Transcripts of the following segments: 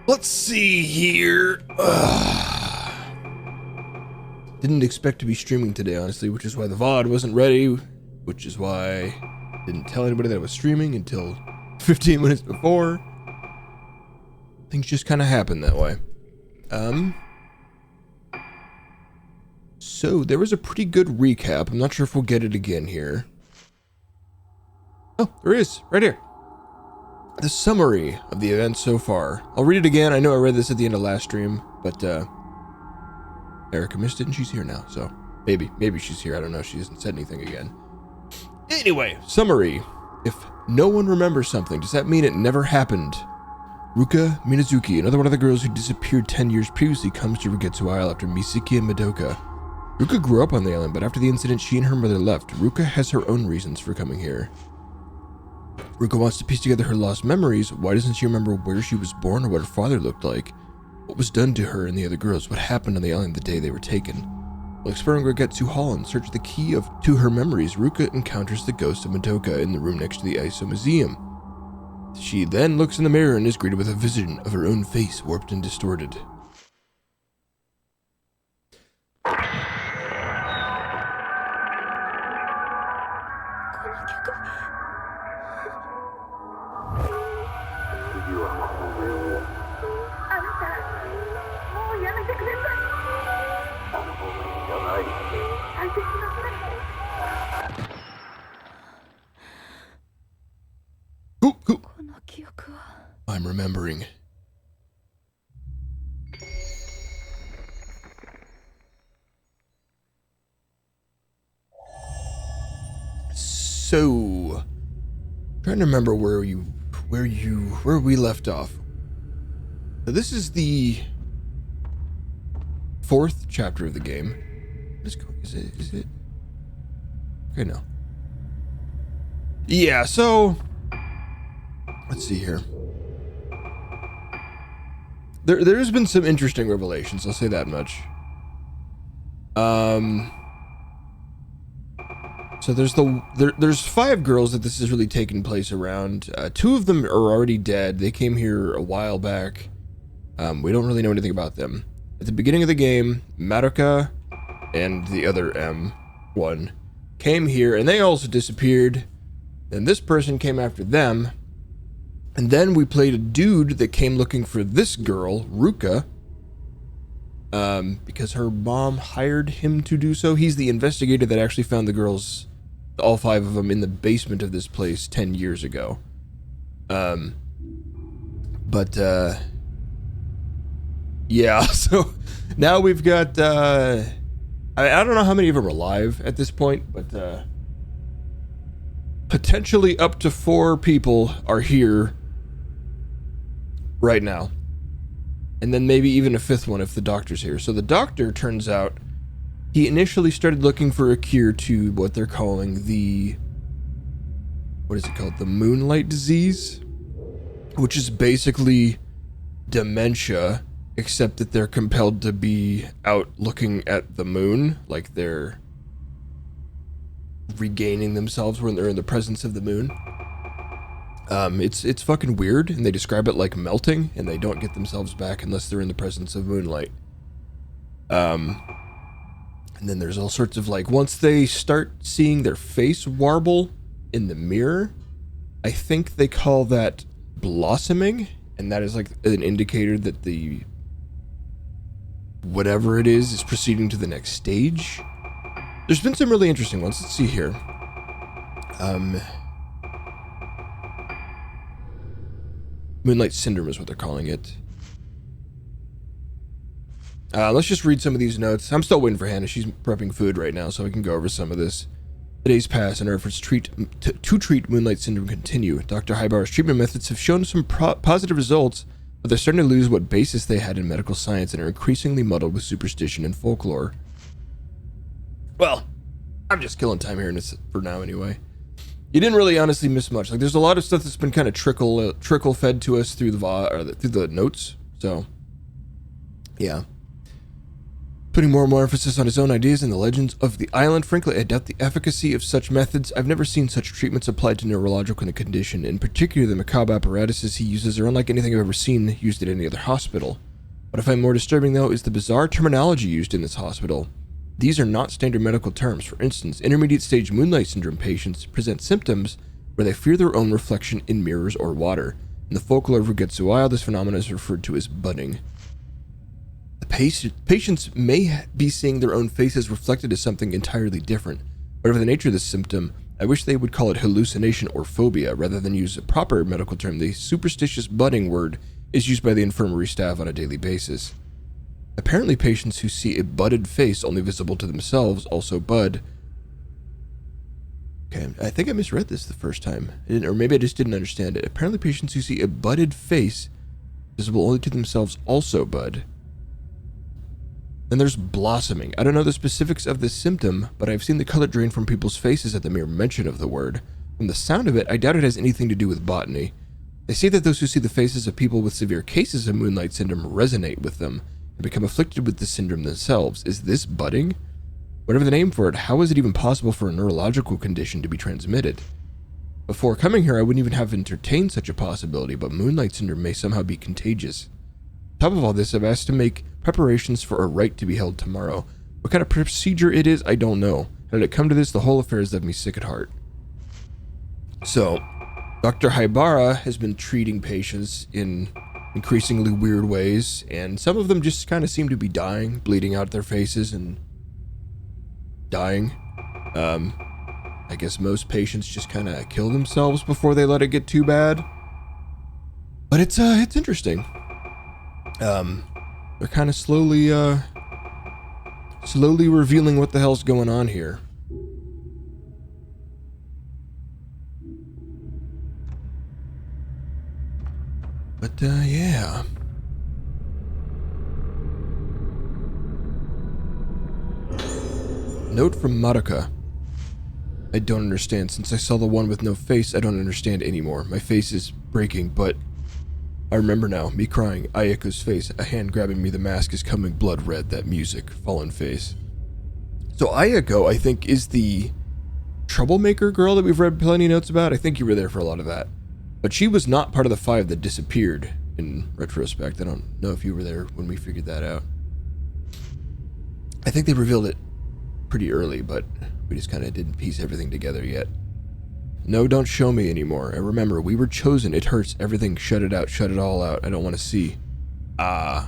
Let's see here. Didn't expect to be streaming today, honestly, which is why the VOD wasn't ready, which is why I didn't tell anybody that I was streaming until 15 minutes before. Things just kind of happen that way. So there was a pretty good recap. I'm not sure if we'll get it again here. Oh, there is, right here. The summary of the event so far. I'll read it again. I know I read this at the end of last stream, but Erica missed it and she's here now, so maybe she's here. I don't know. She hasn't said anything again. Anyway, summary. If no one remembers something, does that mean it never happened? Ruka Minazuki, another one of the girls who disappeared 10 years previously, comes to Rugetsu Isle after Misiki and Madoka. Ruka grew up on the island, but after the incident, she and her mother left. Ruka has her own reasons for coming here. Ruka wants to piece together her lost memories. Why doesn't she remember where she was born or what her father looked like? What was done to her and the other girls? What happened on the island the day they were taken? While exploring Rugetsu Hall in search of the key to her memories, Ruka encounters the ghost of Madoka in the room next to the ISO Museum. She then looks in the mirror and is greeted with a vision of her own face, warped and distorted. Cool. I'm remembering. So, trying to remember where we left off. So this is the 4th chapter of the game. Is it? Okay, no. Yeah, so let's see here. There's been some interesting revelations, I'll say that much. So there's 5 girls that this is really taking place around. 2 of them are already dead. They came here a while back. We don't really know anything about them. At the beginning of the game, Madoka and the other M1 came here and they also disappeared. And this person came after them. And then we played a dude that came looking for this girl, Ruka, because her mom hired him to do so. He's the investigator that actually found the girls, all 5 of them, in the basement of this place 10 years ago. Yeah, so now we've got, I don't know how many of them are alive at this point, but potentially up to 4 people are here right now. And then maybe even a 5th one if the doctor's here. So the doctor, turns out, he initially started looking for a cure to what they're calling the, what is it called? The moonlight disease, which is basically dementia, except that they're compelled to be out looking at the moon, like they're regaining themselves when they're in the presence of the moon. It's fucking weird, and they describe it like melting, and they don't get themselves back unless they're in the presence of moonlight. And then there's all sorts of, like, once they start seeing their face warble in the mirror, I think they call that blossoming, and that is like an indicator that the whatever it is proceeding to the next stage. There's been some really interesting ones. Let's see here. Moonlight Syndrome is what they're calling it. Let's just read some of these notes. I'm still waiting for Hannah. She's prepping food right now, so we can go over some of this. The days pass, and our efforts to treat Moonlight Syndrome continue. Dr. Highbauer's treatment methods have shown some positive results, but they're starting to lose what basis they had in medical science and are increasingly muddled with superstition and folklore. Well, I'm just killing time here for now anyway. You didn't really honestly miss much. Like, there's a lot of stuff that's been kind of trickle fed to us through the notes. So, yeah. putting more and more emphasis on his own ideas and the legends of the island. Frankly, I doubt the efficacy of such methods. I've never seen such treatments applied to neurological condition. In particular, the macabre apparatuses he uses are unlike anything I've ever seen used at any other hospital. What I find more disturbing, though, is the bizarre terminology used in this hospital. These are not standard medical terms. For instance, intermediate-stage Moonlight Syndrome patients present symptoms where they fear their own reflection in mirrors or water. In the folklore of Rugetsuwao, this phenomenon is referred to as budding. The patients may be seeing their own faces reflected as something entirely different. Whatever the nature of this symptom, I wish they would call it hallucination or phobia rather than use a proper medical term. The superstitious budding word is used by the infirmary staff on a daily basis. Apparently, patients who see a budded face only visible to themselves also bud. Okay, I think I misread this the first time. Or maybe I just didn't understand it. Apparently, patients who see a budded face visible only to themselves also bud. Then there's blossoming. I don't know the specifics of this symptom, but I've seen the color drain from people's faces at the mere mention of the word. From the sound of it, I doubt it has anything to do with botany. They say that those who see the faces of people with severe cases of Moonlight Syndrome resonate with them and become afflicted with the syndrome themselves. Is this budding? Whatever the name for it, how is it even possible for a neurological condition to be transmitted? Before coming here, I wouldn't even have entertained such a possibility, but Moonlight Syndrome may somehow be contagious. On top of all this, I've asked to make preparations for a rite to be held tomorrow. What kind of procedure it is, I don't know. How did it come to this? The whole affair has left me sick at heart. So, Dr. Haibara has been treating patients in increasingly weird ways, and some of them just kind of seem to be dying, bleeding out their faces and dying. I guess most patients just kind of kill themselves before they let it get too bad. But it's interesting. They're kind of slowly revealing what the hell's going on here. But, yeah. Note from Maruka. I don't understand. Since I saw the one with no face, I don't understand anymore. My face is breaking, but I remember now. Me crying. Ayako's face. A hand grabbing me. The mask is coming blood red. That music. Fallen face. So Ayako, I think, is the troublemaker girl that we've read plenty of notes about. I think you were there for a lot of that. But she was not part of the 5 that disappeared in retrospect. I don't know if you were there when we figured that out. I think they revealed it pretty early, but we just kind of didn't piece everything together yet. No, don't show me anymore. And remember, we were chosen. It hurts. Everything. Shut it out. Shut it all out. I don't want to see. I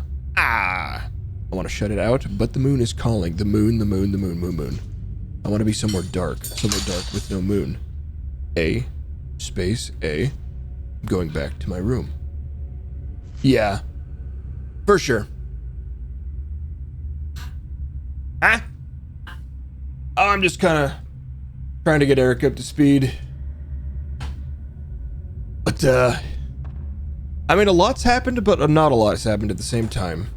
want to shut it out, but the moon is calling. The moon, the moon, the moon, moon, moon. I want to be somewhere dark with no moon. A, space, A. I'm going back to my room. Yeah. For sure. Huh? Oh, I'm just kind of trying to get Eric up to speed. But, I mean, a lot's happened, but not a lot's happened at the same time.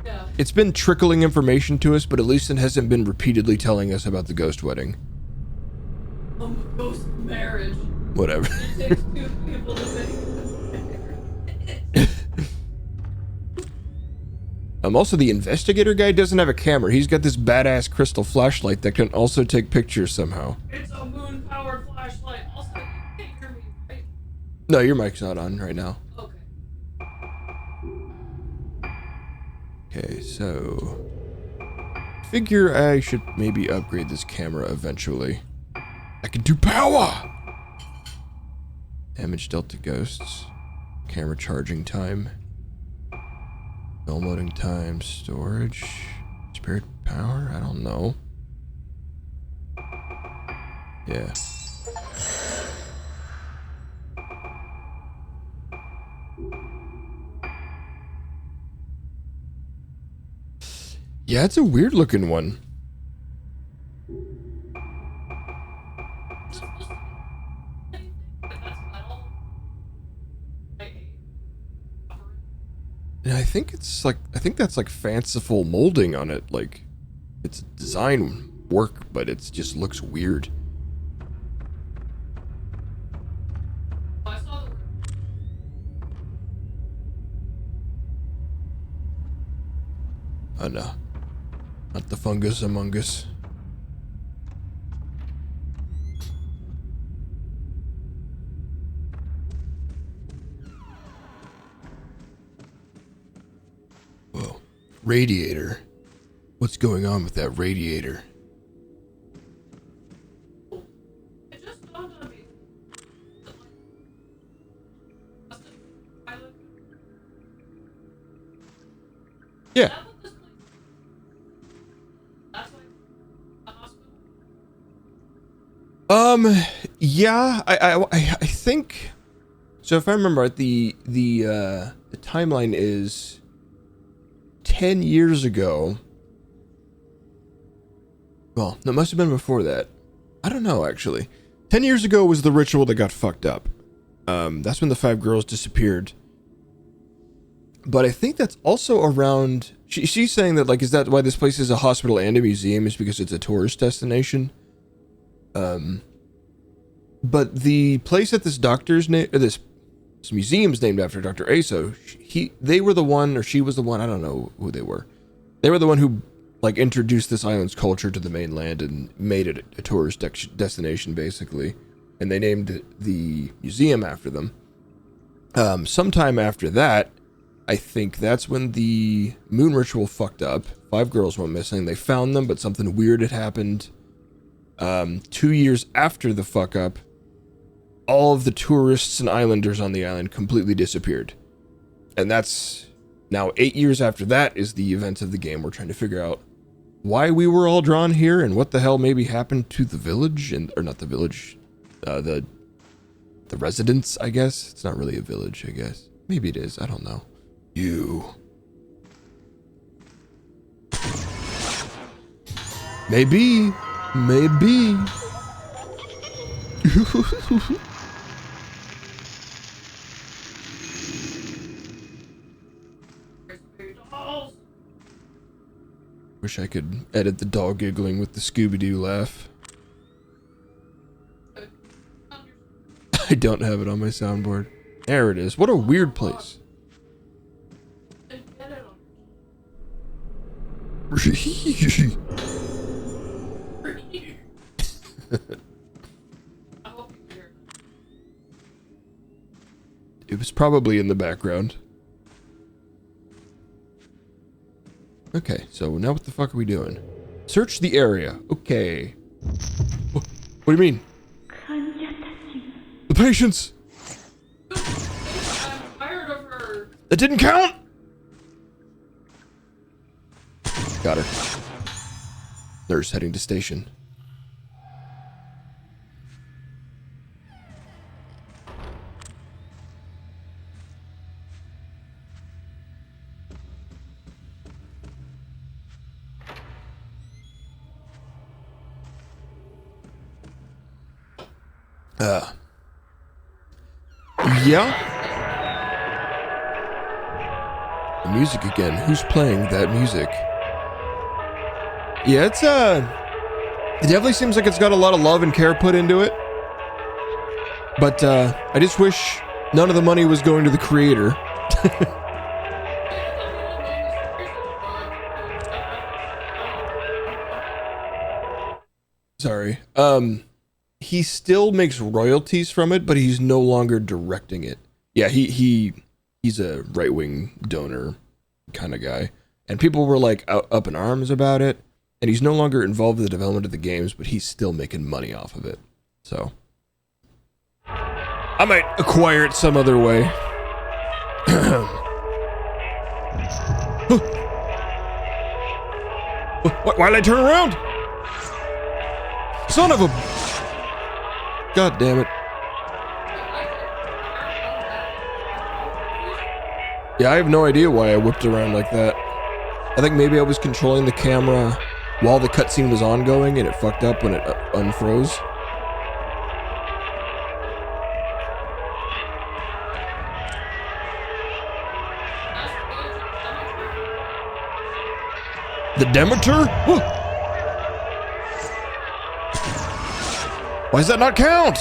Yeah. It's been trickling information to us, but at least it hasn't been repeatedly telling us about the ghost wedding. Ghost marriage. Whatever. It takes 2 people to make it. Also, the investigator guy doesn't have a camera. He's got this badass crystal flashlight that can also take pictures somehow. It's a moon-powered flashlight. Also, you can't hear me, right? No, your mic's not on right now. Okay. Okay, so figure I should maybe upgrade this camera eventually. I can do power! Damage dealt to ghosts. Camera charging time. Film loading time. Storage. Spirit power? I don't know. Yeah. Yeah, it's a weird looking one. And I think that's like fanciful molding on it. Like, it's design work, but it just looks weird. Oh no. Not the fungus among us. Whoa. Radiator. What's going on with that radiator? It just dawned on me. Yeah. Yeah, I think so. If I remember right, the timeline is 10 years ago. Well, that must have been before that. I don't know, actually. 10 years ago was the ritual that got fucked up. That's when the 5 girls disappeared. But I think that's also around... She's saying that, like, is that why this place is a hospital and a museum? Is because it's a tourist destination? But the place that this doctor's name... Or this museum's named after Dr. Aso, they were the one, or she was the one, I don't know who they were. They were the one who, like, introduced this island's culture to the mainland and made it a tourist destination, basically. And they named the museum after them. Sometime after that, I think that's when the moon ritual fucked up. 5 girls went missing. They found them, but something weird had happened. 2 years after the fuck up, all of the tourists and islanders on the island completely disappeared. And that's now 8 years after that is the events of the game. We're trying to figure out why we were all drawn here and what the hell maybe happened to the village, or not the village, the residents, I guess. It's not really a village, I guess. Maybe it is. I don't know. You. Maybe. Maybe. Wish I could edit the dog giggling with the Scooby-Doo laugh. I don't have it on my soundboard. There it is. What a weird place. It was probably in the background. Okay, so now what the fuck are we doing? Search the area. Okay. What do you mean? The patients! That didn't count! Got her. Nurse heading to station. Yeah? The music again. Who's playing that music? Yeah, it's, it definitely seems like it's got a lot of love and care put into it. But, I just wish none of the money was going to the creator. Sorry. He still makes royalties from it, but he's no longer directing it. Yeah, he's a right-wing donor kind of guy. And people were like up in arms about it. And he's no longer involved in the development of the games, but he's still making money off of it. So I might acquire it some other way. Why'd I turn around? Son of a... God damn it. Yeah, I have no idea why I whipped around like that. I think maybe I was controlling the camera while the cutscene was ongoing and it fucked up when it unfroze. The Demeter? Whoa. Why does that not count?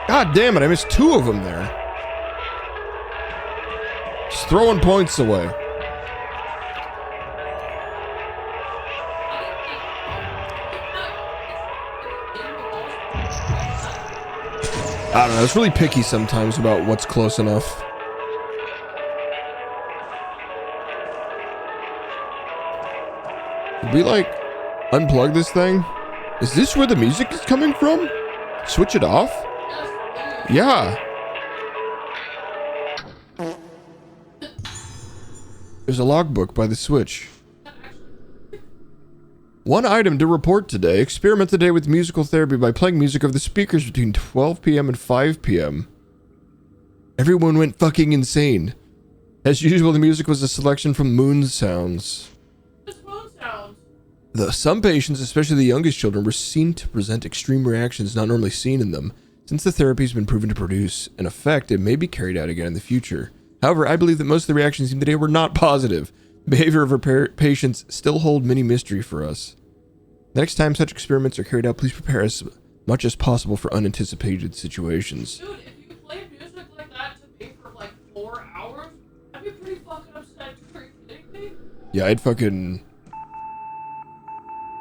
God damn it, I missed 2 of them there. Just throwing points away. I don't know, it's really picky sometimes about what's close enough. Did we, like, unplug this thing? Is this where the music is coming from? Switch it off? Yeah. There's a logbook by the switch. One item to report today. Experiment today with musical therapy by playing music over the speakers between 12 p.m. and 5 p.m. Everyone went fucking insane. As usual, the music was a selection from Moon Sounds. Some patients, especially the youngest children, were seen to present extreme reactions not normally seen in them. Since the therapy has been proven to produce an effect, it may be carried out again in the future. However, I believe that most of the reactions seen today were not positive. The behavior of our patients still hold many mystery for us. Next time such experiments are carried out, please prepare as much as possible for unanticipated situations. Dude, if you play music like that to me for like 4 hours, I'd be pretty fucking upset. Are you kidding me? Yeah, I'd fucking...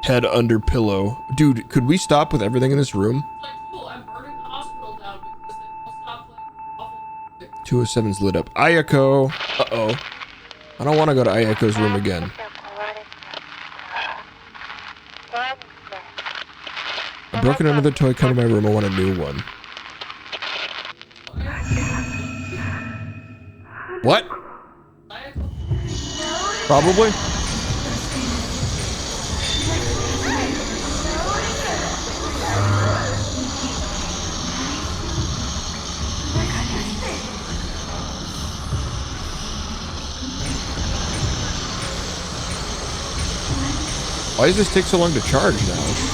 head under pillow. Dude, could we stop with everything in this room? It's like, cool, I'm burning the hospital down because they won't stop playing awful music. 207's lit up. Ayako! Uh-oh. I don't want to go to Ayako's room again. I broke another toy, come to my room, I want a new one. What? Probably. Why does this take so long to charge now?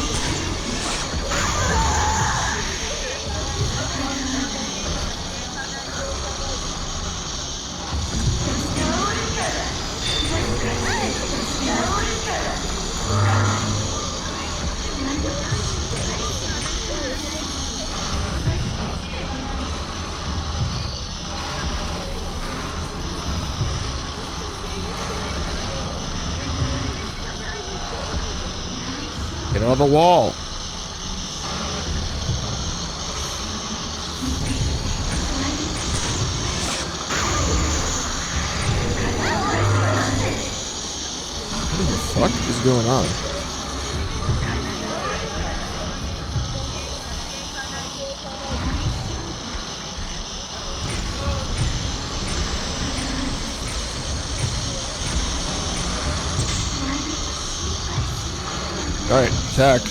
Get on the wall. What the fuck is going on? All right, attack.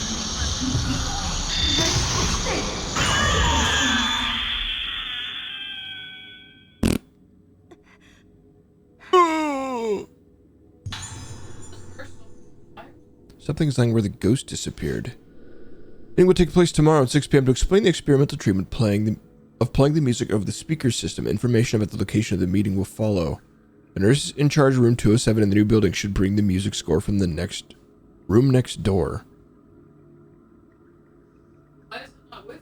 Something's lying where the ghost disappeared. Meeting will take place tomorrow at 6 p.m. to explain the experimental treatment playing the music over the speaker system. Information about the location of the meeting will follow. The nurse in charge of room 207 in the new building should bring the music score from the room next door. Why is it not with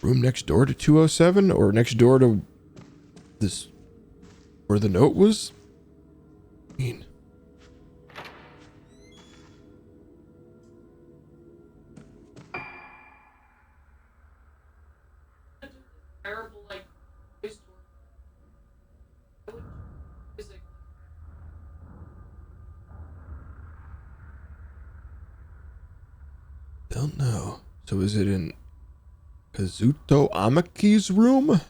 you? Room next door to 207 or next door to this where the note was? I mean, Terrible, like, voice torture. Music. don't know. So is it in Kazuto Amaki's room?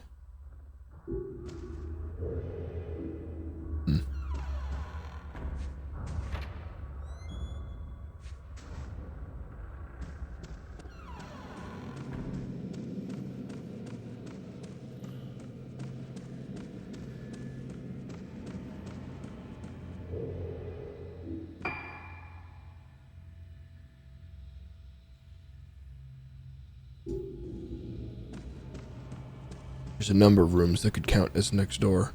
There's a number of rooms that could count as next door.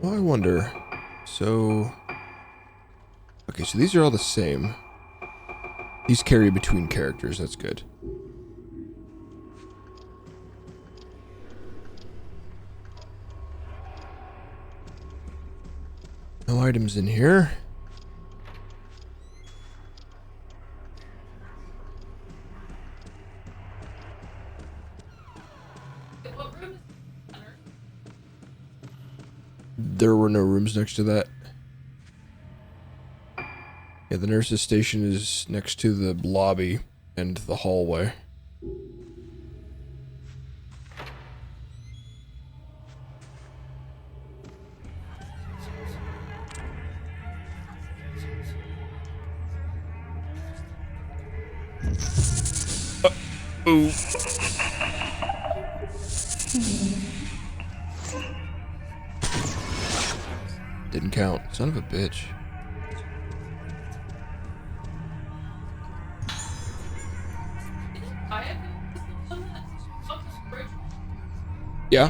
Oh, I wonder. So... okay, so these are all the same. These carry between characters, that's good. No items in here. What room is the center? There were no rooms next to that. Yeah, the nurse's station is next to the lobby and the hallway. Ooh. Didn't count. Son of a bitch. I have the one that up the bridge. Yeah.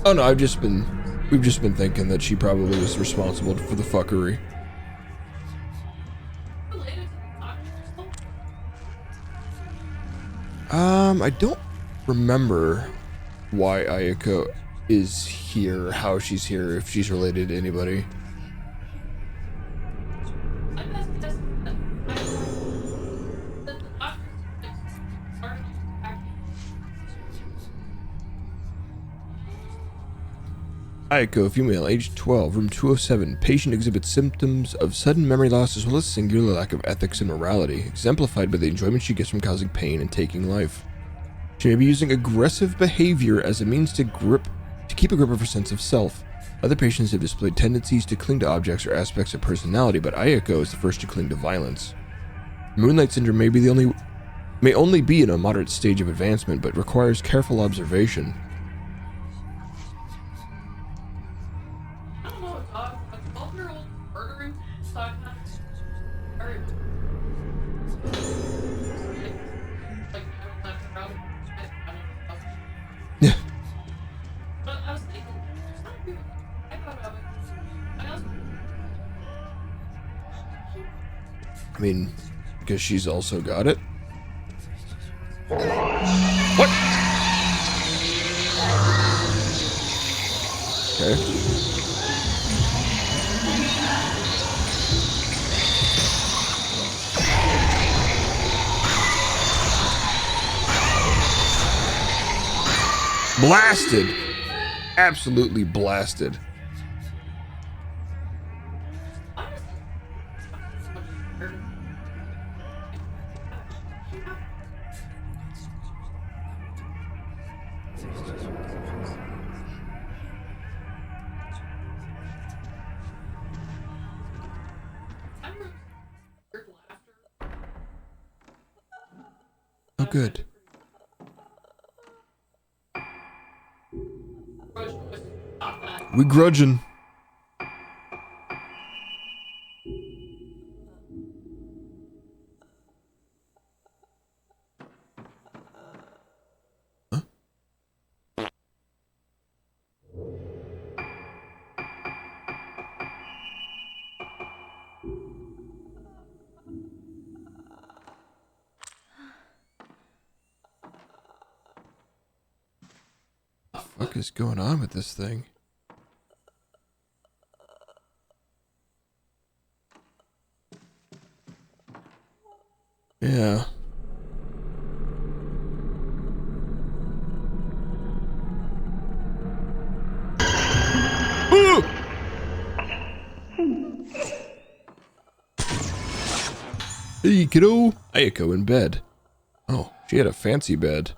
Oh no, we've just been thinking that she probably was responsible for the fuckery. Related to the doctor. I don't remember why Ayako is here, how she's here, if she's related to anybody. I best guess that the doctor started acting. Ayako, female, age 12, room 207. Patient exhibits symptoms of sudden memory loss as well as singular lack of ethics and morality, exemplified by the enjoyment she gets from causing pain and taking life. She may be using aggressive behavior as a means to keep a grip of her sense of self. Other patients have displayed tendencies to cling to objects or aspects of personality, but Ayako is the first to cling to violence. Moonlight syndrome may only be in a moderate stage of advancement, but requires careful observation. I don't know, dog. A 12-year-old murdering psychopath. Very. Like, never left around. I don't know. Yeah. But I was thinking, some people. I thought about it. I also. I mean, because she's also got it. What? Okay. Blasted. Absolutely blasted. Oh, good. We grudging. Huh? What the fuck is going on with this thing? Yeah. Hey, kiddo. Ayako in bed. Oh, she had a fancy bed.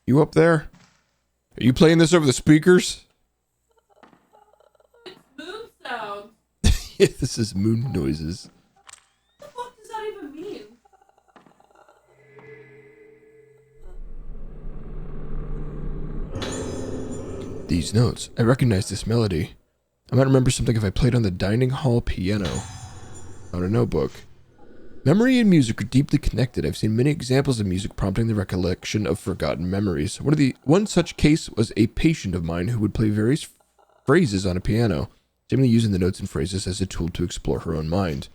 You up there? Are you playing this over the speakers? It's moon sound. Yeah, this is moon noises. What the fuck does that even mean? These notes. I recognize this melody. I might remember something if I played on the dining hall piano. Not a notebook. Memory and music are deeply connected. I've seen many examples of music prompting the recollection of forgotten memories. One such case was a patient of mine who would play various phrases on a piano, seemingly using the notes and phrases as a tool to explore her own mind.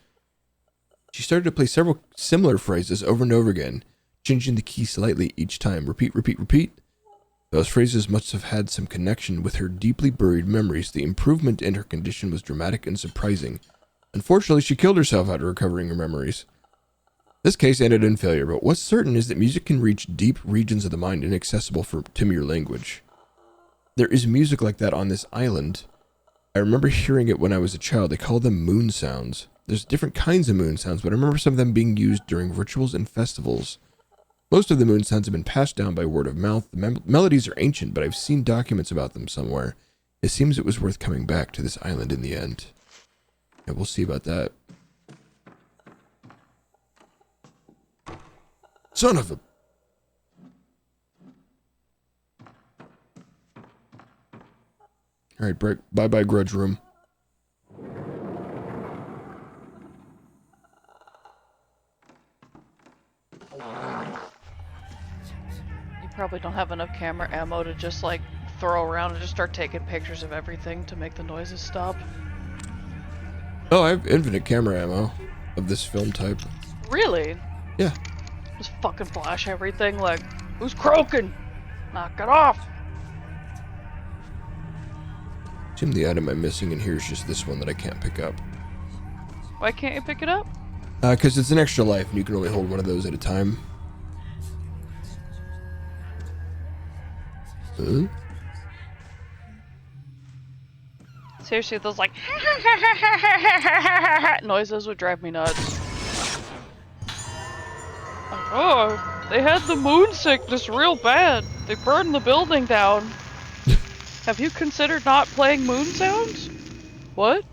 She started to play several similar phrases over and over again, changing the key slightly each time. Repeat, repeat, repeat. Those phrases must have had some connection with her deeply buried memories. The improvement in her condition was dramatic and surprising. Unfortunately, she killed herself after recovering her memories. This case ended in failure, but what's certain is that music can reach deep regions of the mind inaccessible to mere language. There is music like that on this island. I remember hearing it when I was a child. They call them moon sounds. There's different kinds of moon sounds, but I remember some of them being used during rituals and festivals. Most of the moon sounds have been passed down by word of mouth. The melodies are ancient, but I've seen documents about them somewhere. It seems it was worth coming back to this island in the end. Yeah, we'll see about that. Son of a... Alright, bye-bye grudge room. You probably don't have enough camera ammo to just like throw around and just start taking pictures of everything to make the noises stop. Oh, I have infinite camera ammo of this film type. Really? Yeah. Just fucking flash everything like, who's croaking? Knock it off! Assume the item I'm missing in here is just this one that I can't pick up. Why can't you pick it up? Because it's an extra life and you can only hold one of those at a time. Huh? Seriously, those like noises would drive me nuts. Like, oh, they had the moon sickness real bad. They burned the building down. Have you considered not playing moon sounds? What?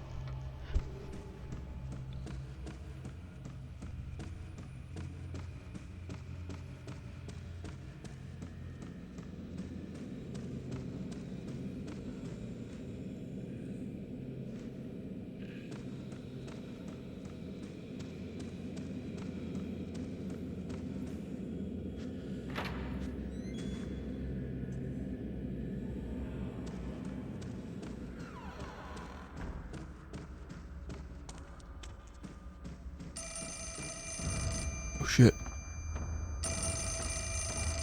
Oh shit.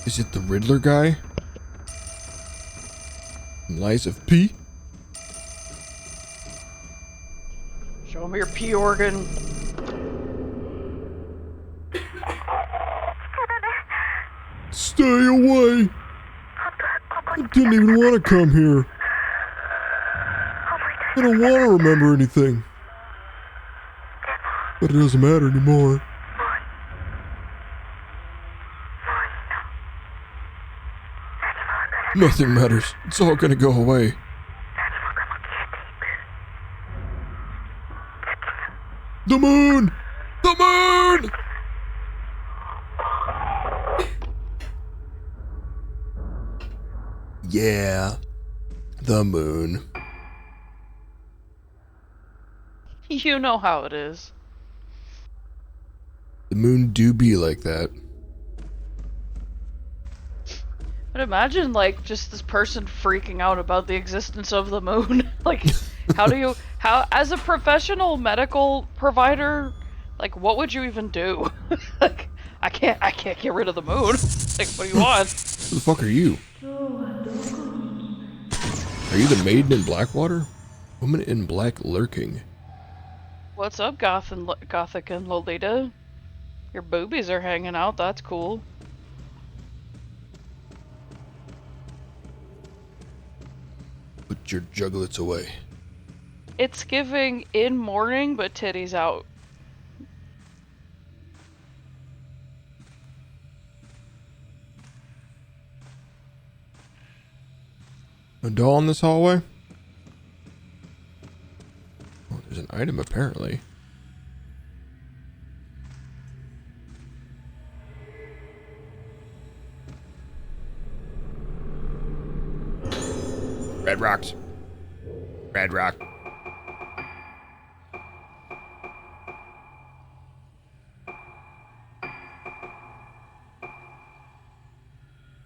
Is it the Riddler guy? Lies of P? Show me your pee organ. Stay away! I didn't even want to come here. I don't want to remember anything. But it doesn't matter anymore. Nothing matters. It's all gonna go away. The moon! The moon! Yeah. The moon. You know how it is. The moon do be like that. But imagine, like, just this person freaking out about the existence of the moon. Like, how, as a professional medical provider, like, what would you even do? Like, I can't get rid of the moon. Like, what do you want? Who the fuck are you? Are you the maiden in Blackwater? Woman in black lurking. What's up, Gothic and Lolita? Your boobies are hanging out, that's cool. Put your jugglets away. It's giving in mourning, but titties out. A doll in this hallway? Oh, there's an item apparently. Red rocks. Red rock.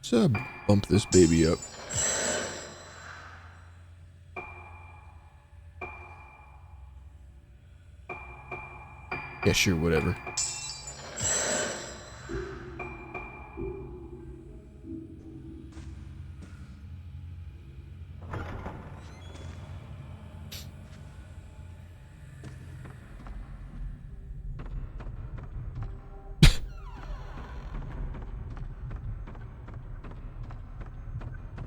So bump this baby up. Yeah, sure, whatever.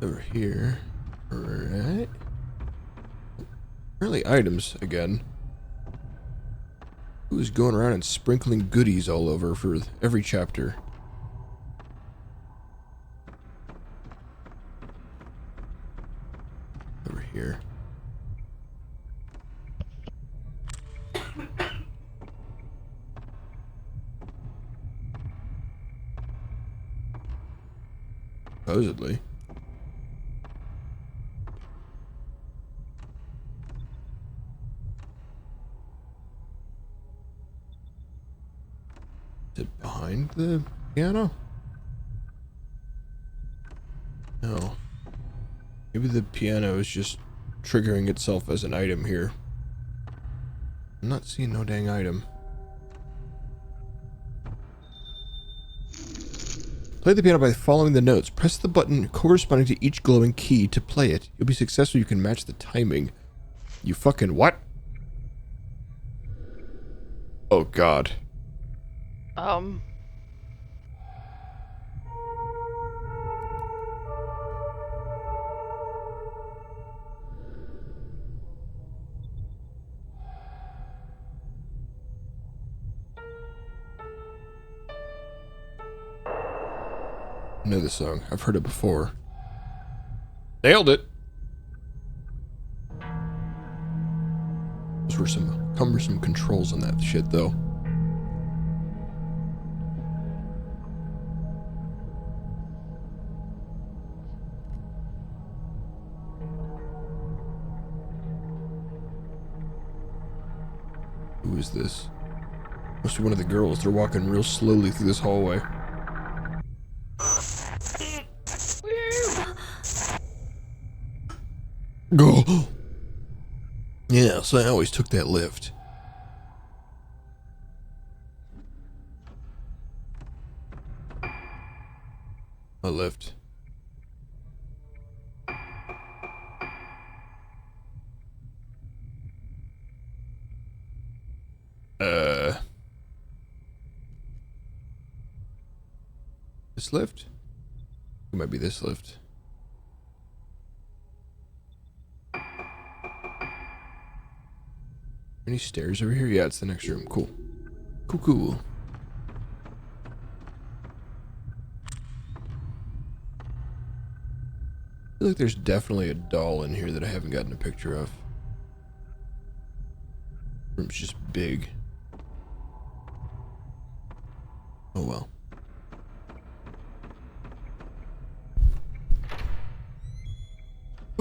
Over here. Alright. Apparently items again. Who's going around and sprinkling goodies all over for every chapter? Over here. Supposedly. Is it behind the piano? No. Maybe the piano is just triggering itself as an item here. I'm not seeing no dang item. Play the piano by following the notes. Press the button corresponding to each glowing key to play it. You'll be successful. You can match the timing. You fucking what? Oh god. I know this song. I've heard it before. Nailed it! Those were some cumbersome controls on that shit, though. Who is this? Must be one of the girls. They're walking real slowly through this hallway. Go. Yeah, so I always took that lift. A lift. This lift? It might be this lift. Any stairs over here? Yeah, it's the next room. Cool. Cool, cool. I feel like there's definitely a doll in here that I haven't gotten a picture of. Room's just big. Oh well.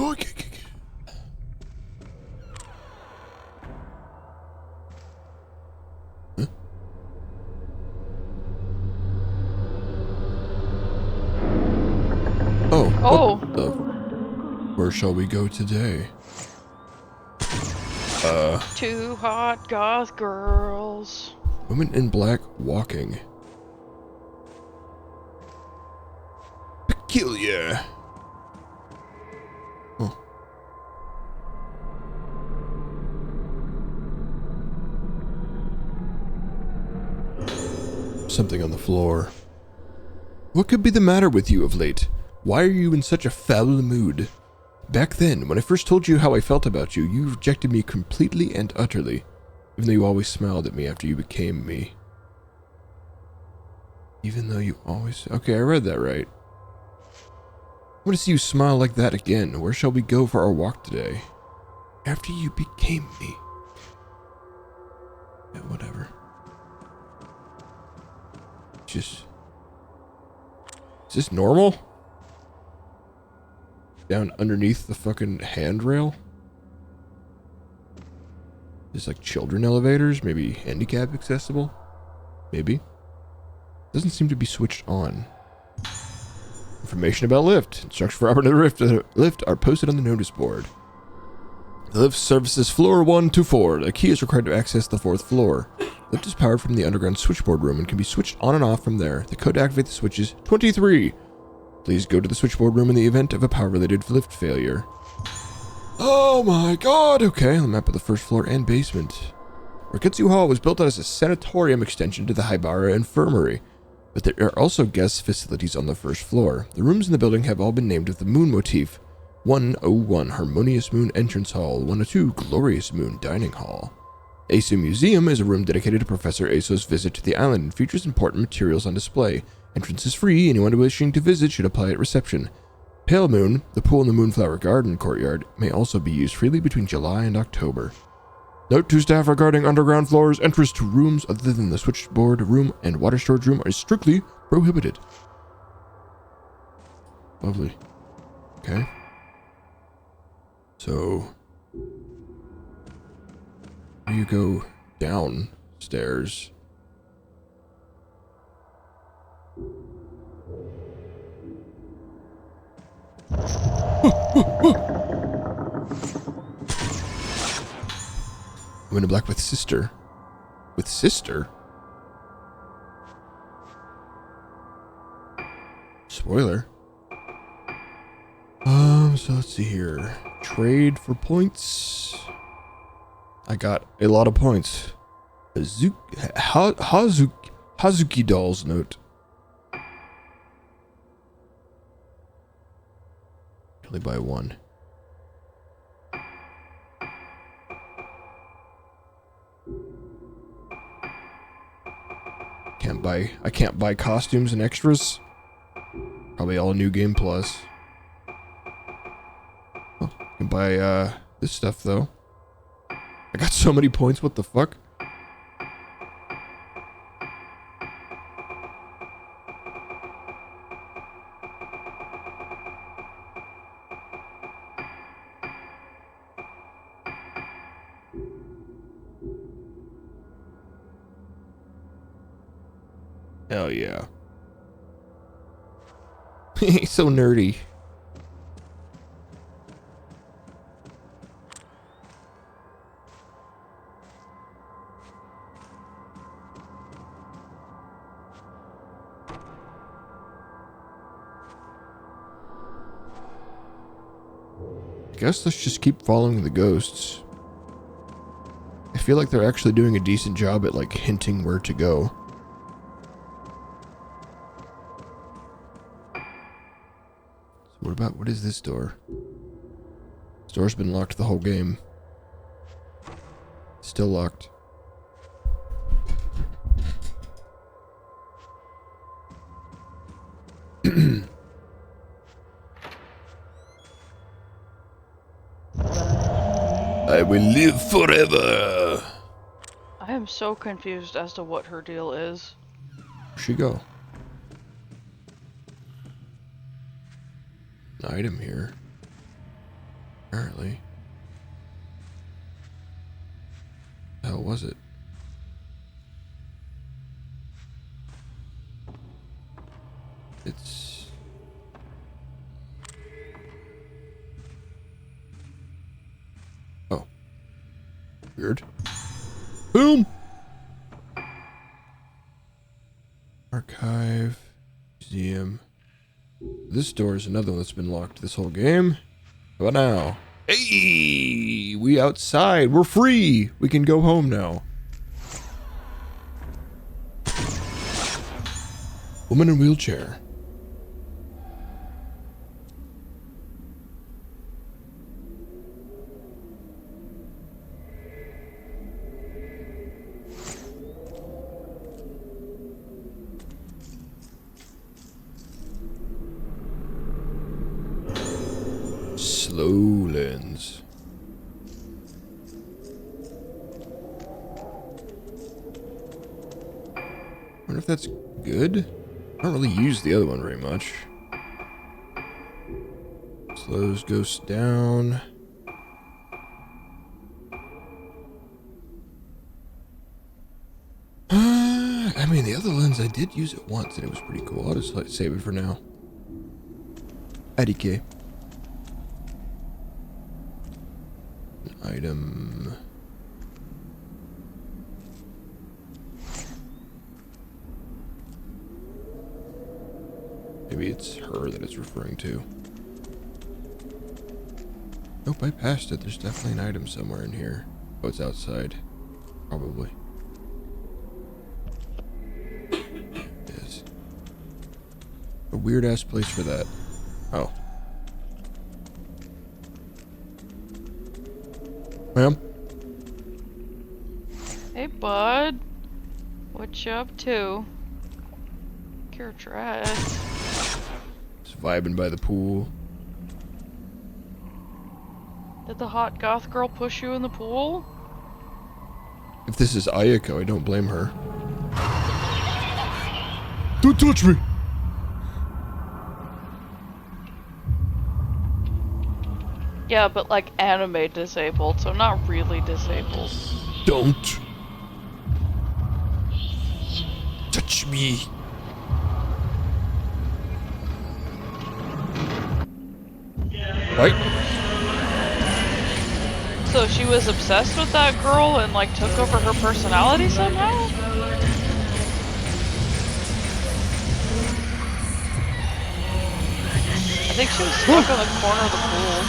Oh, okay. Huh? Oh. What the? Where shall we go today? Two hot goth girls. Women in black walking. Peculiar. Oh. Something on the floor. What could be the matter with you of late? Why are you in such a foul mood? Back then, when I first told you how I felt about you, you rejected me completely and utterly, even though you always smiled at me after you became me. Even though you always... Okay, I read that right. I want to see you smile like that again. Where shall we go for our walk today? After you became me. Yeah, whatever. Just... Is this normal? Down underneath the fucking handrail? There's like children elevators, maybe handicap accessible? Maybe. Doesn't seem to be switched on. Information about lift. Instructions for operating the lift are posted on the notice board. The lift services floor 1 to 4. A key is required to access the 4th floor. Lift is powered from the underground switchboard room and can be switched on and off from there. The code to activate the switch is 23. Please go to the switchboard room in the event of a power-related lift failure. Oh my god! Okay, the map of the first floor and basement. Rikitsu Hall was built as a sanatorium extension to the Haibara Infirmary. But there are also guest facilities on the first floor. The rooms in the building have all been named with the moon motif. 101 Harmonious Moon Entrance Hall, 102 Glorious Moon Dining Hall. ASO Museum is a room dedicated to Professor ASO's visit to the island and features important materials on display. Entrance is free, anyone wishing to visit should apply at reception. Pale Moon, the pool in the Moonflower Garden courtyard, may also be used freely between July and October. Note to staff regarding underground floors, entrance to rooms other than the switchboard room and water storage room are strictly prohibited. Lovely. Okay. So, you go downstairs. Woman in Black with sister. With sister? Spoiler. So let's see here. Trade for points. I got a lot of points. Hazuki Doll's note. Only buy one. I can't buy costumes and extras. Probably all New Game Plus. Oh, I can buy this stuff though. I got so many points, what the fuck? Hell yeah. He's so nerdy. I guess let's just keep following the ghosts. I feel like they're actually doing a decent job at like hinting where to go. So what is this door? This door's been locked the whole game. Still locked. I will live forever. I am so confused as to what her deal is. Where'd she go? An item here. Apparently. The hell was it? It's... Oh. Weird. Boom! Archive. Museum. This door is another one that's been locked this whole game. How about now? Hey! We outside. We're free! We can go home now. Woman in wheelchair. Lowlands. Wonder if that's good? I don't really use the other one very much. Slows ghosts down. I mean, the other lens, I did use it once and it was pretty cool. I'll just save it for now. Adike. Item. Maybe it's her that it's referring to. Nope, I passed it. There's definitely an item somewhere in here. Oh, it's outside. Probably. It is. A weird ass place for that. Oh. Ma'am? Hey, bud. What you up to? You're dressed. Just vibing by the pool. Did the hot goth girl push you in the pool? If this is Ayako, I don't blame her. Don't touch me! Yeah, but like anime disabled, so not really disabled. Don't touch me. Right? So she was obsessed with that girl and like took over her personality somehow? I think she was stuck on the corner of the pool.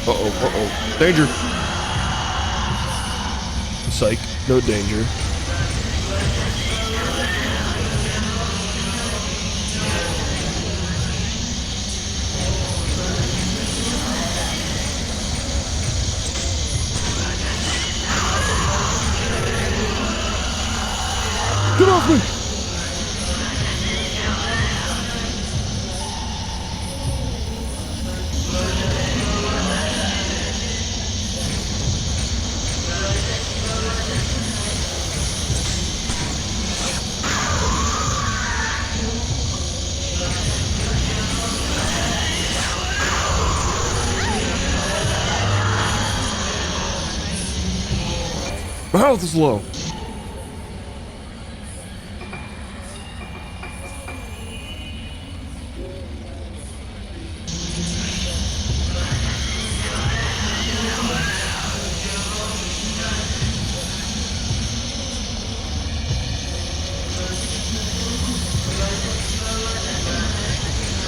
Uh-oh, uh-oh. Danger! Psych. No danger. Get off me! My health is low.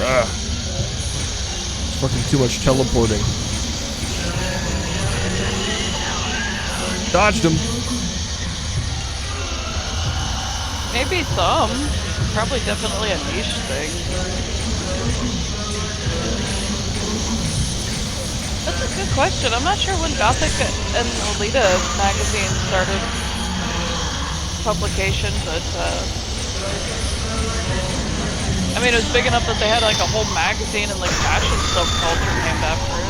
Ah. Fucking too much teleporting. Dodged him. Maybe thumb. Probably definitely a niche thing. That's a good question. I'm not sure when Gothic and Lolita magazine started publication, but I mean, it was big enough that they had like a whole magazine and like fashion subculture named after it.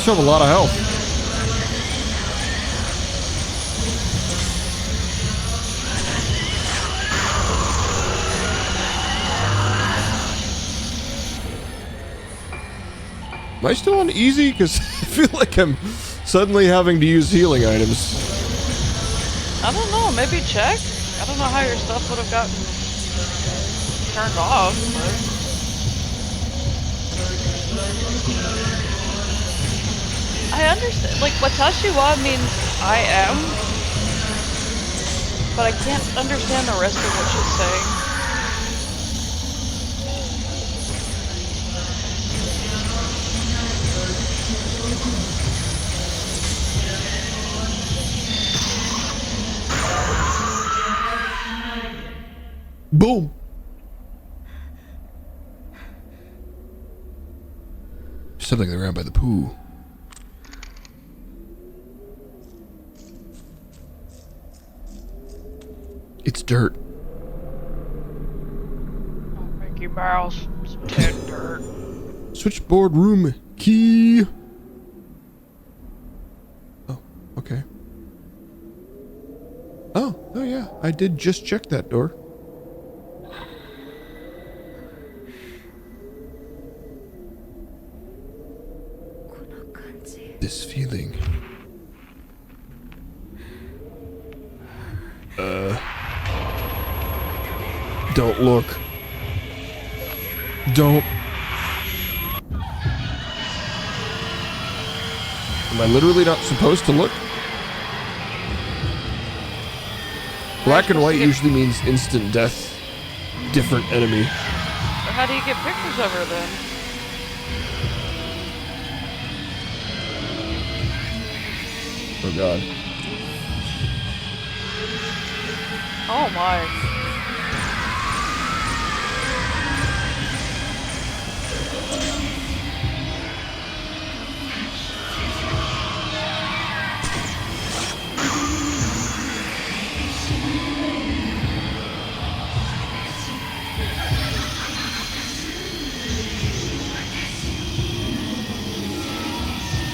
Still have a lot of health. Am I still on easy? Because I feel like I'm suddenly having to use healing items. I don't know, maybe check? I don't know how your stuff would have gotten turned off, but... I understand, like, Watashi wa means I am, but I can't understand the rest of what she's saying. Boom! Something around by the pool. It's dirt. Oh, Mickey Mouse, some dead dirt. Switchboard room key. Oh, okay. Oh yeah, I did just check that door. this feeling. Don't look. Don't. Am I literally not supposed to look? Black and white usually means instant death. Different enemy. Or how do you get pictures of her then? Oh god. Oh my.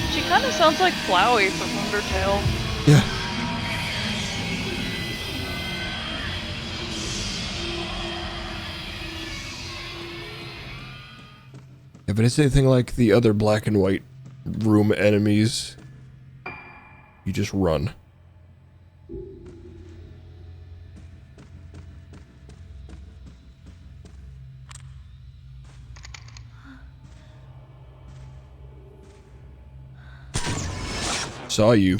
She kind of sounds like Flowey from Undertale. Yeah. If it's anything like the other black and white room enemies, you just run. Saw you.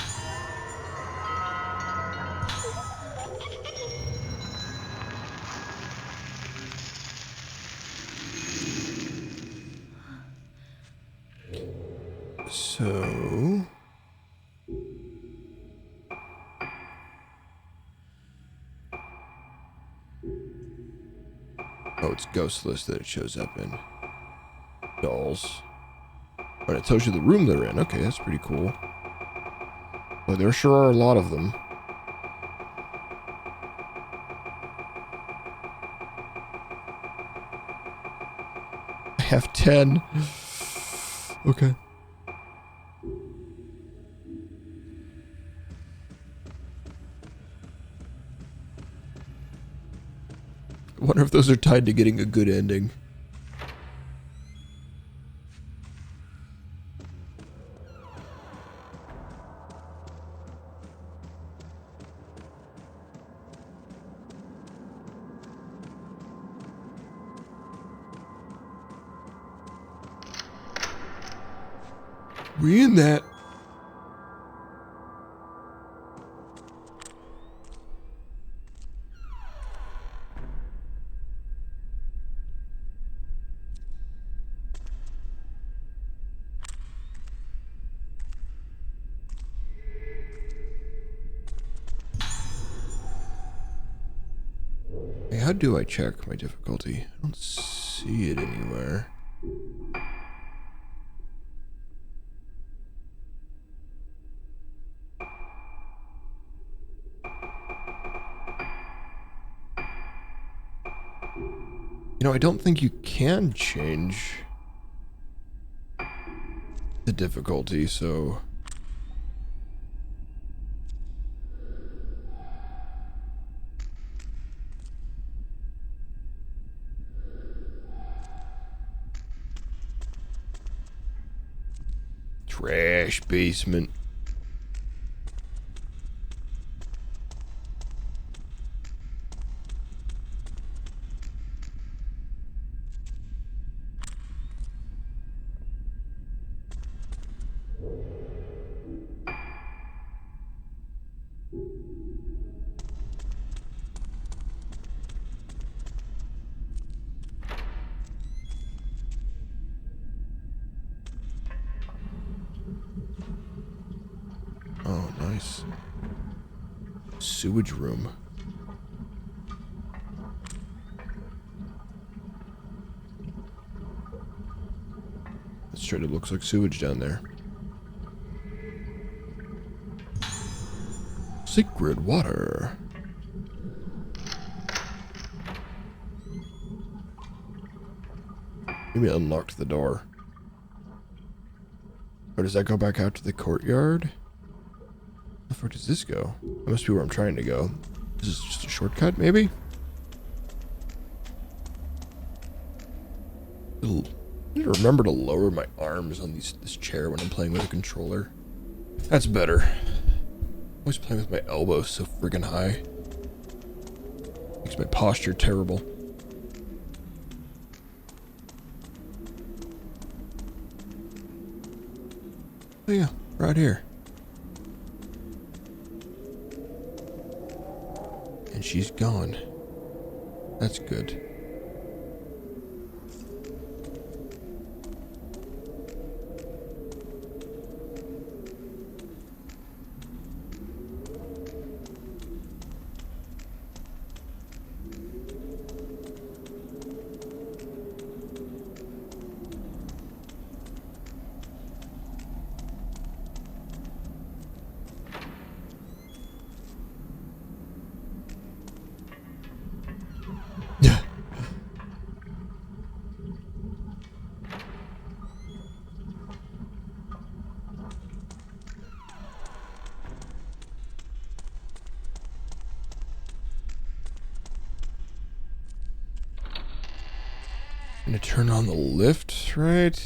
So... oh, it's ghostless that it shows up in. Dolls. But it tells you the room they're in. Okay, that's pretty cool. Well, there sure are a lot of them. I have 10. Okay. I wonder if those are tied to getting a good ending. We in that? Hey, how do I check my difficulty? I don't see it anywhere. You know, I don't think you can change the difficulty, so... Trash basement. Oh, nice. Sewage room. That's straight, it looks like sewage down there. Sacred water. Maybe I unlocked the door. Or does that go back out to the courtyard? How far does this go? That must be where I'm trying to go. This is just a shortcut, maybe? I need to remember to lower my arms on this chair when I'm playing with a controller. That's better. I'm always playing with my elbows so friggin' high. Makes my posture terrible. Oh yeah, right here. And she's gone. That's good. Yeah. Gonna turn on the lift, right?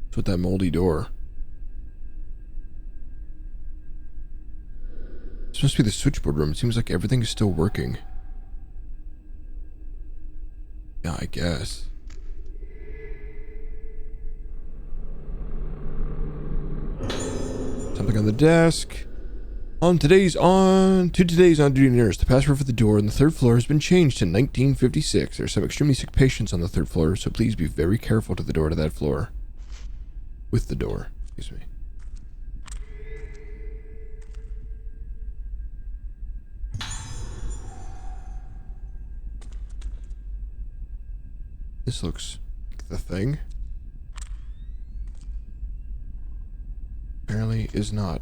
What's with that moldy door? This must be the switchboard room. It seems like everything is still working. Yeah, I guess. Something on the desk. To today's on-duty nurse, the password for the door on the third floor has been changed to 1956. There are some extremely sick patients on the third floor, so please be very careful to the door to that floor. With the door, excuse me. This looks like the thing. Apparently is not.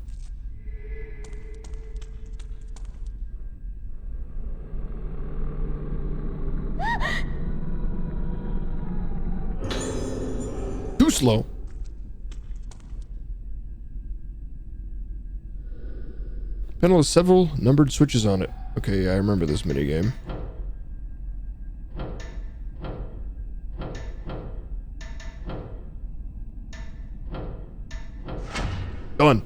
Too slow. Panel has several numbered switches on it. Okay, I remember this minigame. Done.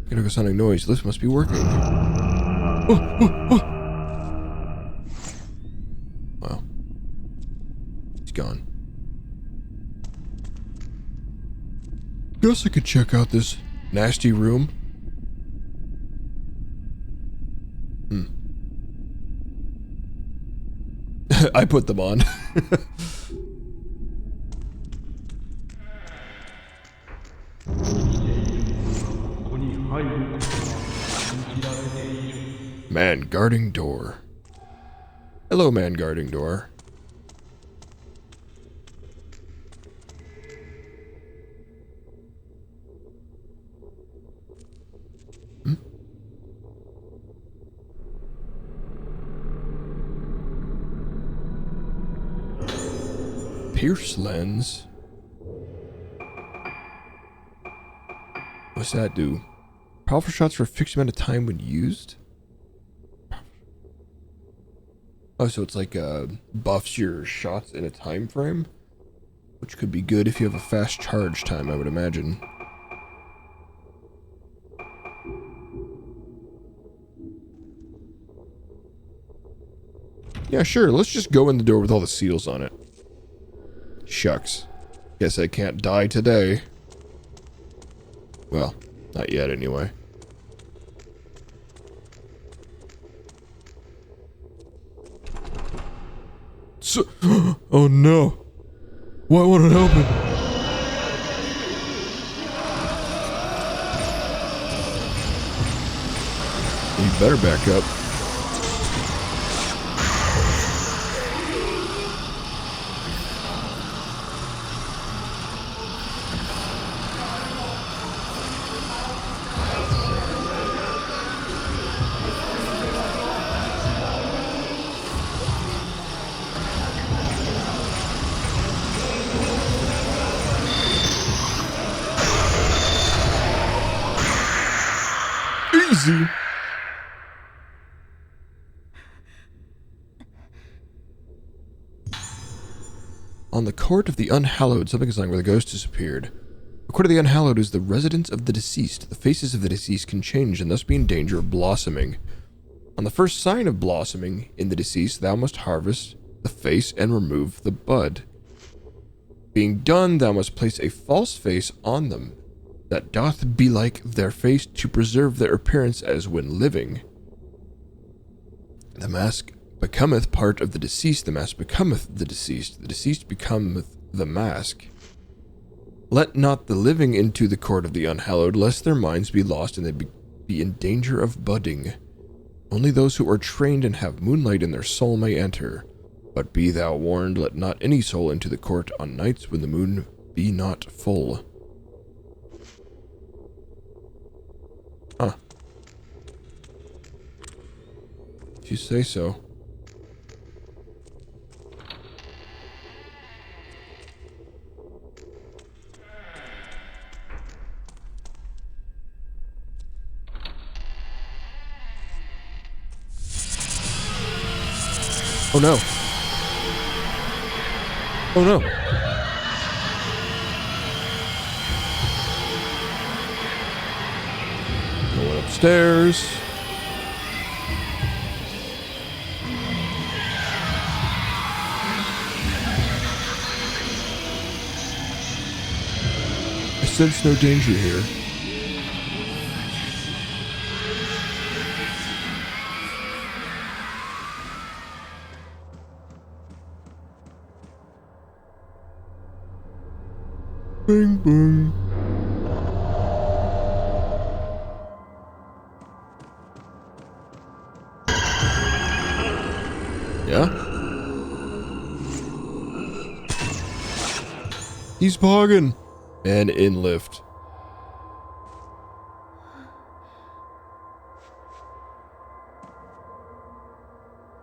Gonna go sounding noise. Lift must be working. Wow. He's gone. Guess I could check out this nasty room. I put them on. Man guarding door. Hello, man guarding door. Pierce lens. What's that do? Powerful shots for a fixed amount of time when used? Oh, so it's like buffs your shots in a time frame? Which could be good if you have a fast charge time, I would imagine. Yeah, sure, let's just go in the door with all the seals on it. Shucks. Guess I can't die today. Well, not yet anyway. So, oh no. Why won't it open? You better back up. crazy. On the Court of the Unhallowed, something is lying where the ghost disappeared. The Court of the Unhallowed is the residence of the deceased. The faces of the deceased can change and thus be in danger of blossoming. On the first sign of blossoming in the deceased, thou must harvest the face and remove the bud. Being done, thou must place a false face on them, that doth be like their face, to preserve their appearance as when living. The mask becometh part of the deceased, the mask becometh the deceased becometh the mask. Let not the living into the court of the unhallowed, lest their minds be lost and they be in danger of budding. Only those who are trained and have moonlight in their soul may enter. But be thou warned, let not any soul into the court on nights when the moon be not full. Huh. If you say so. Oh no. Oh no. Going upstairs. I sense no danger here. Bing bong. Yeah? He's pogging. And in lift.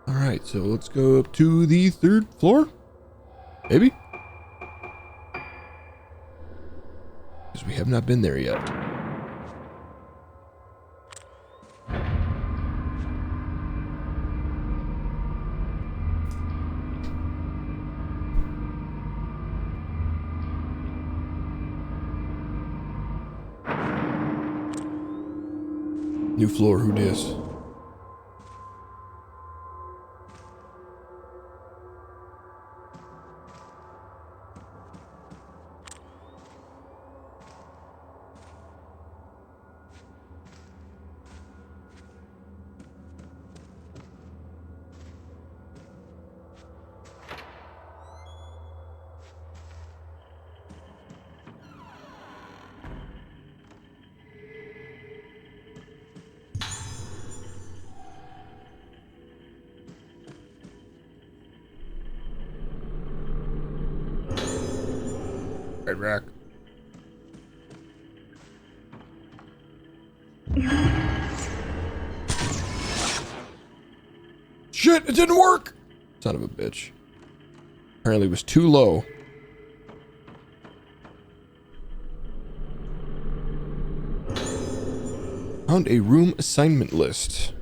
Alright, so let's go up to the 3rd floor? Maybe? Because we have not been there yet. New floor, who dis? Red rack. Shit, it didn't work! Son of a bitch. Apparently it was too low. Found a room assignment list.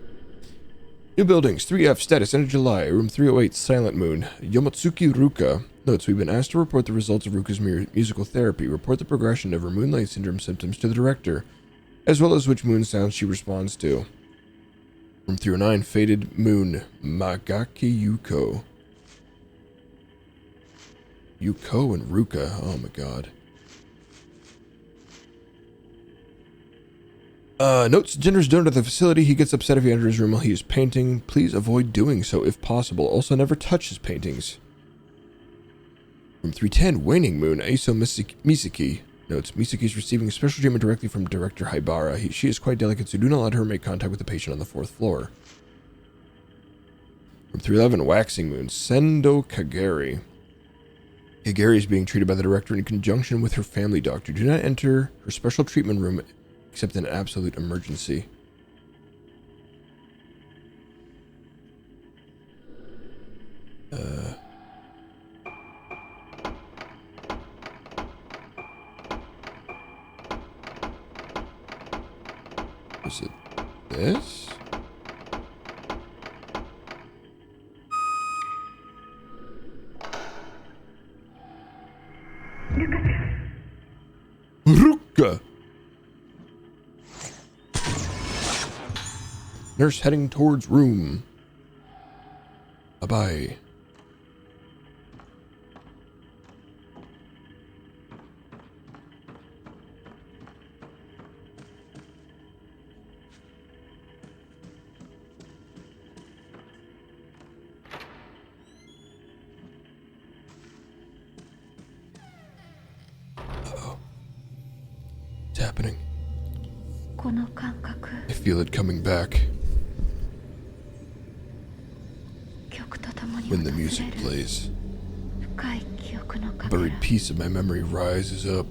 New buildings, 3F, status, end of July, room 308, Silent Moon, Yomotsuki Ruka. Notes, we've been asked to report the results of Ruka's musical therapy, report the progression of her Moonlight Syndrome symptoms to the director, as well as which moon sounds she responds to. Room 309, Faded Moon, Magaki Yuko. Yuko and Ruka, oh my god. Notes, Jenner's donor at the facility. He gets upset if you enter his room while he is painting. Please avoid doing so if possible. Also, never touch his paintings. Room 310, Waning Moon, Aiso Misaki. Notes, Misaki is receiving special treatment directly from Director Haibara. She is quite delicate, so do not let her make contact with the patient on the 4th floor. Room 311, Waxing Moon, Sendo Kageri. Kageri is being treated by the director in conjunction with her family doctor. Do not enter her special treatment room except in absolute emergency. Is it This? Ruka! Nurse heading towards room. Bye-bye. Uh-oh. It's happening. I feel it coming back. When the music plays, a buried piece of my memory rises up.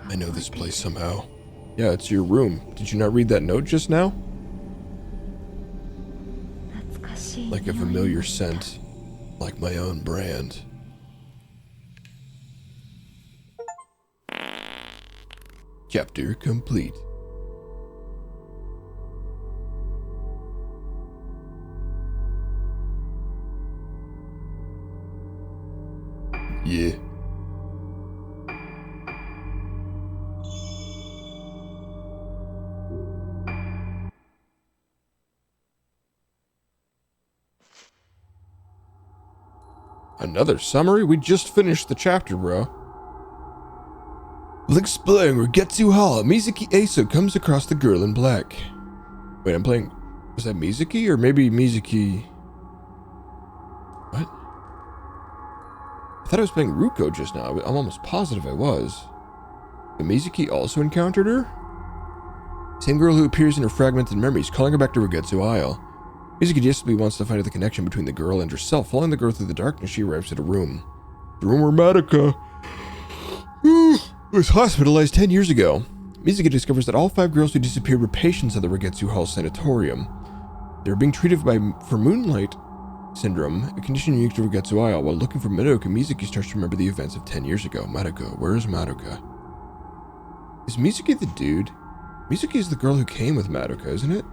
I know this place somehow. Yeah, it's your room. Did you not read that note just now? Like a familiar scent, like my own brand. Chapter complete. Yeah. Another summary? We just finished the chapter, bro. While exploring Rugetsu Hall, Mizuki Aso comes across the girl in black. Wait, I'm playing... Was that Mizuki? Or maybe Mizuki... What? I thought I was playing Ruko just now. I'm almost positive I was. But Mizuki also encountered her? Same girl who appears in her fragmented memories, calling her back to Rugetsu Isle. Mizuki desperately wants to find out the connection between the girl and herself. Following the girl through the darkness, she arrives at a room. The room where Madoka was hospitalized 10 years ago. Mizuki discovers that all 5 girls who disappeared were patients at the Rugetsu Hall Sanatorium. They were being treated for Moonlight Syndrome, a condition unique to Rugetsu Isle. While looking for Madoka, Mizuki starts to remember the events of 10 years ago. Madoka, where is Madoka? Is Mizuki the dude? Mizuki is the girl who came with Madoka, isn't it?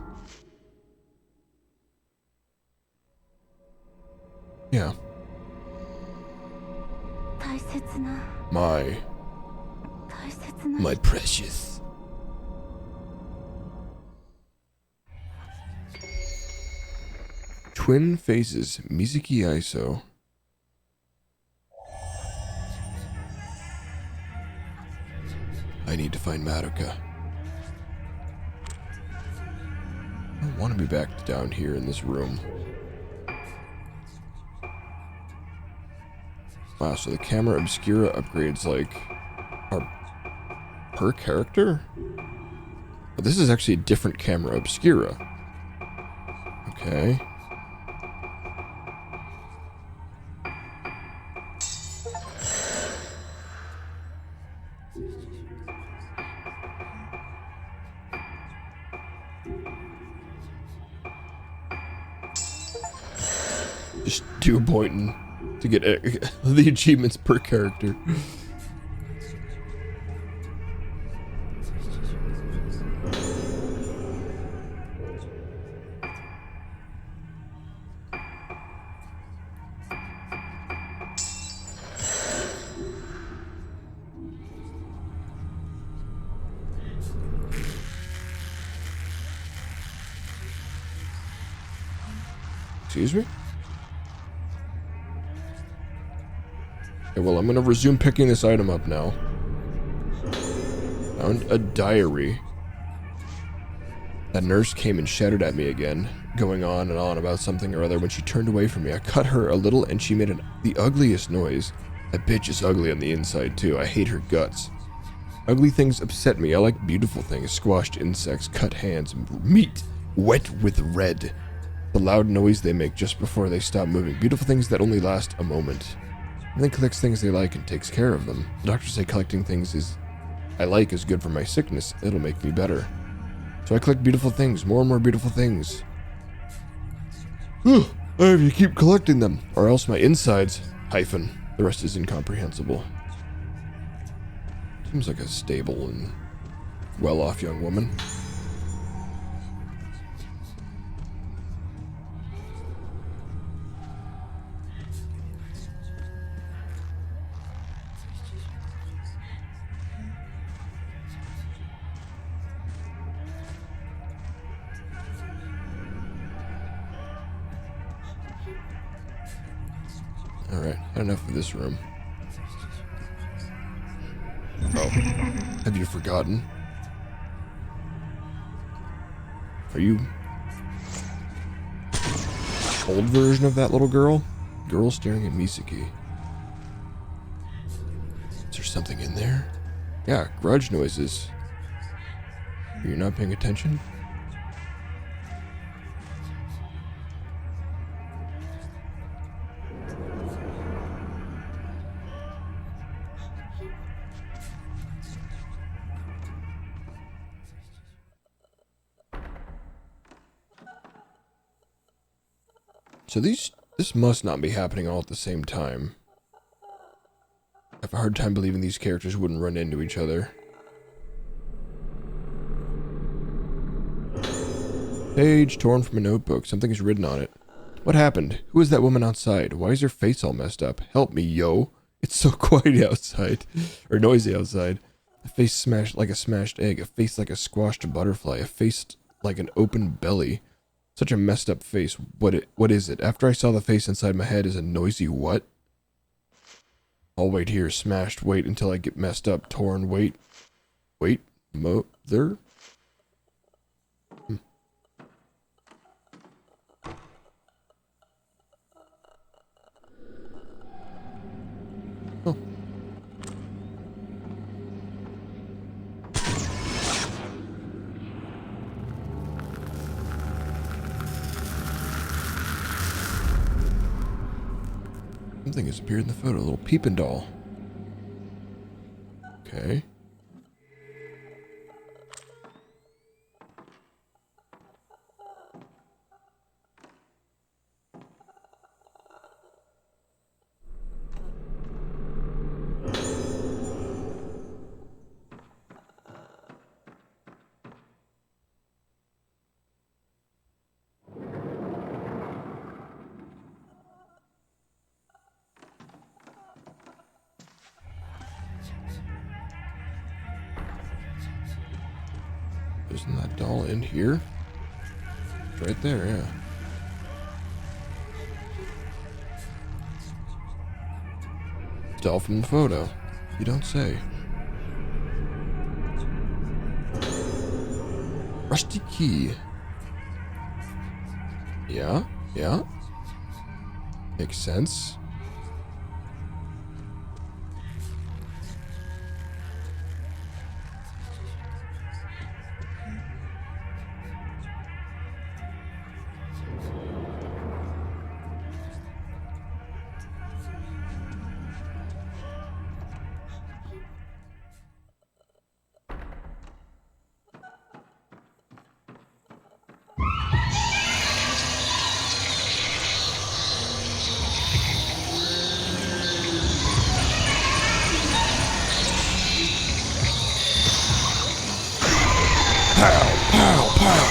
Yeah. My precious. Twin faces, Mizuki Iso. I need to find Madoka. I don't want to be back down here in this room. Wow, so the camera obscura upgrades like are per character? But this is actually a different camera obscura. Okay. Just do pointing to get the achievements per character. Excuse me? Okay, well, I'm gonna resume picking this item up now. Found a diary. That nurse came and shouted at me again, going on and on about something or other. When she turned away from me, I cut her a little and she made the ugliest noise. That bitch is ugly on the inside too. I hate her guts. Ugly things upset me. I like beautiful things. Squashed insects, cut hands, meat wet with red. The loud noise they make just before they stop moving. Beautiful things that only last a moment. And then collects things they like and takes care of them. The doctors say collecting things I like is good for my sickness. It'll make me better. So I collect beautiful things, more and more beautiful things. I have to keep collecting them, or else my insides, the rest is incomprehensible. Seems like a stable and well-off young woman. Alright, had enough of this room. Oh, have you forgotten? Are you old version of that little girl? Girl staring at Misaki. Is there something in there? Yeah, grudge noises. Are you not paying attention? So this must not be happening all at the same time. I have a hard time believing these characters wouldn't run into each other. Page torn from a notebook. Something is written on it. What happened? Who is that woman outside? Why is her face all messed up? Help me, yo. It's so quiet outside. Or noisy outside. A face smashed like a smashed egg. A face like a squashed butterfly. A face like an open belly. Such a messed up face. What is it? After I saw the face inside my head is a noisy what? I'll wait here, smashed. Wait until I get messed up. Torn. Wait. Wait. Mother? Oh. Something has appeared in the photo. A little peeping doll. Okay. Isn't that doll in here? It's right there, yeah. Doll from the photo. You don't say. Rusty key. Yeah, yeah. Makes sense. Pow, pow, pow.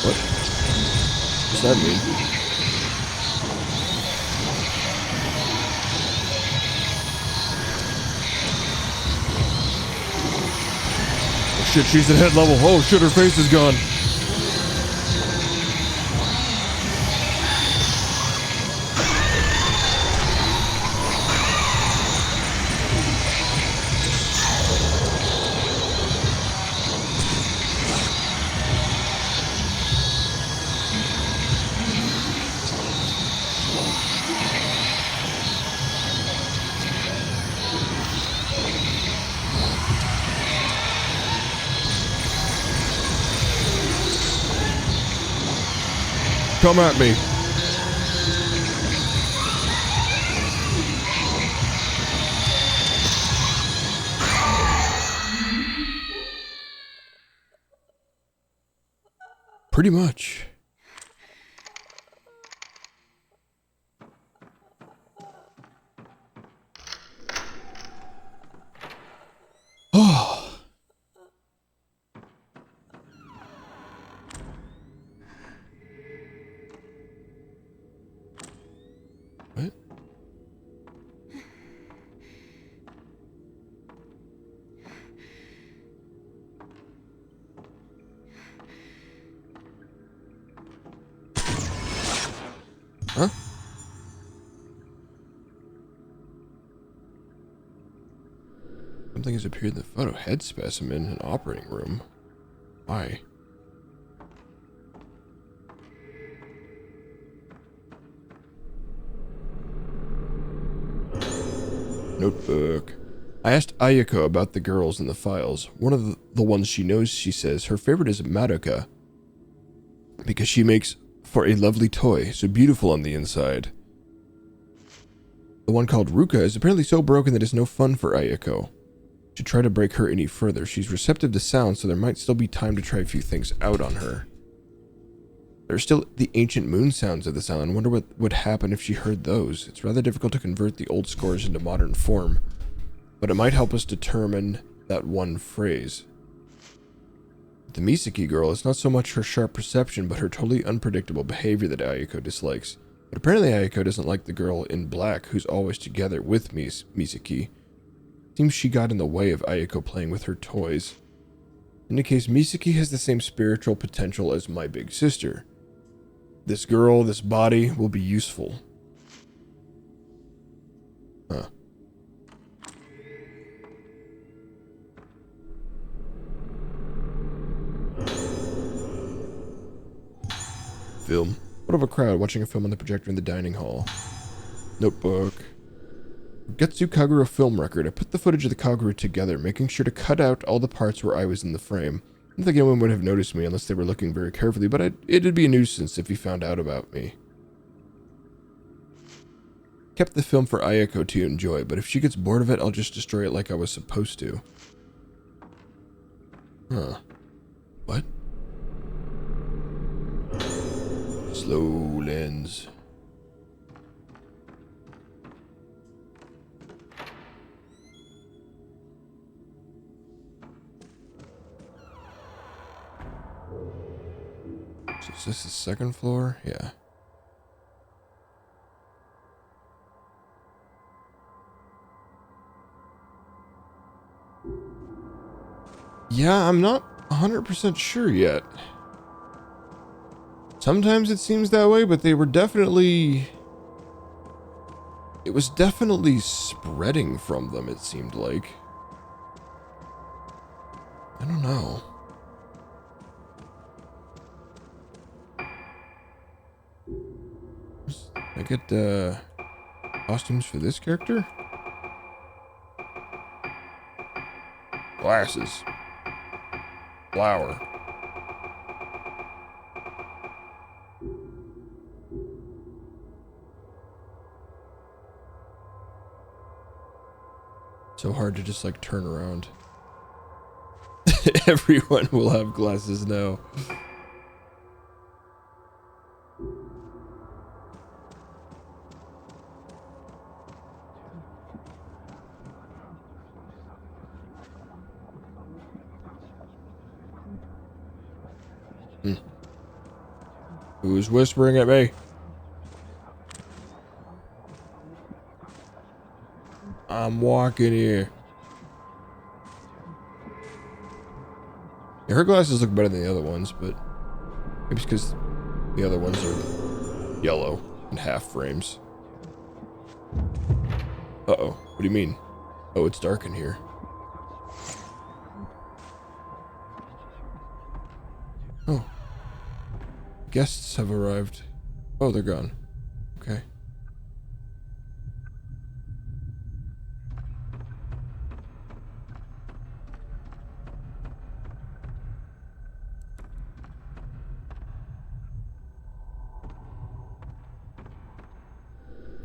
What? What's that mean? Oh shit, she's at head level. Oh shit, her face is gone. Come at me. Pretty much. Something has appeared in the photo. Head specimen in operating room. Why? Notebook. I asked Ayako about the girls in the files. One of the ones she knows, she says, her favorite is Madoka. Because she makes for a lovely toy, so beautiful on the inside. The one called Ruka is apparently so broken that it's no fun for Ayako. Should try to break her any further. She's receptive to sound, so there might still be time to try a few things out on her. There are still the ancient moon sounds of this island. Wonder what would happen if she heard those. It's rather difficult to convert the old scores into modern form, but it might help us determine that one phrase. The Misaki girl, it's not so much her sharp perception, but her totally unpredictable behavior that Ayako dislikes. But apparently Ayako doesn't like the girl in black who's always together with Misaki. Seems she got in the way of Ayako playing with her toys. In any case, Misaki has the same spiritual potential as my big sister. This girl, this body, will be useful. Huh. Film. What of a crowd watching a film on the projector in the dining hall. Notebook. Getsu Kagura film record. I put the footage of the Kagura together, making sure to cut out all the parts where I was in the frame. I don't think anyone would have noticed me unless they were looking very carefully, but it'd be a nuisance if he found out about me. Kept the film for Ayako to enjoy, but if she gets bored of it, I'll just destroy it like I was supposed to. Huh. What? Slow lens. So is this the second floor? Yeah. Yeah, I'm not 100% sure yet. Sometimes it seems that way, but they were definitely... It was definitely spreading from them, it seemed like. I don't know. I get costumes for this character? Glasses. Flower. So hard to just like turn around. Everyone will have glasses now. Who's whispering at me? I'm walking here. Yeah, her glasses look better than the other ones, but maybe it's because the other ones are yellow and half frames. Uh-oh. What do you mean? Oh, it's dark in here. Oh. Guests have arrived. Oh, they're gone. Okay.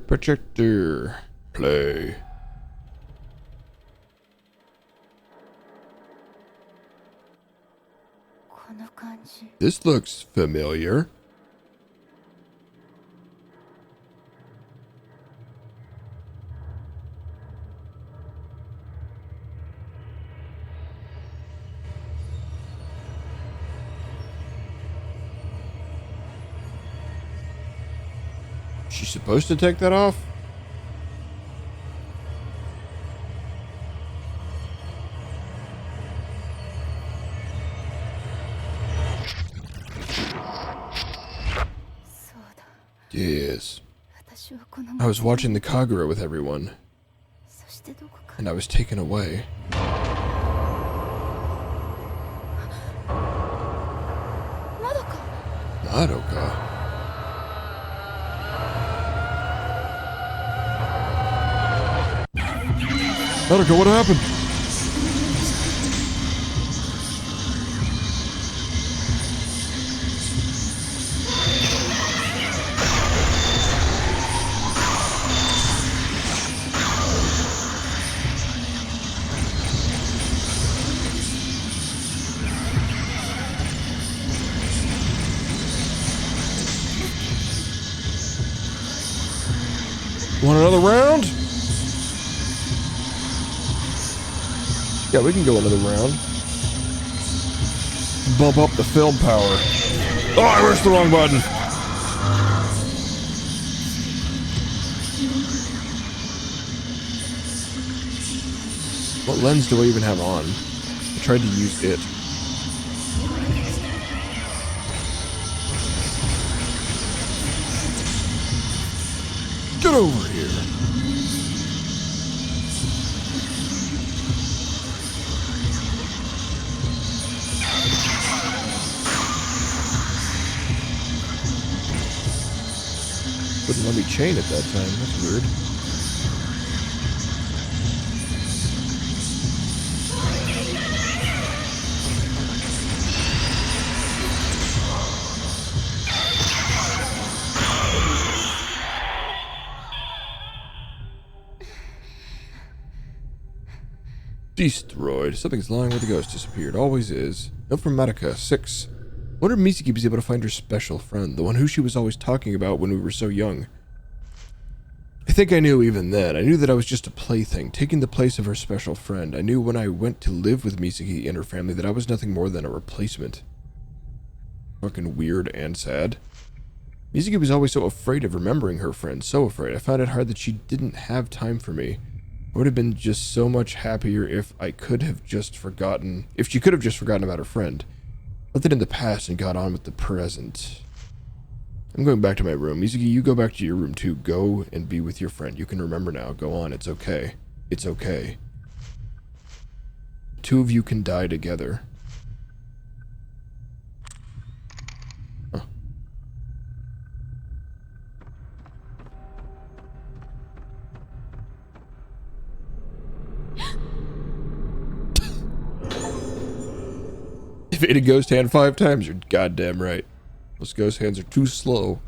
Projector. Play. This looks familiar. She's supposed to take that off? Yes. I was watching the Kagura with everyone, and I was taken away. Madoka. Madoka, what happened? Want another round? Yeah, we can go another round. Bump up the film power. Oh, I pressed the wrong button. What lens do I even have on? I tried to use it. Get over here. Wouldn't let me chain at that time. That's weird. Destroyed. Something's lying where the ghost disappeared. Always is. Note from Madoka. 6. Wonder if Misaki was able to find her special friend, the one who she was always talking about when we were so young. I think I knew even then. I knew that I was just a plaything, taking the place of her special friend. I knew when I went to live with Misaki and her family that I was nothing more than a replacement. Fucking weird and sad. Misaki was always so afraid of remembering her friend, so afraid. I found it hard that she didn't have time for me. I would have been just so much happier if I could have just forgotten, if she could have just forgotten about her friend. Left it in the past and got on with the present. I'm going back to my room. Misaki, you go back to your room too. Go and be with your friend. You can remember now. Go on. It's okay. It's okay. The two of you can die together. Huh. If it ate a ghost hand 5 times, you're goddamn right. Those ghost hands are too slow.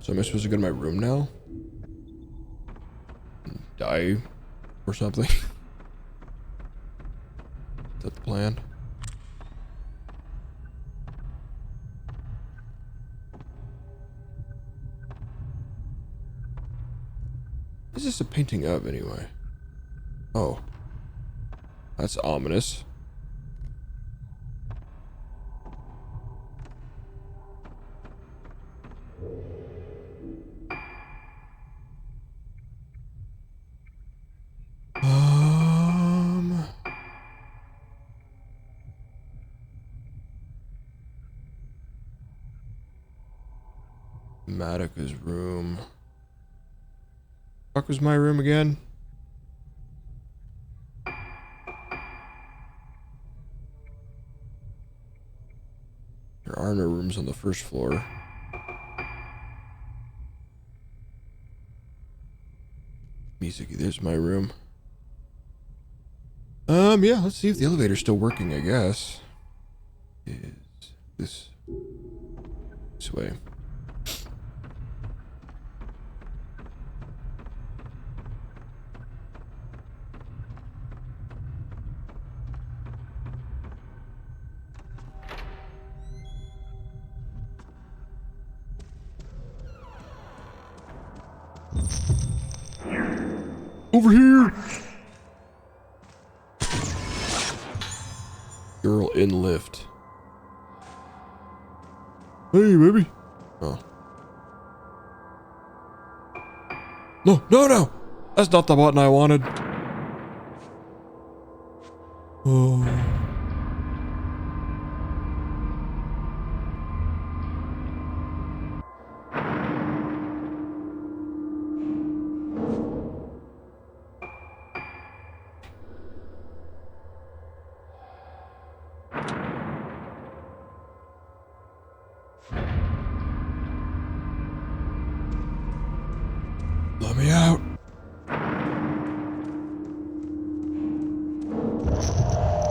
So am I supposed to go to my room now? And die or something? Is that the plan? What is this a painting of, anyway? Oh. That's ominous. Madoka's room. Fuck was my room again? There are no rooms on the first floor. Misaki, there's my room. Yeah, let's see if the elevator's still working, I guess. Is this way. Over here! Girl in lift. Hey, baby. Oh. No, no, no! That's not the button I wanted. Oh. me out.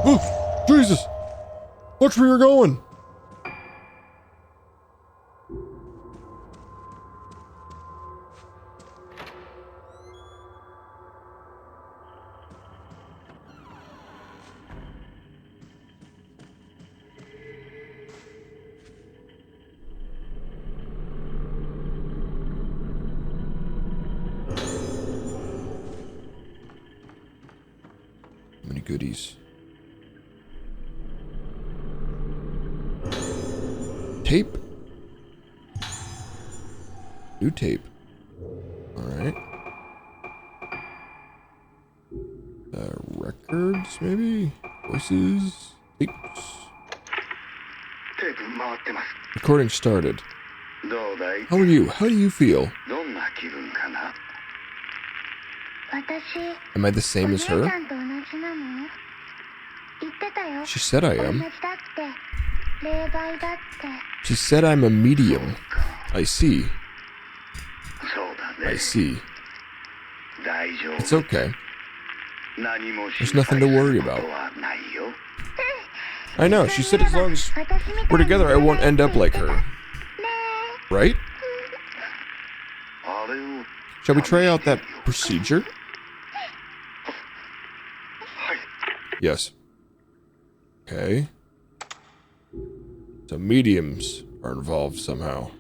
Oh, Jesus! Watch where you're going! Many goodies. Tape. New tape. Alright. Records, maybe? Voices? Tapes? Recording started. How are you? How do you feel? Am I the same as her? She said I am. She said I'm a medium. I see. I see. It's okay. There's nothing to worry about. I know, she said as long as we're together, I won't end up like her. Right? Shall we try out that procedure? Yes. Okay. So mediums are involved somehow.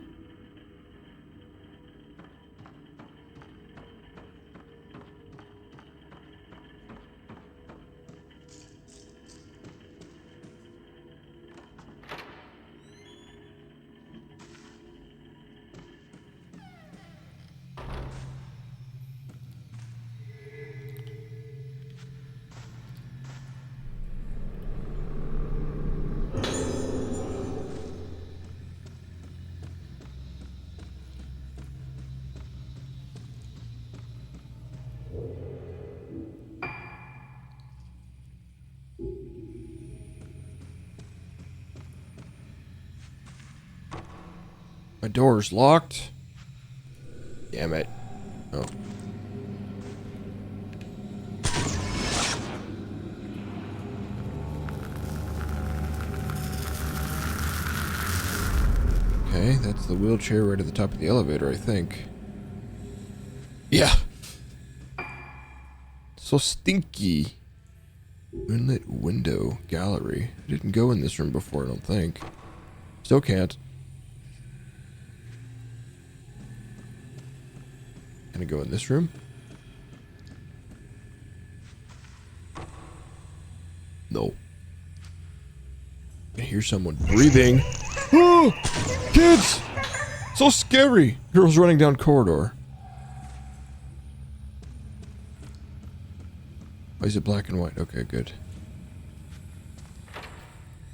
My door's locked. Damn it. Oh. Okay, that's the wheelchair right at the top of the elevator, I think. Yeah. So stinky. Moonlit window gallery. I didn't go in this room before, I don't think. Still can't. Can I go in this room? No. I hear someone breathing. Oh! Kids! So scary! Girls running down corridor. Why is it black and white? Okay, good.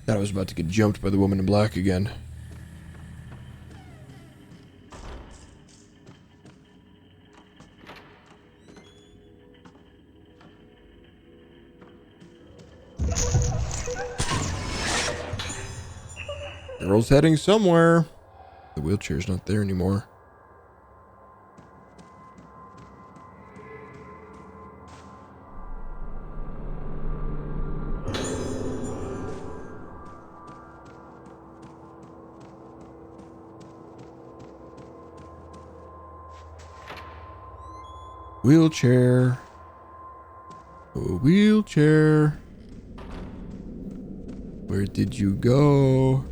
Thought I was about to get jumped by the woman in black again. Girl's heading somewhere. The wheelchair's not there anymore. Wheelchair. Oh, wheelchair. Where did you go?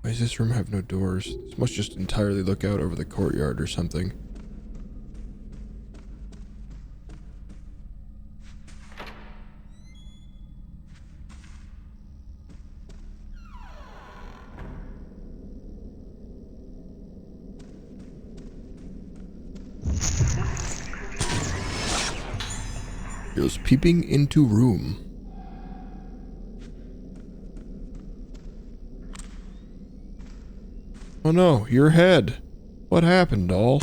Why does this room have no doors? This must just entirely look out over the courtyard or something. Goes peeping into room. Oh no, your head. What happened, doll?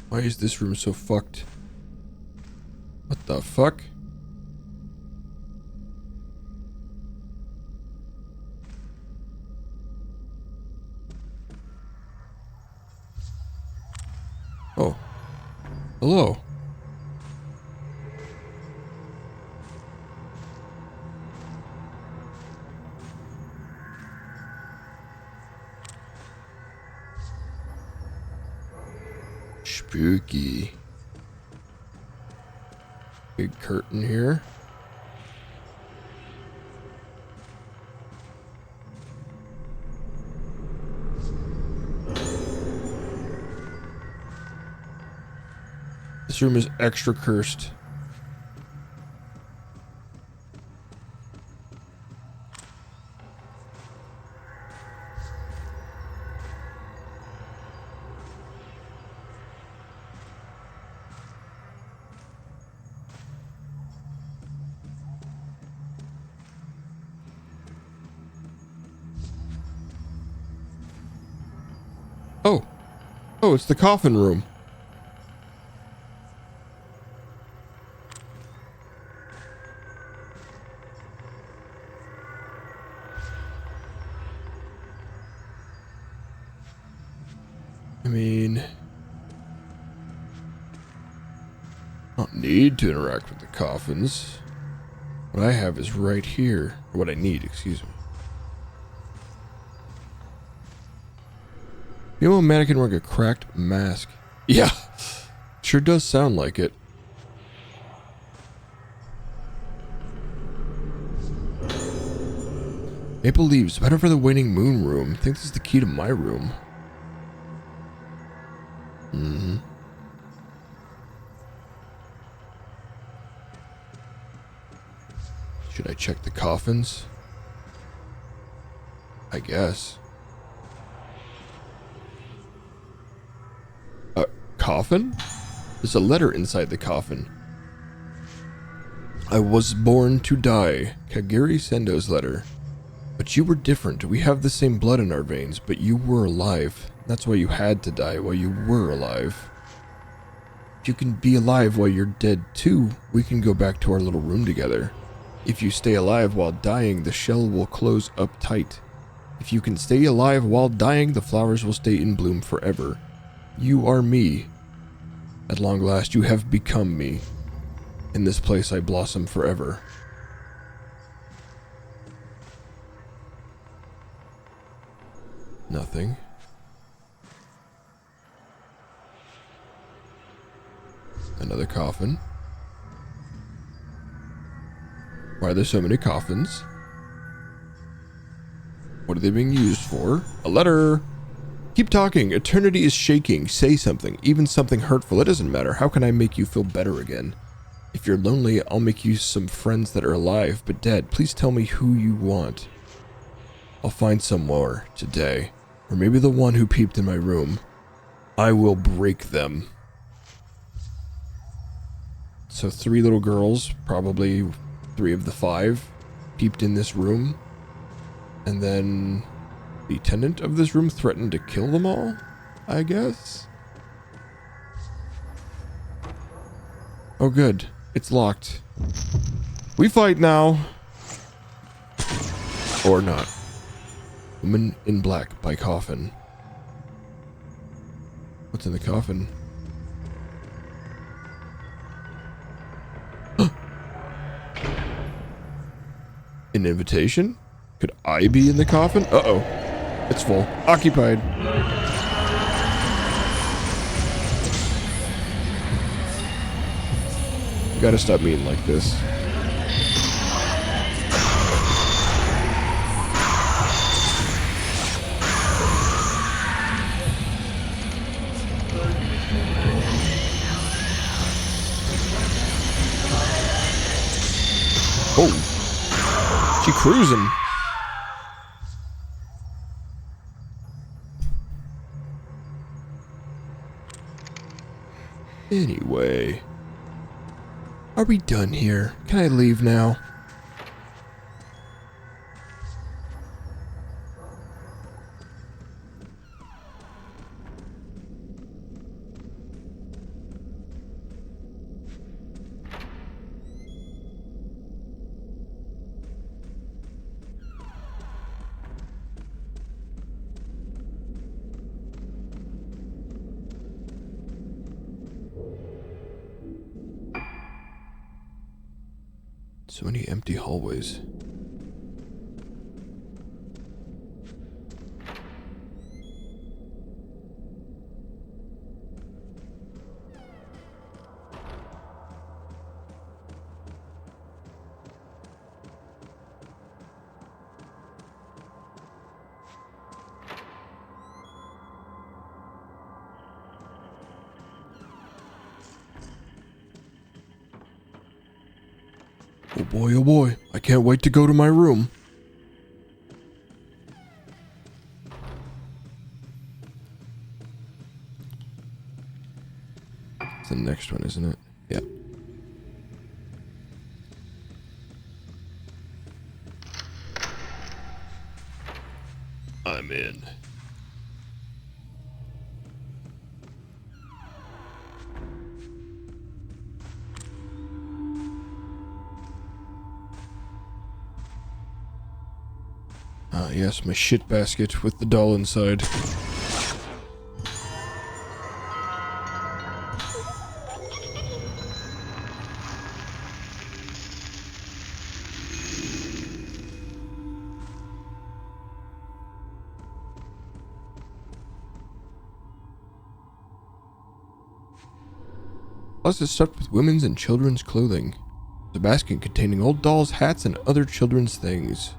Why is this room so fucked? What the fuck? Oh. Hello. Spooky. Big curtain here. This room is extra cursed. Oh. Oh, it's the coffin room. I mean, I don't need to interact with the coffins. What I have is right here. Or what I need, excuse me. Female mannequin wearing a cracked mask. Yeah, sure does sound like it. Maple leaves, better for the waning moon room. I think this is the key to my room. Should I check the coffins? I guess. A coffin? There's a letter inside the coffin. I was born to die. Kagiri Sendo's letter. But you were different. We have the same blood in our veins, but you were alive. That's why you had to die while you were alive. If you can be alive while you're dead too, we can go back to our little room together. If you stay alive while dying, the shell will close up tight. If you can stay alive while dying, the flowers will stay in bloom forever. You are me. At long last, you have become me. In this place, I blossom forever. Nothing. Another coffin. Why are there so many coffins? What are they being used for? A letter! Keep talking. Eternity is shaking. Say something. Even something hurtful. It doesn't matter. How can I make you feel better again? If you're lonely, I'll make you some friends that are alive but dead. Please tell me who you want. I'll find some more today. Or maybe the one who peeped in my room. I will break them. So 3 little girls, probably 3 of the 5, peeped in this room. And then the tenant of this room threatened to kill them all, I guess? Oh good, it's locked. We fight now. Or not. Woman in Black by coffin. What's in the coffin? An invitation? Could I be in the coffin? Uh-oh. It's full. Occupied. You gotta stop being like this. Oh. She cruising. Anyway. Are we done here? Can I leave now? So many empty hallways. Oh boy, I can't wait to go to my room. It's the next one, isn't it? Yeah. I'm in. Ah, yes, my shit basket with the doll inside. Plus, it's stuffed with women's and children's clothing. There's a basket containing old dolls, hats, and other children's things.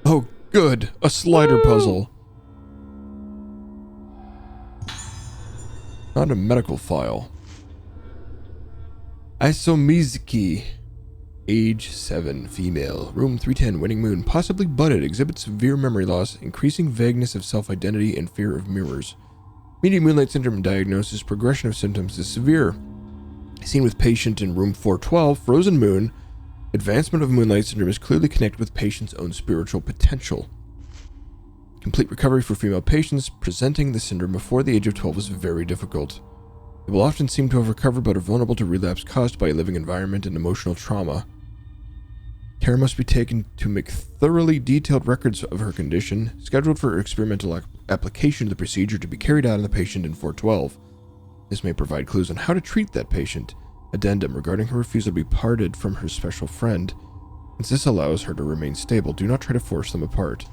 Oh, good! A slider puzzle. Not a medical file. Isomizuki. Age 7, female. Room 310, Winning Moon. Possibly budded. Exhibits severe memory loss, increasing vagueness of self-identity, and fear of mirrors. Medium Moonlight Syndrome diagnosis. Progression of symptoms is severe. Seen with patient in room 412, Frozen Moon. Advancement of Moonlight Syndrome is clearly connected with patient's own spiritual potential. Complete recovery for female patients presenting the syndrome before the age of 12 is very difficult. They will often seem to have recovered but are vulnerable to relapse caused by a living environment and emotional trauma. Care must be taken to make thoroughly detailed records of her condition, scheduled for experimental application of the procedure to be carried out on the patient in 412. This may provide clues on how to treat that patient. Addendum regarding her refusal to be parted from her special friend. Since this allows her to remain stable, do not try to force them apart.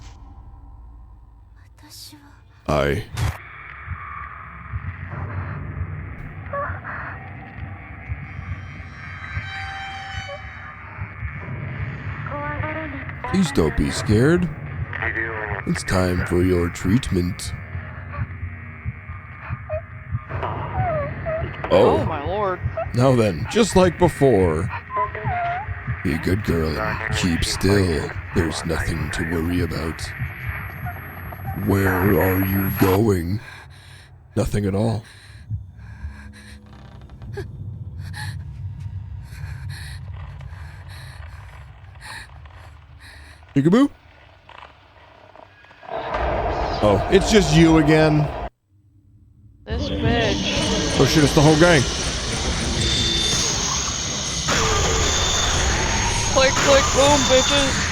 I... Please don't be scared. It's time for your treatment. Oh my lord. Now then, just like before. Be a good girl and keep still. There's nothing to worry about. Where are you going? Nothing at all. Peekaboo? Oh, it's just you again. This bitch. Oh shit, it's the whole gang. Click, click, boom, bitches.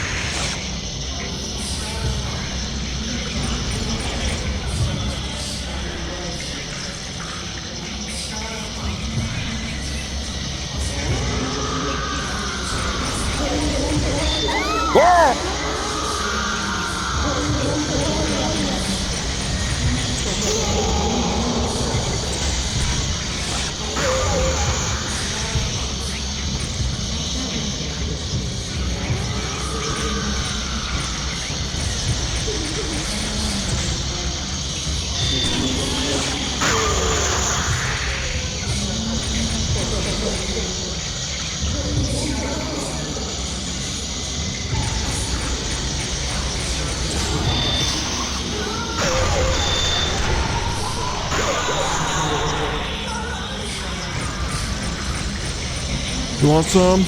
You want some?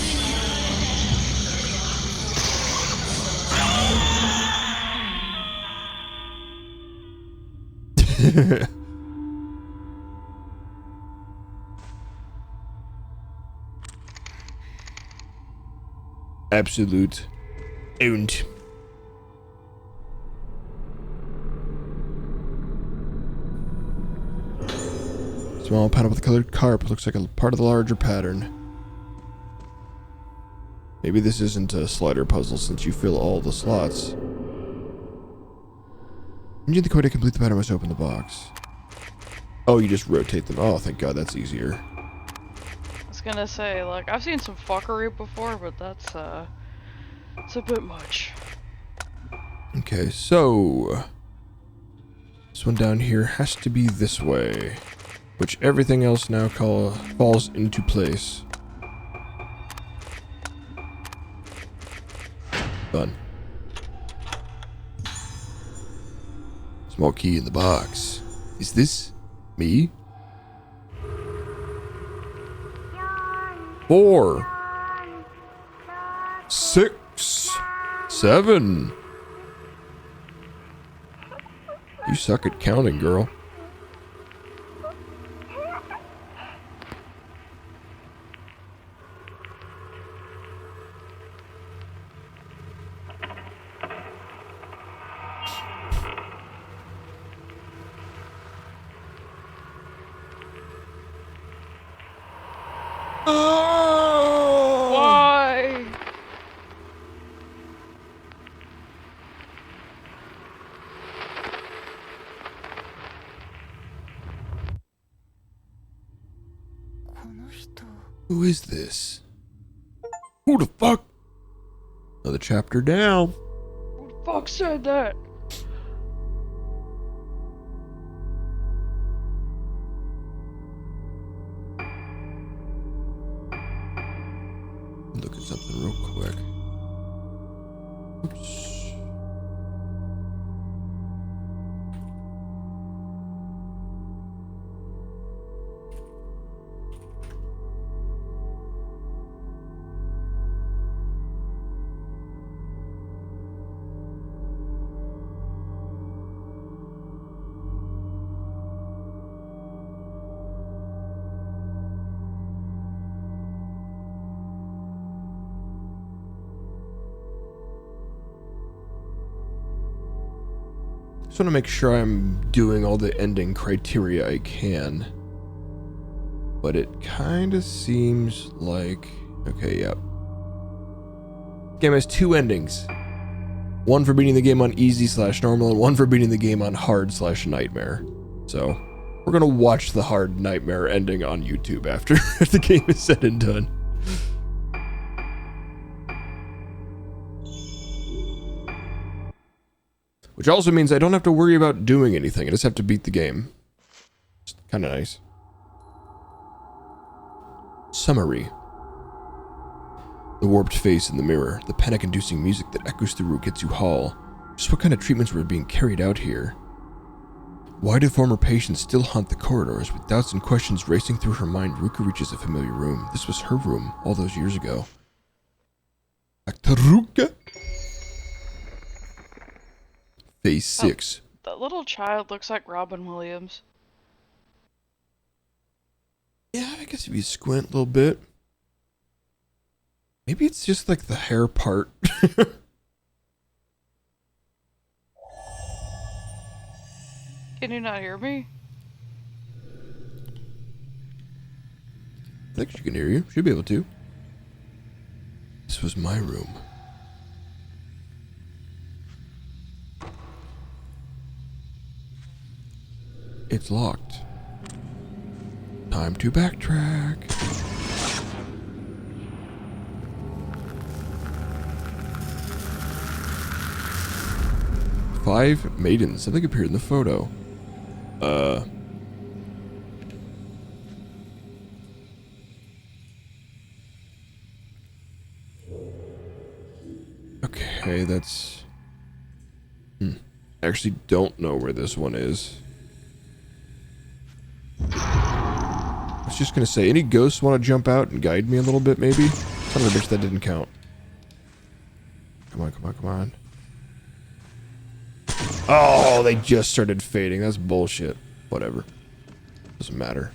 Absolute. Und. Small panel with a colored carp. Looks like a part of the larger pattern. Maybe this isn't a slider puzzle since you fill all the slots. Changing the code to complete the pattern must open the box. Oh, you just rotate them. Oh, thank God, that's easier. I was gonna say, like, I've seen some fuckery before, but that's, it's a bit much. Okay, so... this one down here has to be this way. Which everything else now falls into place. Done. Small key in the box. Is this me? 4, 6, 7. You suck at counting, girl. Why? Who is this? Who the fuck? Another chapter down. Who the fuck said that? Look at something real quick. Oops. Just want to make sure I'm doing all the ending criteria I can. But it kind of seems like... okay, yep. Game has 2 endings. One for beating the game on easy/normal, and one for beating the game on hard/nightmare. So, we're gonna watch the hard nightmare ending on YouTube after the game is said and done. Which also means I don't have to worry about doing anything. I just have to beat the game. It's kind of nice. Summary. The warped face in the mirror. The panic-inducing music that echoes through Ruketsu Hall. Just what kind of treatments were being carried out here? Why do former patients still haunt the corridors? With doubts and questions racing through her mind, Ruka reaches a familiar room. This was her room all those years ago. Back to Ruka. Phase 6. That little child looks like Robin Williams. Yeah, I guess if you squint a little bit. Maybe it's just like the hair part. Can you not hear me? I think she can hear you. Should be able to. This was my room. It's locked. Time to backtrack. Five maidens. Something appeared in the photo. Okay, that's... I actually don't know where this one is. I was just gonna say, any ghosts want to jump out and guide me a little bit, maybe? Son of a bitch, that didn't count. Come on, come on, come on. Oh, they just started fading. That's bullshit. Whatever. Doesn't matter.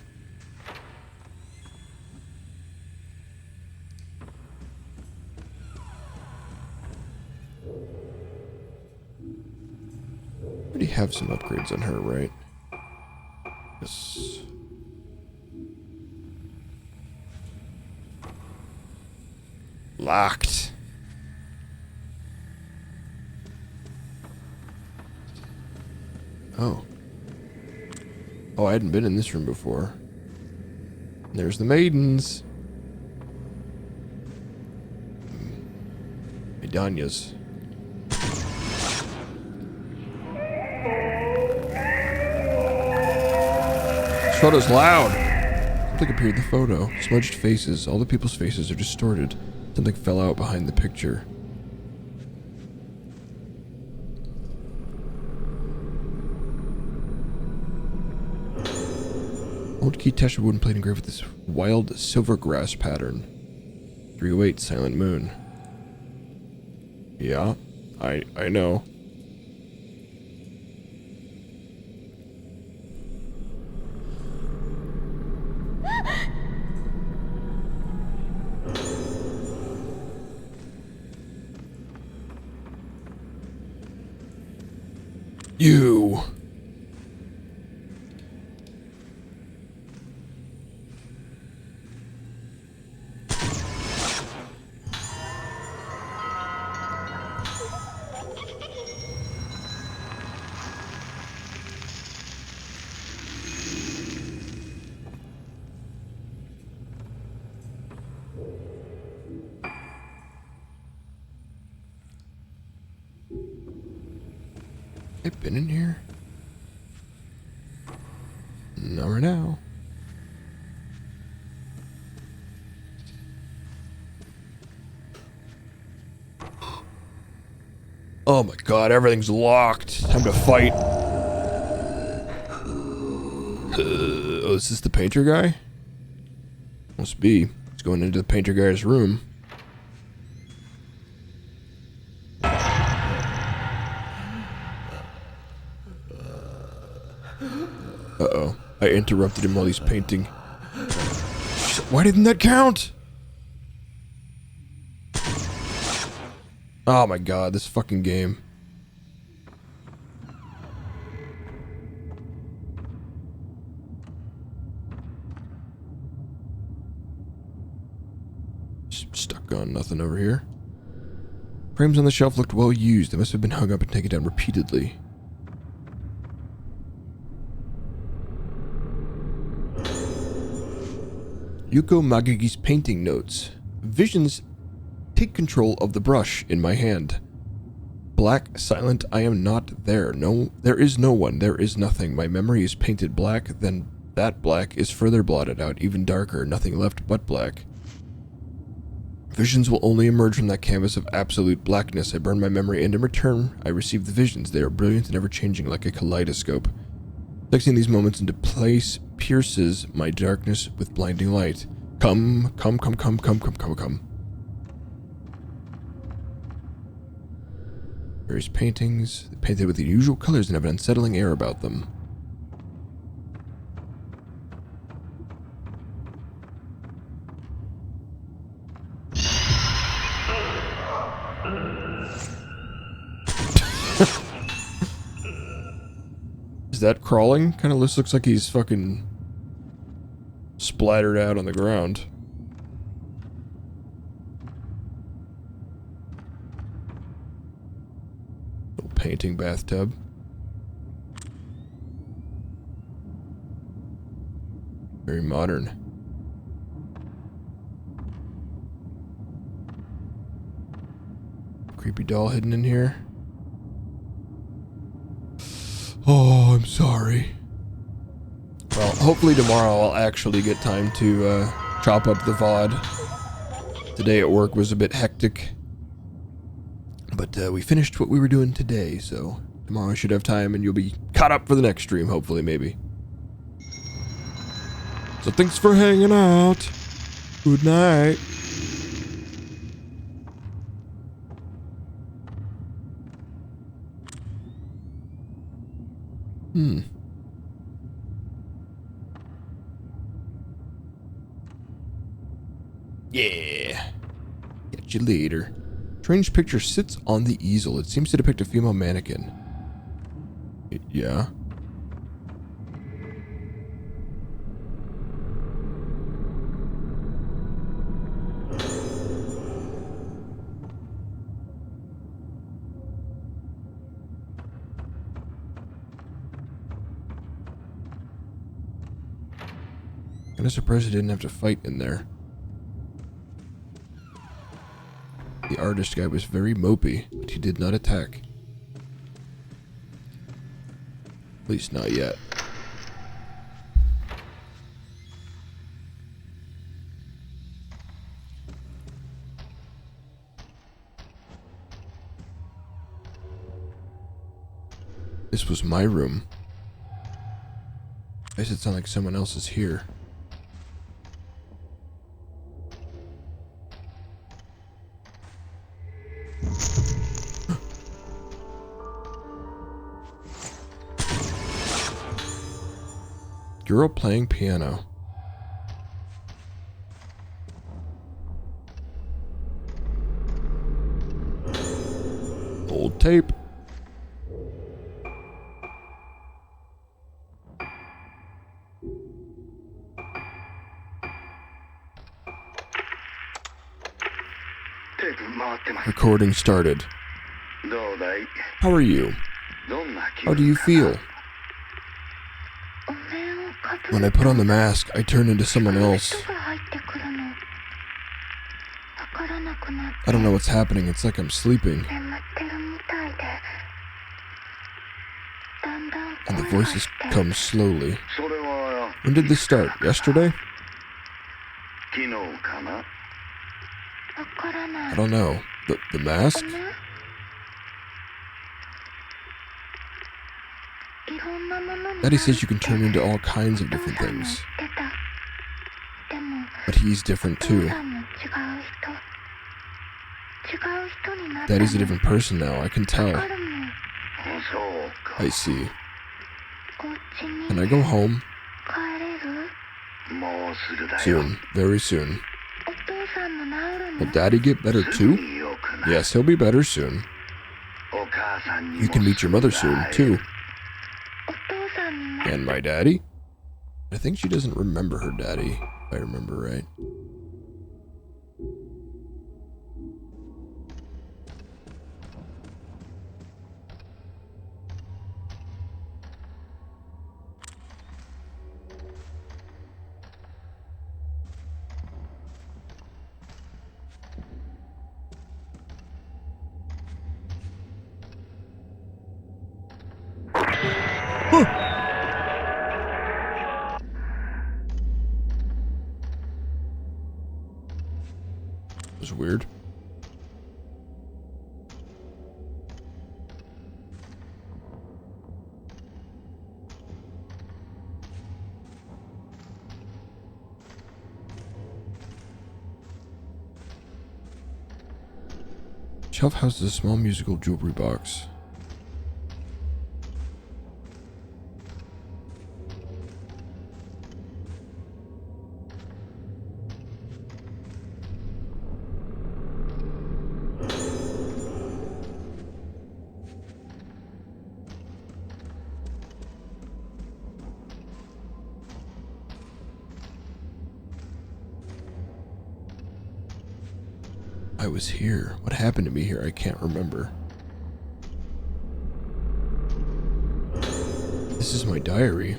Already have some upgrades on her, right? Yes. locked. Oh. Oh, I hadn't been in this room before. There's the maidens. Medanias. This photo's loud. Something appeared in the photo. Smudged faces. All the people's faces are distorted. Something fell out behind the picture. Old key Tesha wooden plate engraved with this wild silver grass pattern. 308 Silent Moon. Yeah, I know. You. I've been in here? Not right now. Oh my god, everything's locked. Time to fight. Oh, is this the painter guy? Must be. He's going into the painter guy's room. Uh-oh. I interrupted him while he's painting. Why didn't that count? Oh my god, this fucking game. Stuck on nothing over here. Frames on the shelf looked well used. They must have been hung up and taken down repeatedly. Yuko Magagi's painting notes. Visions take control of the brush in my hand. Black, silent, I am not there. No, there is no one. There is nothing. My memory is painted black, then that black is further blotted out, even darker, nothing left but black. Visions will only emerge from that canvas of absolute blackness. I burn my memory, and in return, I receive the visions. They are brilliant and ever-changing, like a kaleidoscope. Fixing these moments into place pierces my darkness with blinding light. Come. Various paintings, painted with the unusual colors and have an unsettling air about them. Is that crawling? Kind of looks like he's fucking splattered out on the ground. Little painting bathtub. Very modern. Creepy doll hidden in here. Oh, I'm sorry. Well, hopefully tomorrow I'll actually get time to chop up the VOD. Today at work was a bit hectic. But we finished what we were doing today, so tomorrow I should have time and you'll be caught up for the next stream, hopefully, maybe. So thanks for hanging out. Good night. Yeah. Catch you later. Strange picture sits on the easel. It seems to depict a female mannequin. Yeah. Kinda surprised I didn't have to fight in there. The artist guy was very mopey, but he did not attack. At least not yet. This was my room. Why does it sound like someone else is here? Girl playing piano. Old tape. Recording started. How are you? How do you feel? When I put on the mask, I turn into someone else. I don't know what's happening. It's like I'm sleeping. And the voices come slowly. When did this start? Yesterday? I don't know. The mask? Daddy says you can turn into all kinds of different things. But he's different too. Daddy's a different person now, I can tell. I see. Can I go home? Soon. Very soon. Will Daddy get better too? Yes, he'll be better soon. You can meet your mother soon, too. And my daddy? I think she doesn't remember her daddy, if I remember right. It was weird. Shelf houses a small musical jewelry box. I was here. What happened to me here? I can't remember. This is my diary.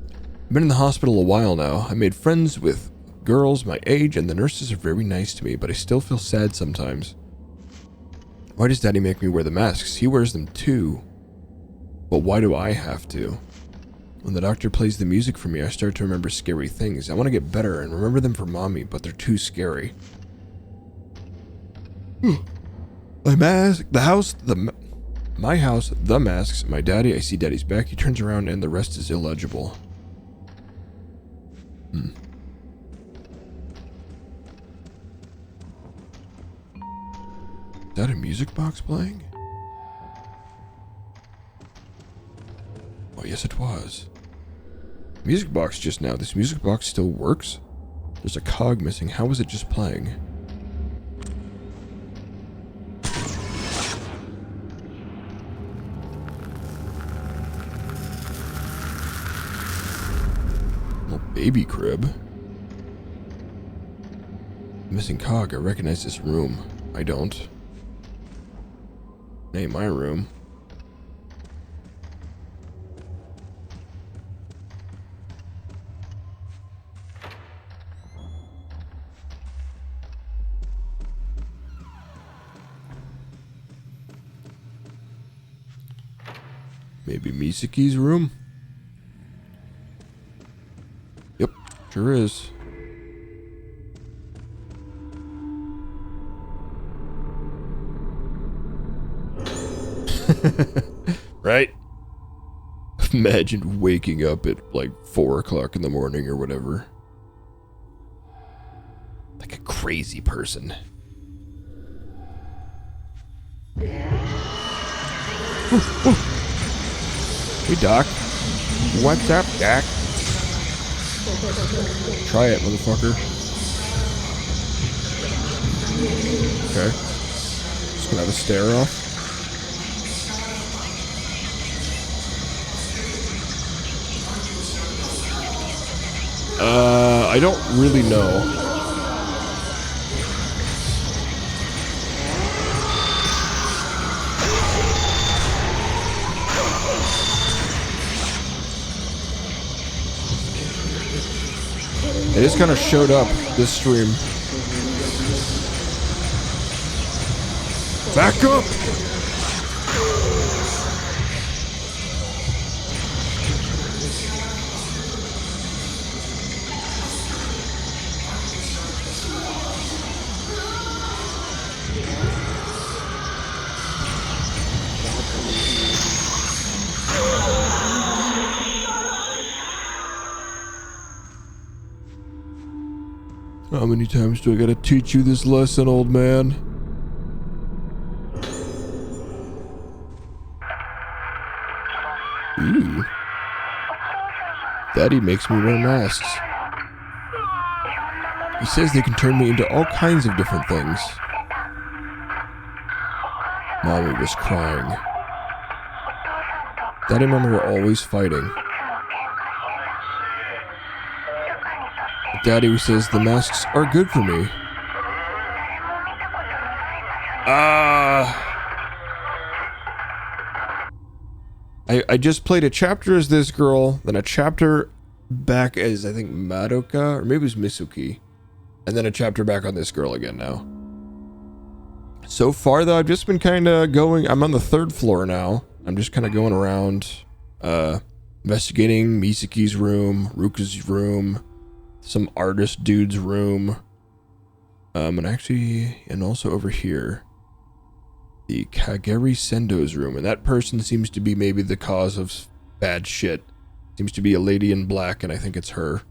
I've been in the hospital a while now. I made friends with girls my age, and the nurses are very nice to me, but I still feel sad sometimes. Why does Daddy make me wear the masks? He wears them too. But why do I have to? When the doctor plays the music for me, I start to remember scary things. I want to get better and remember them for Mommy, but they're too scary. My mask, the house, my house, the masks, my daddy. I see Daddy's back. He turns around and the rest is illegible. Is that a music box playing? Oh, yes, it was. Music box just now. This music box still works? There's a cog missing. How was it just playing? Baby crib. Missing cog. I recognize this room. I don't. Ain't my room. Maybe Misaki's room? Yep, sure is. Right? Imagine waking up at like 4 o'clock in the morning or whatever. Like a crazy person. Hey, Doc. What's up, Doc? Try it, motherfucker. Okay. Just gonna have a stare off. I don't really know. It just kind of showed up this stream. Back up! How many times do I gotta teach you this lesson, old man? Ooh. Daddy makes me wear masks. He says they can turn me into all kinds of different things. Mommy was crying. Daddy and Mama were always fighting. Daddy says the masks are good for me. I just played a chapter as this girl, then a chapter back as, I think, Madoka, or maybe it was Misuki. And then a chapter back on this girl again now. So far, though, I've just been kind of going... I'm on the 3rd floor now. I'm just kind of going around, investigating Misaki's room, Ruka's room, some artist dude's room. And also over here. The Kageri Sendo's room, and that person seems to be maybe the cause of bad shit. Seems to be a lady in black, and I think it's her.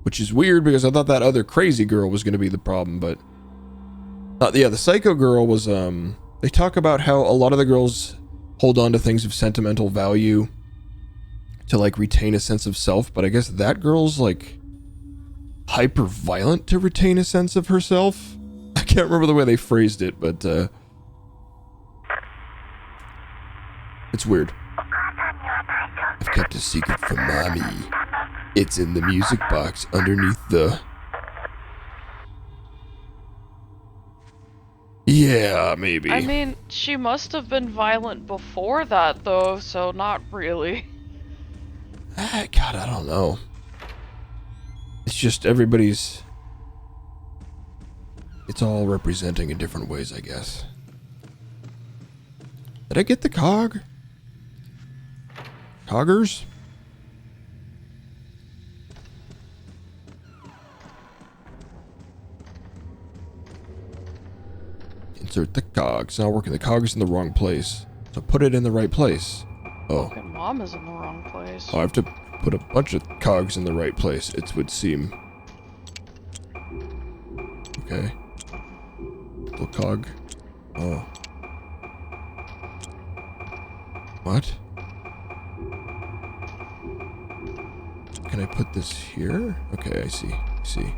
Which is weird, because I thought that other crazy girl was going to be the problem, but... yeah, the psycho girl was, they talk about how a lot of the girls hold on to things of sentimental value to, like, retain a sense of self, but I guess that girl's, like, hyper-violent to retain a sense of herself? I can't remember the way they phrased it, but, it's weird. I've kept a secret from Mommy. It's in the music box underneath the... Yeah, maybe. I mean, she must have been violent before that, though, so not really. God, I don't know. It's just everybody's... It's all representing in different ways, I guess. Did I get the cog? Coggers? Insert the cog. It's not working. The cog is in the wrong place. So put it in the right place. Oh. Fucking mom is in the wrong place. Oh, I have to put a bunch of cogs in the right place, it would seem. Okay. Little cog. Oh. What? Can I put this here? Okay, I see. I see.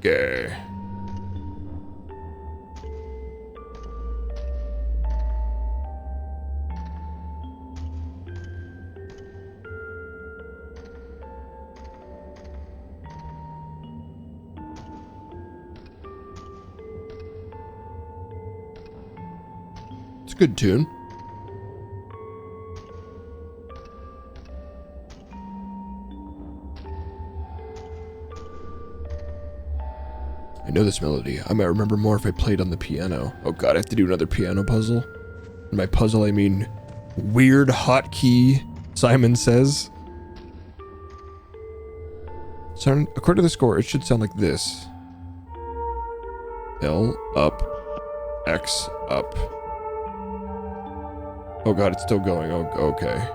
Okay. It's a good tune. I know this melody. I might remember more if I played on the piano. Oh god, I have to do another piano puzzle. And by puzzle, I mean weird hotkey, Simon says. So, according to the score, it should sound like this. L, up, X, up. Oh god, it's still going. Oh, okay.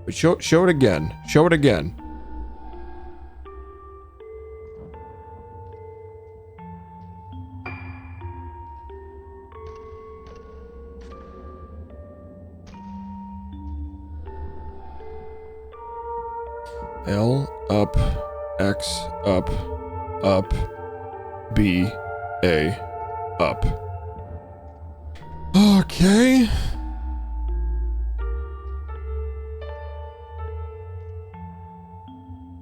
But show it again. Show it again. L, up, X, up, B, A, up. Okay.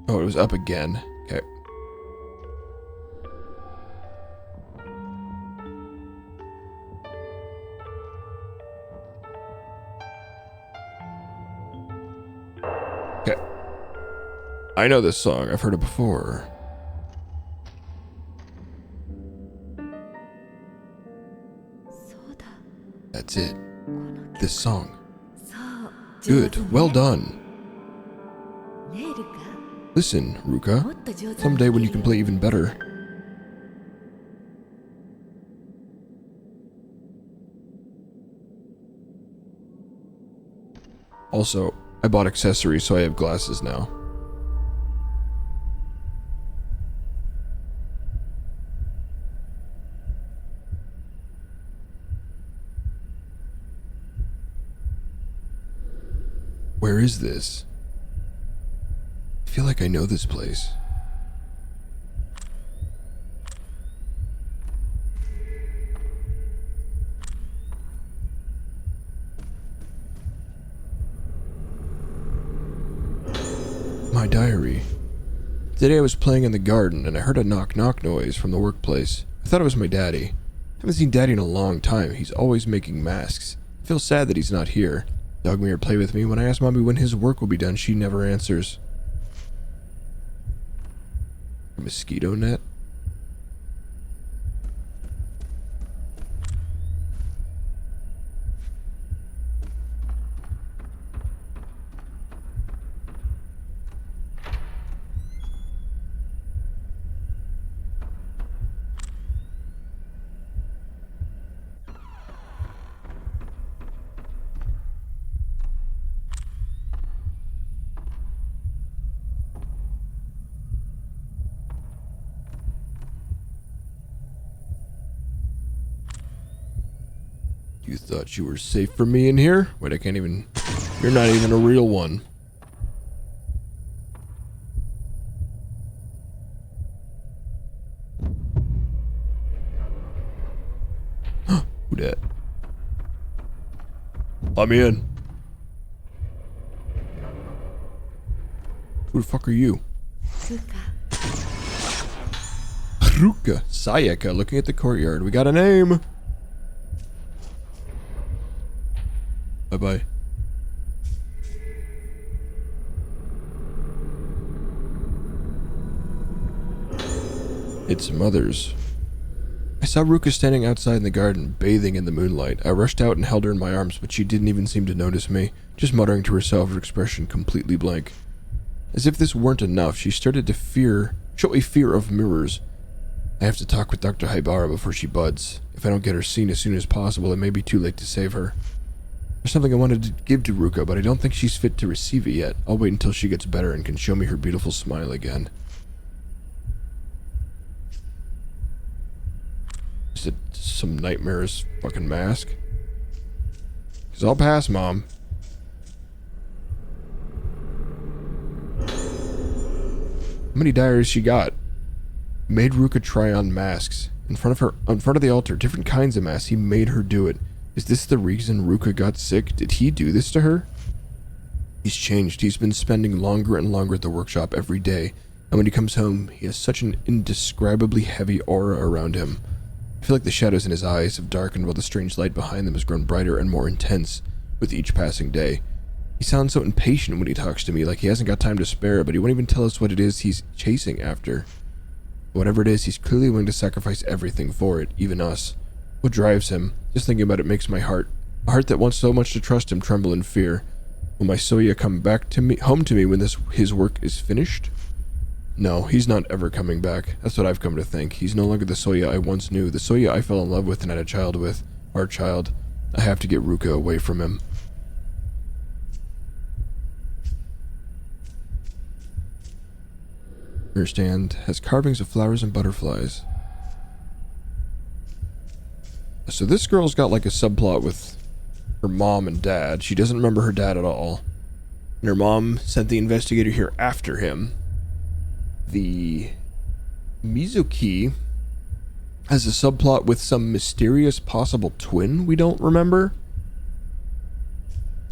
Oh, it was up again. Okay. Okay. I know this song. I've heard it before. That's it. This song. Good. Well done. Listen, Ruka. Someday when you can play even better. Also, I bought accessories, so I have glasses now. Where is this? I feel like I know this place. My diary. Today I was playing in the garden and I heard a knock-knock noise from the workplace. I thought it was my daddy. I haven't seen Daddy in a long time. He's always making masks. I feel sad that he's not here. Dogmeyer play with me. When I ask Mommy when his work will be done, she never answers. A mosquito net? You thought you were safe from me in here? Wait, I can't even... You're not even a real one. Who dat? Let me in. Who the fuck are you? Ruka. Sayaka, looking at the courtyard. We got a name. Bye-bye. It's Mother's. I saw Ruka standing outside in the garden, bathing in the moonlight. I rushed out and held her in my arms, but she didn't even seem to notice me, just muttering to herself, her expression completely blank. As if this weren't enough, she started to show a fear of mirrors. I have to talk with Dr. Haibara before she buds. If I don't get her seen as soon as possible, it may be too late to save her. There's something I wanted to give to Ruka, but I don't think she's fit to receive it yet. I'll wait until she gets better and can show me her beautiful smile again. Is it some nightmare's fucking mask? 'Cause I'll pass, Mom. How many diaries she got? Made Ruka try on masks. In front of the altar, different kinds of masks. He made her do it. Is this the reason Ruka got sick? Did he do this to her? He's changed. He's been spending longer and longer at the workshop every day. And when he comes home, he has such an indescribably heavy aura around him. I feel like the shadows in his eyes have darkened while the strange light behind them has grown brighter and more intense with each passing day. He sounds so impatient when he talks to me, like he hasn't got time to spare, but he won't even tell us what it is he's chasing after. Whatever it is, he's clearly willing to sacrifice everything for it, even us. What drives him? Just thinking about it makes my heart, a heart that wants so much to trust him, tremble in fear. Will my Soya come back to me, home to me when his work is finished? No, he's not ever coming back. That's what I've come to think. He's no longer the Soya I once knew, the Soya I fell in love with and had a child with. Our child. I have to get Ruka away from him. Her stand has carvings of flowers and butterflies. So this girl's got like a subplot with her mom and dad. She doesn't remember her dad at all. And her mom sent the investigator here after him. The Mizuki has a subplot with some mysterious possible twin we don't remember.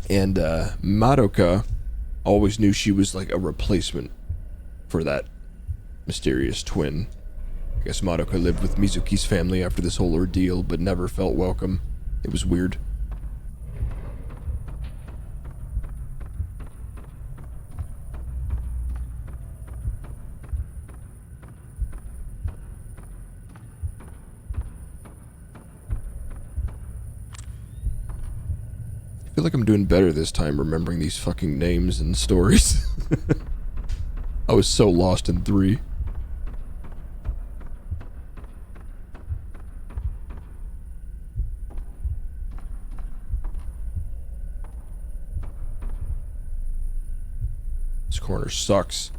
And Madoka always knew she was like a replacement for that mysterious twin. I guess Madoka lived with Mizuki's family after this whole ordeal, but never felt welcome. It was weird. I feel like I'm doing better this time remembering these fucking names and stories. I was so lost in 3. This corner sucks.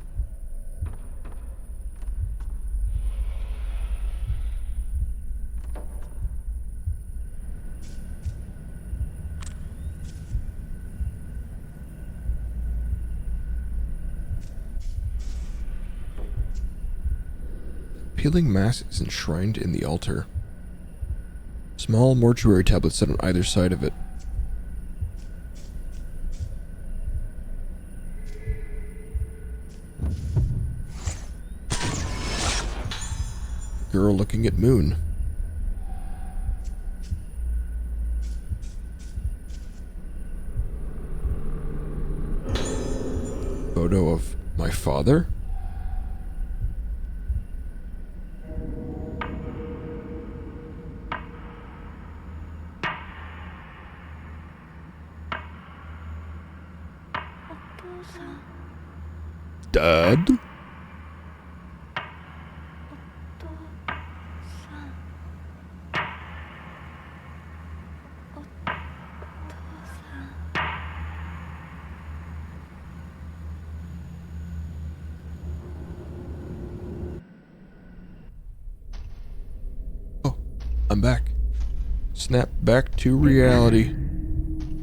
Peeling mass is enshrined in the altar. Small mortuary tablets set on either side of it. Girl looking at moon. Photo of my father? Dad? Oh, I'm back. Snap back to reality.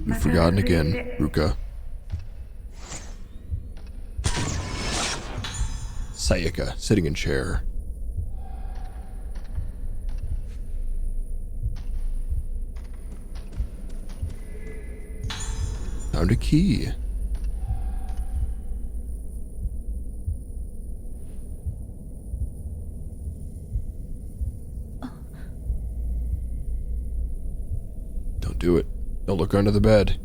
You've forgotten again, Ruka. Sayaka, sitting in chair. Found a key. Don't do it. Don't look under the bed.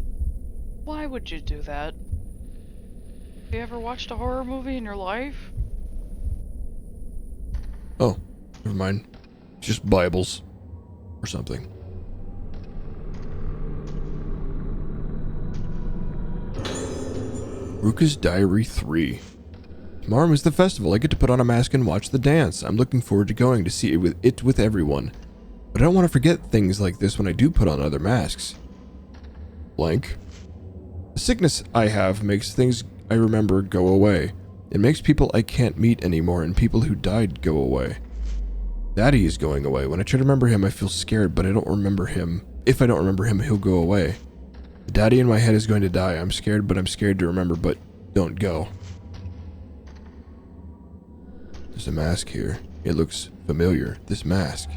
Why would you do that? Have you ever watched a horror movie in your life? Oh, never mind. It's just Bibles. Or something. Ruka's Diary 3. Tomorrow is the festival. I get to put on a mask and watch the dance. I'm looking forward to going to see it with everyone. But I don't want to forget things like this when I do put on other masks. Blank. The sickness I have makes things I remember go away. It makes people I can't meet anymore and people who died go away. Daddy is going away. When I try to remember him, I feel scared, but I don't remember him. If I don't remember him, he'll go away. The daddy in my head is going to die. I'm scared, but I'm scared to remember, but don't go. There's a mask here. It looks familiar. This mask.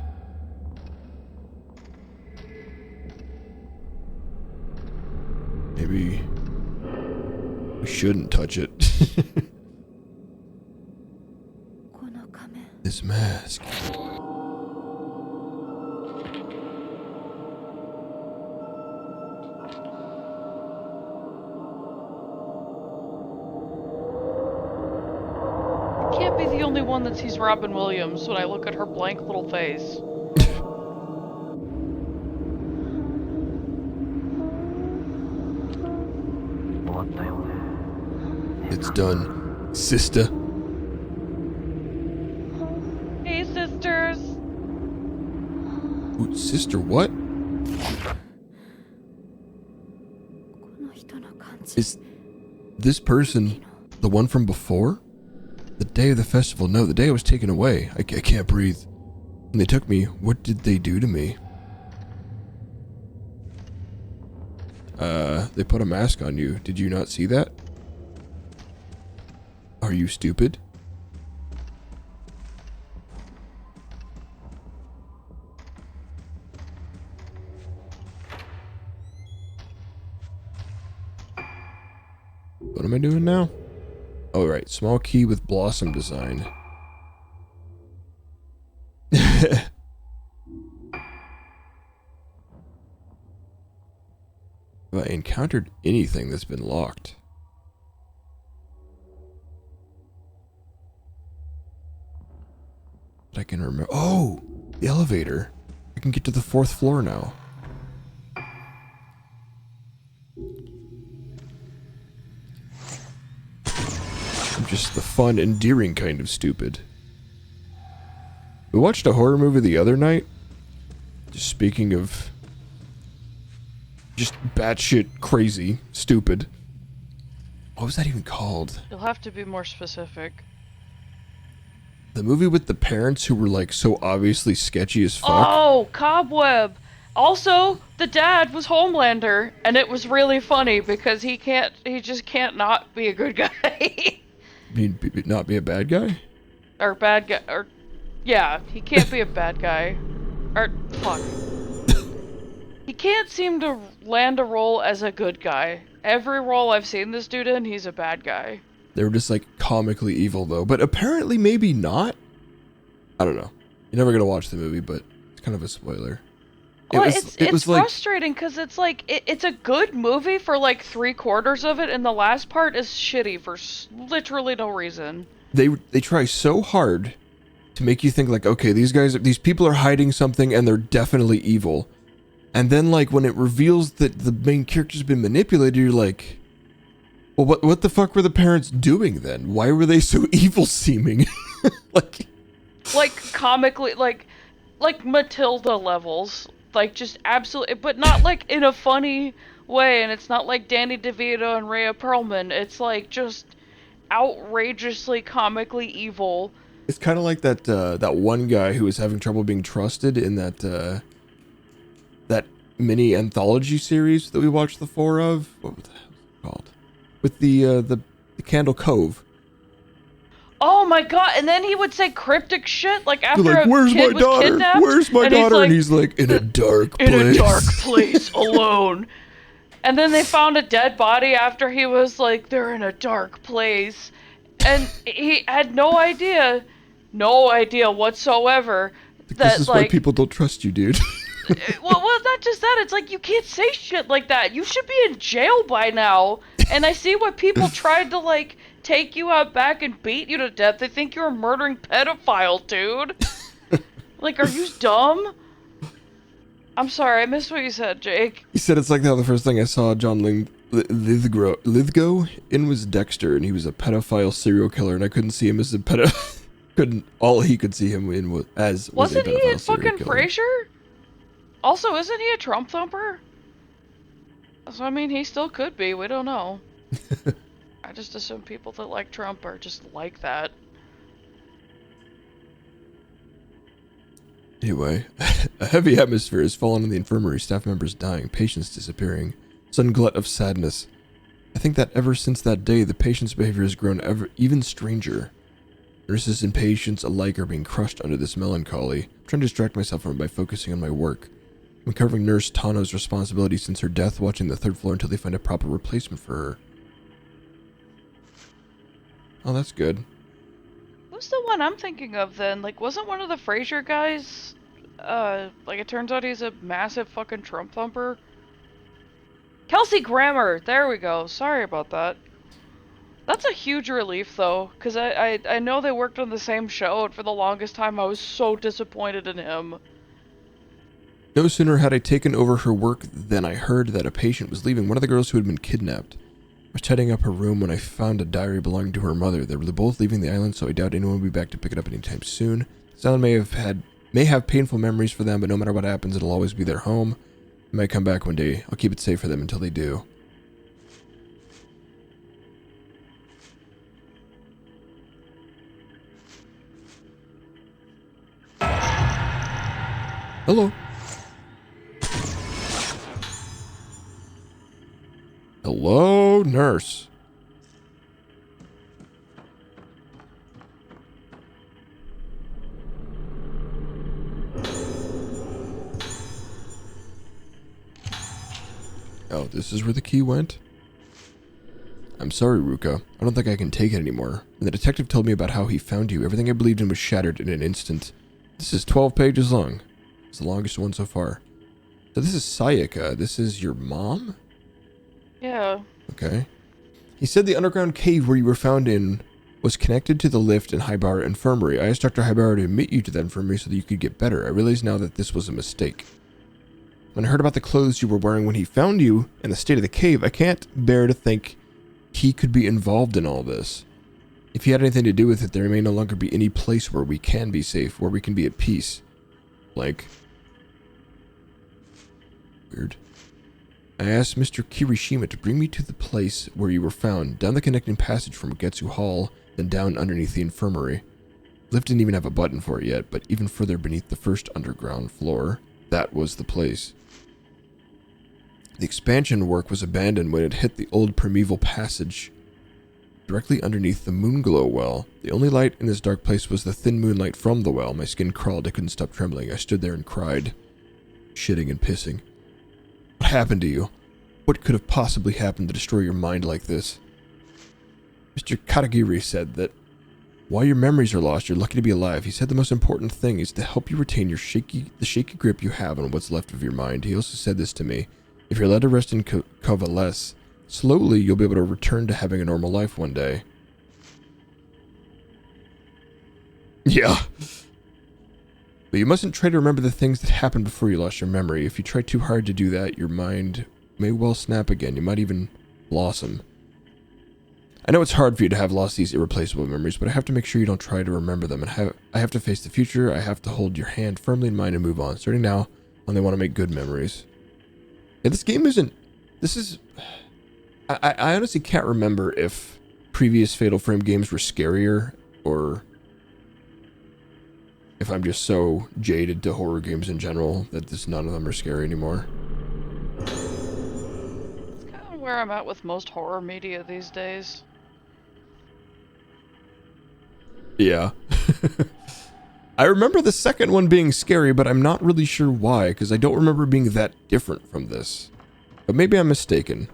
Maybe we shouldn't touch it. This mask. Can't be the only one that sees Robin Williams when I look at her blank little face. It's done, sister. Hey, sisters. Ooh, sister, what? Is this person the one from before? The day of the festival? No, the day I was taken away. I can't breathe. When they took me, what did they do to me? They put a mask on you. Did you not see that? Are you stupid? What am I doing now? Oh, right. Small key with blossom design. Have I encountered anything that's been locked? That I can remember. Oh! The elevator. I can get to the 4th floor now. I'm just the fun, endearing kind of stupid. We watched a horror movie the other night. Just speaking of just batshit crazy, stupid. What was that even called? You'll have to be more specific. The movie with the parents who were like so obviously sketchy as fuck. Oh, Cobweb. Also, the dad was Homelander, and it was really funny because he just can't not be a good guy. Not be a bad guy? Or bad guy, or, yeah, he can't be a bad guy. Or, fuck. He can't seem to land a role as a good guy. Every role I've seen this dude in, he's a bad guy. They were just like comically evil though, but apparently maybe not. I don't know. You're never gonna watch the movie, but it's kind of a spoiler. Well, it's frustrating because it's like it's a good movie for like 3/4 of it, and the last part is shitty for literally no reason. They try so hard to make you think like, okay, these people are hiding something and they're definitely evil, and then like when it reveals that the main character's been manipulated, you're like, well, what the fuck were the parents doing then? Why were they so evil seeming? like comically, like Matilda levels. Like, just absolutely, but not, like, in a funny way, and it's not like Danny DeVito and Rhea Perlman. It's, like, just outrageously comically evil. It's kind of like that one guy who was having trouble being trusted in that mini anthology series that we watched the 4 of. What the hell is it called? With the Candle Cove. Oh my god, and then he would say cryptic shit, like after like, a kid was kidnapped. Where's my daughter? And he's like, in a dark place. In a dark place, alone. And then they found a dead body after he was like, they're in a dark place. And he had no idea whatsoever that, this is why people don't trust you, dude. well, not just that, it's like, you can't say shit like that. You should be in jail by now. And I see why people tried to, like, take you out back and beat you to death. They think you're a murdering pedophile, dude. Like, are you dumb? I'm sorry, I missed what you said, Jake. He said it's like how the first thing I saw John Lithgow in was Dexter, and he was a pedophile serial killer, and I couldn't see him as a all he could see him in was a pedophile. Wasn't he in fucking Frasier? Also, isn't he a Trump thumper? So, I mean, he still could be, we don't know. I just assume people that like Trump are just like that. Anyway, a heavy atmosphere has fallen on the infirmary, staff members dying, patients disappearing, sudden glut of sadness. I think that ever since that day, the patient's behavior has grown even stranger. Nurses and patients alike are being crushed under this melancholy. I'm trying to distract myself from it by focusing on my work. I'm covering Nurse Tano's responsibility since her death, watching the 3rd floor until they find a proper replacement for her. Oh, that's good. Who's the one I'm thinking of then? Like, wasn't one of the Frasier guys, like it turns out he's a massive fucking Trump thumper? Kelsey Grammer! There we go. Sorry about that. That's a huge relief, though, because I know they worked on the same show, and for the longest time I was so disappointed in him. No sooner had I taken over her work than I heard that a patient was leaving, one of the girls who had been kidnapped. I was tidying up her room when I found a diary belonging to her mother. They were both leaving the island, so I doubt anyone will be back to pick it up anytime soon. This island may have painful memories for them, but no matter what happens, it'll always be their home. It might come back one day. I'll keep it safe for them until they do. Hello. Hello, nurse. Oh, this is where the key went? I'm sorry, Ruka. I don't think I can take it anymore. When the detective told me about how he found you, everything I believed in was shattered in an instant. This is 12 pages long. It's the longest one so far. So this is Sayaka. This is your mom? Yeah. Okay. He said the underground cave where you were found in was connected to the lift in Haibara Infirmary. I asked Dr. Haibara to admit you to the infirmary so that you could get better. I realize now that this was a mistake. When I heard about the clothes you were wearing when he found you and the state of the cave, I can't bear to think he could be involved in all this. If he had anything to do with it, there may no longer be any place where we can be safe, where we can be at peace. Like... Weird. I asked Mr. Kirishima to bring me to the place where you were found, down the connecting passage from Getsu Hall, then down underneath the infirmary. The lift didn't even have a button for it yet, but even further beneath the first underground floor, that was the place. The expansion work was abandoned when it hit the old primeval passage, directly underneath the Moonglow well. The only light in this dark place was the thin moonlight from the well. My skin crawled. I couldn't stop trembling. I stood there and cried, shitting and pissing. What happened to you? What could have possibly happened to destroy your mind like this? Mr. Katagiri said that while your memories are lost, you're lucky to be alive. He said the most important thing is to help you retain the shaky grip you have on what's left of your mind. He also said this to me. If you're allowed to rest and coalesce, slowly you'll be able to return to having a normal life one day. Yeah. But you mustn't try to remember the things that happened before you lost your memory. If you try too hard to do that, your mind may well snap again. You might even blossom. I know it's hard for you to have lost these irreplaceable memories, but I have to make sure you don't try to remember them. And I have to face the future. I have to hold your hand firmly in mine and move on. Starting now, when they want to make good memories. Yeah, this game isn't... This is... I honestly can't remember if previous Fatal Frame games were scarier, or if I'm just so jaded to horror games in general that none of them are scary anymore. It's kind of where I'm at with most horror media these days. Yeah. I remember the second one being scary, but I'm not really sure why, because I don't remember being that different from this. But maybe I'm mistaken.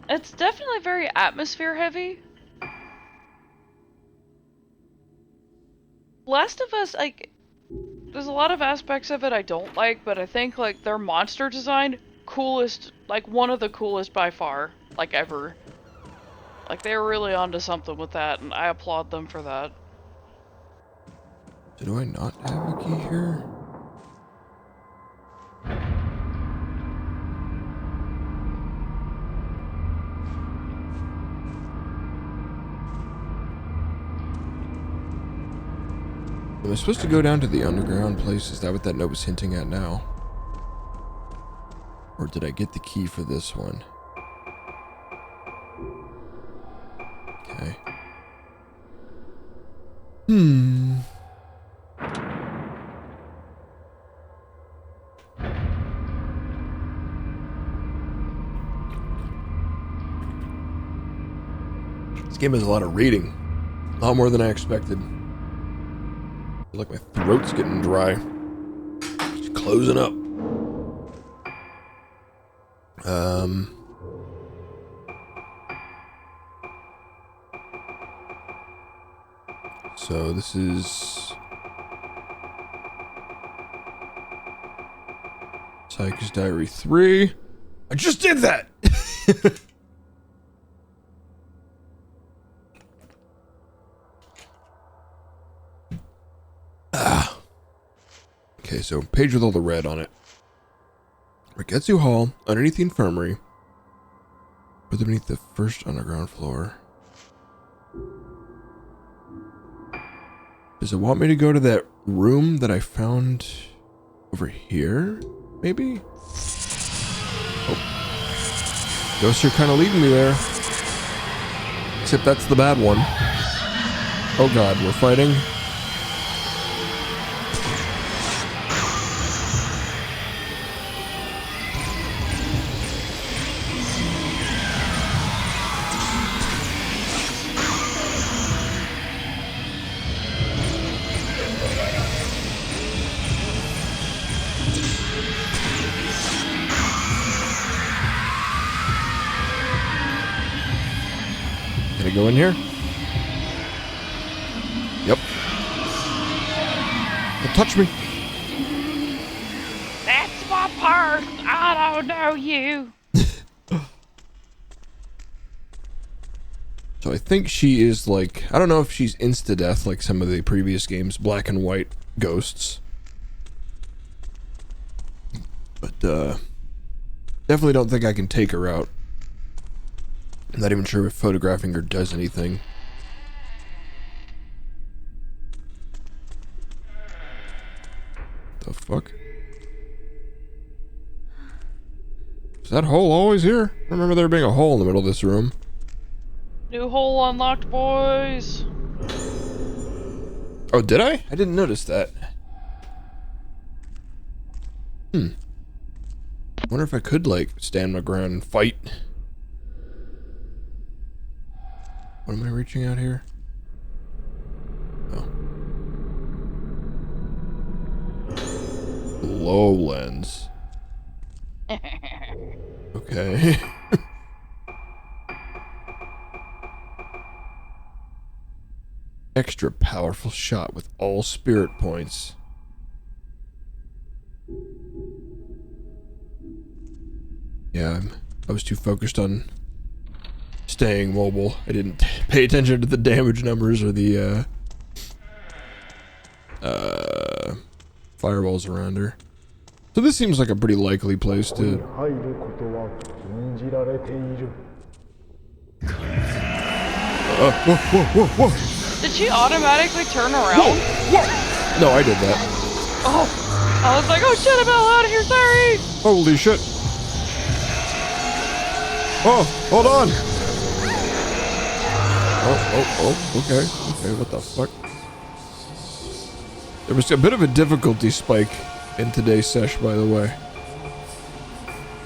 It's definitely very atmosphere heavy. Last of Us, like, there's a lot of aspects of it I don't like, but I think, like, their monster design, coolest, like, one of the coolest by far, like, ever. Like, they were really onto something with that, and I applaud them for that. Do I not have a key here? Am I supposed to go down to the underground place? Is that what that note was hinting at now? Or did I get the key for this one? Okay. This game has a lot of reading. A lot more than I expected. I feel like my throat's getting dry. It's closing up. So this is Psych's Diary 3. I just did that! Okay, so page with all the red on it. Riketsu Hall, underneath the infirmary. Or beneath the first underground floor. Does it want me to go to that room that I found over here? Maybe? Oh. Ghosts are kind of leading me there. Except that's the bad one. Oh god, we're fighting. Can I go in here? Yep. Don't touch me. That's my purse. I don't know you. So I think she is like, I don't know if she's insta-death like some of the previous games, black and white ghosts. But, definitely don't think I can take her out. I'm not even sure if photographing her does anything. The fuck? Is that hole always here? I remember there being a hole in the middle of this room. New hole unlocked, boys. Oh, did I? I didn't notice that. Wonder if I could, like, stand my ground and fight. What am I reaching out here? Oh. Low lens. Okay. Extra powerful shot with all spirit points. Yeah, I was too focused on staying mobile. I didn't pay attention to the damage numbers or the fireballs around her. So this seems like a pretty likely place to... whoa. Did she automatically turn around? Whoa. No, I did that. Oh, I was like, oh shit, I'm out of here, sorry! Holy shit. Oh, hold on. Oh, okay, what the fuck? There was a bit of a difficulty spike in today's sesh, by the way.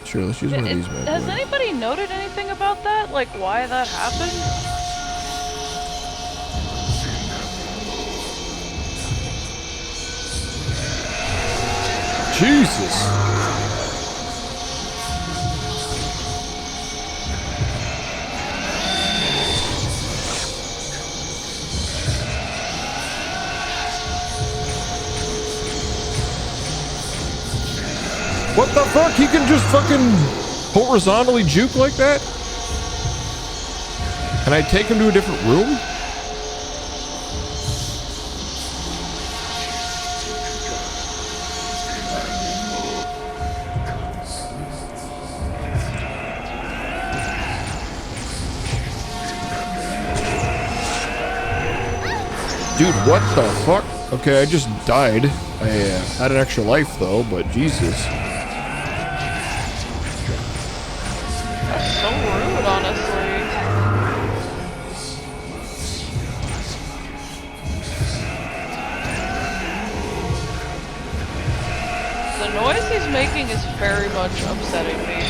Sure, let's use one of these, man. Has anybody noted anything about that? Like, why that happened? Jesus! What the fuck? He can just fucking horizontally juke like that? Can I take him to a different room? Dude, what the fuck? Okay, I just died. I had an extra life though, but Jesus. That's so rude, honestly. The noise he's making is very much upsetting me.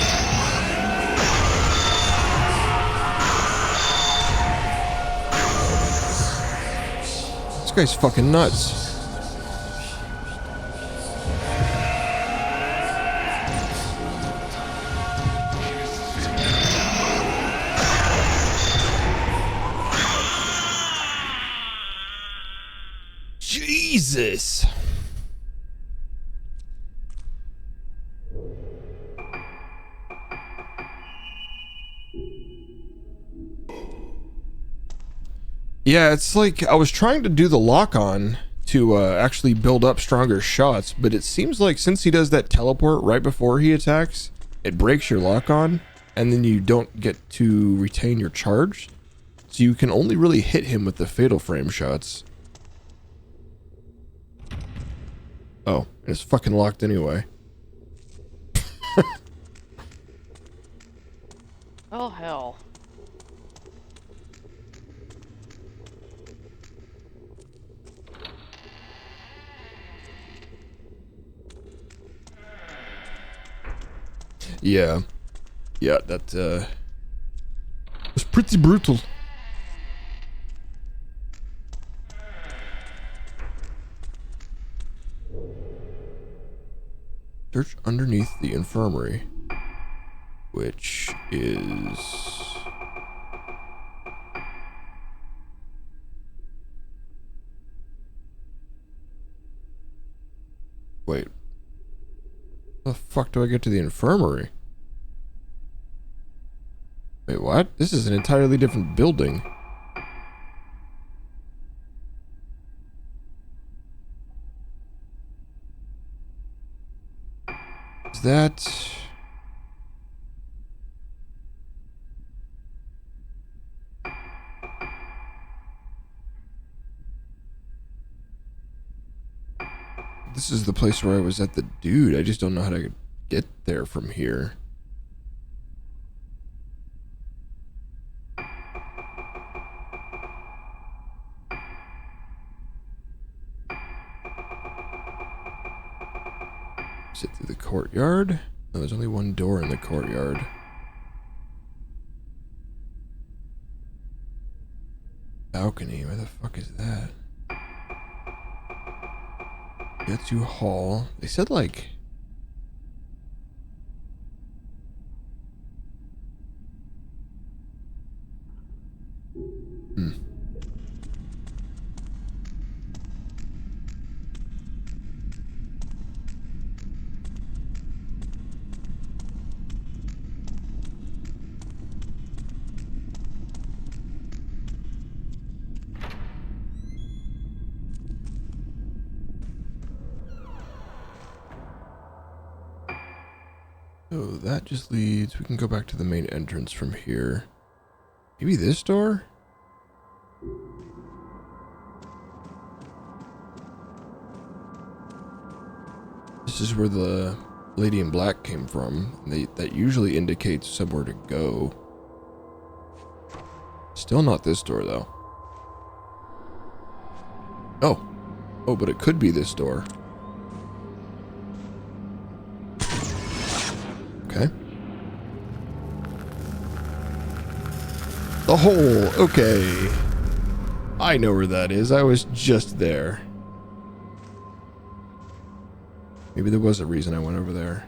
This guy's fucking nuts. Jesus. Yeah, it's like I was trying to do the lock on to actually build up stronger shots, but it seems like since he does that teleport right before he attacks, it breaks your lock on, and then you don't get to retain your charge. So you can only really hit him with the fatal frame shots. Oh, and it's fucking locked anyway. Oh, hell. Yeah. Yeah, that, was pretty brutal. Search underneath the infirmary, which is... Wait. How the fuck do I get to the infirmary? Wait, what? This is an entirely different building. Is that... This is the place where I was at the dude. I just don't know how to get there from here. Is it through the courtyard? No, there's only one door in the courtyard. Balcony, where the fuck is that? Get to hall. They said like... So that just leads... We can go back to the main entrance from here. Maybe this door? This is where the lady in black came from. That usually indicates somewhere to go. Still not this door, though. Oh. Oh, but it could be this door. Okay. The hole. Okay. I know where that is. I was just there. Maybe there was a reason I went over there.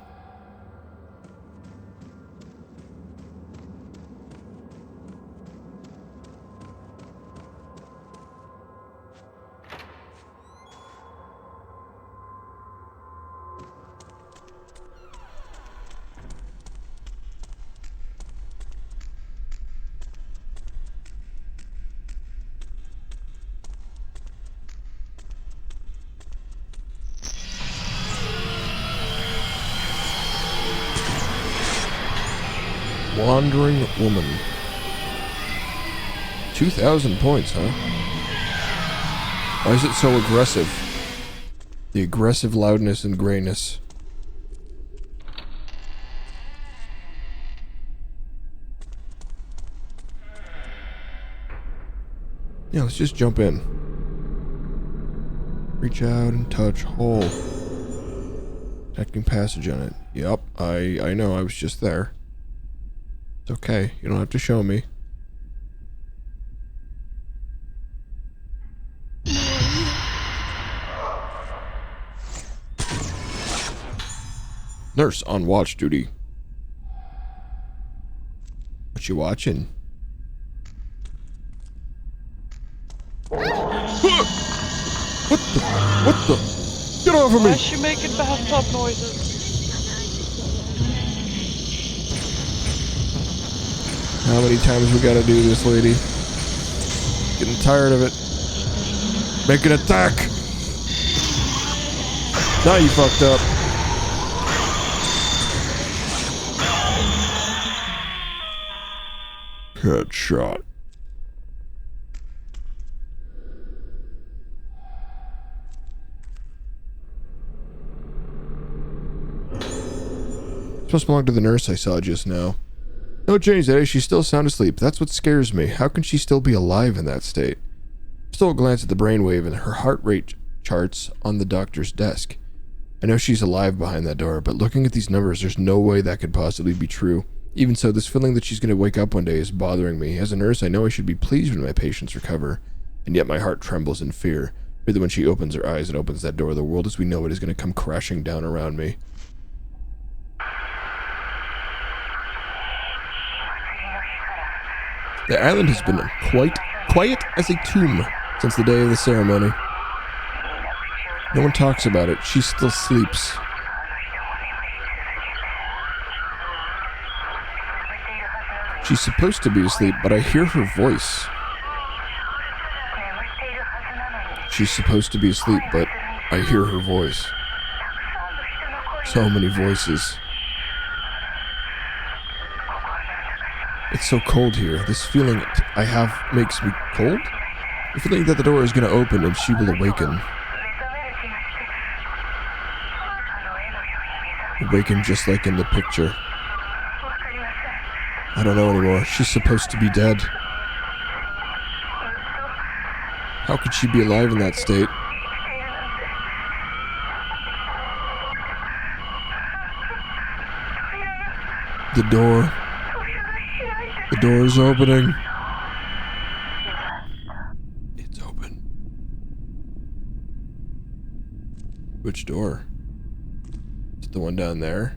Wandering woman. 2,000 points, huh? Why is it so aggressive? The aggressive loudness and grayness. Yeah, let's just jump in. Reach out and touch hole. Detecting passage on it. Yup, I know, I was just there. It's okay, you don't have to show me. Nurse on watch duty. What you watching? What the? What over Why me. is she making bathtub noises? How many times we gotta do this, lady? Getting tired of it. Make an attack. Now you fucked up. Headshot. This must belong to the nurse I saw just now. No change today, she's still sound asleep. That's what scares me. How can she still be alive in that state? Still glance at the brainwave and her heart rate charts on the doctor's desk. I know she's alive behind that door, but looking at these numbers, there's no way that could possibly be true. Even so, this feeling that she's going to wake up one day is bothering me. As a nurse, I know I should be pleased when my patients recover, and yet my heart trembles in fear. Fear that when she opens her eyes and opens that door, the world as we know it is going to come crashing down around me. The island has been quite quiet as a tomb since the day of the ceremony. No one talks about it. She still sleeps. She's supposed to be asleep, but I hear her voice. She's supposed to be asleep, but I hear her voice. So many voices. It's so cold here. This feeling I have makes me cold? The feeling that the door is going to open and she will awaken. Awaken just like in the picture. I don't know anymore. She's supposed to be dead. How could she be alive in that state? The door. The door is opening. It's open. Which door? Is it the one down there?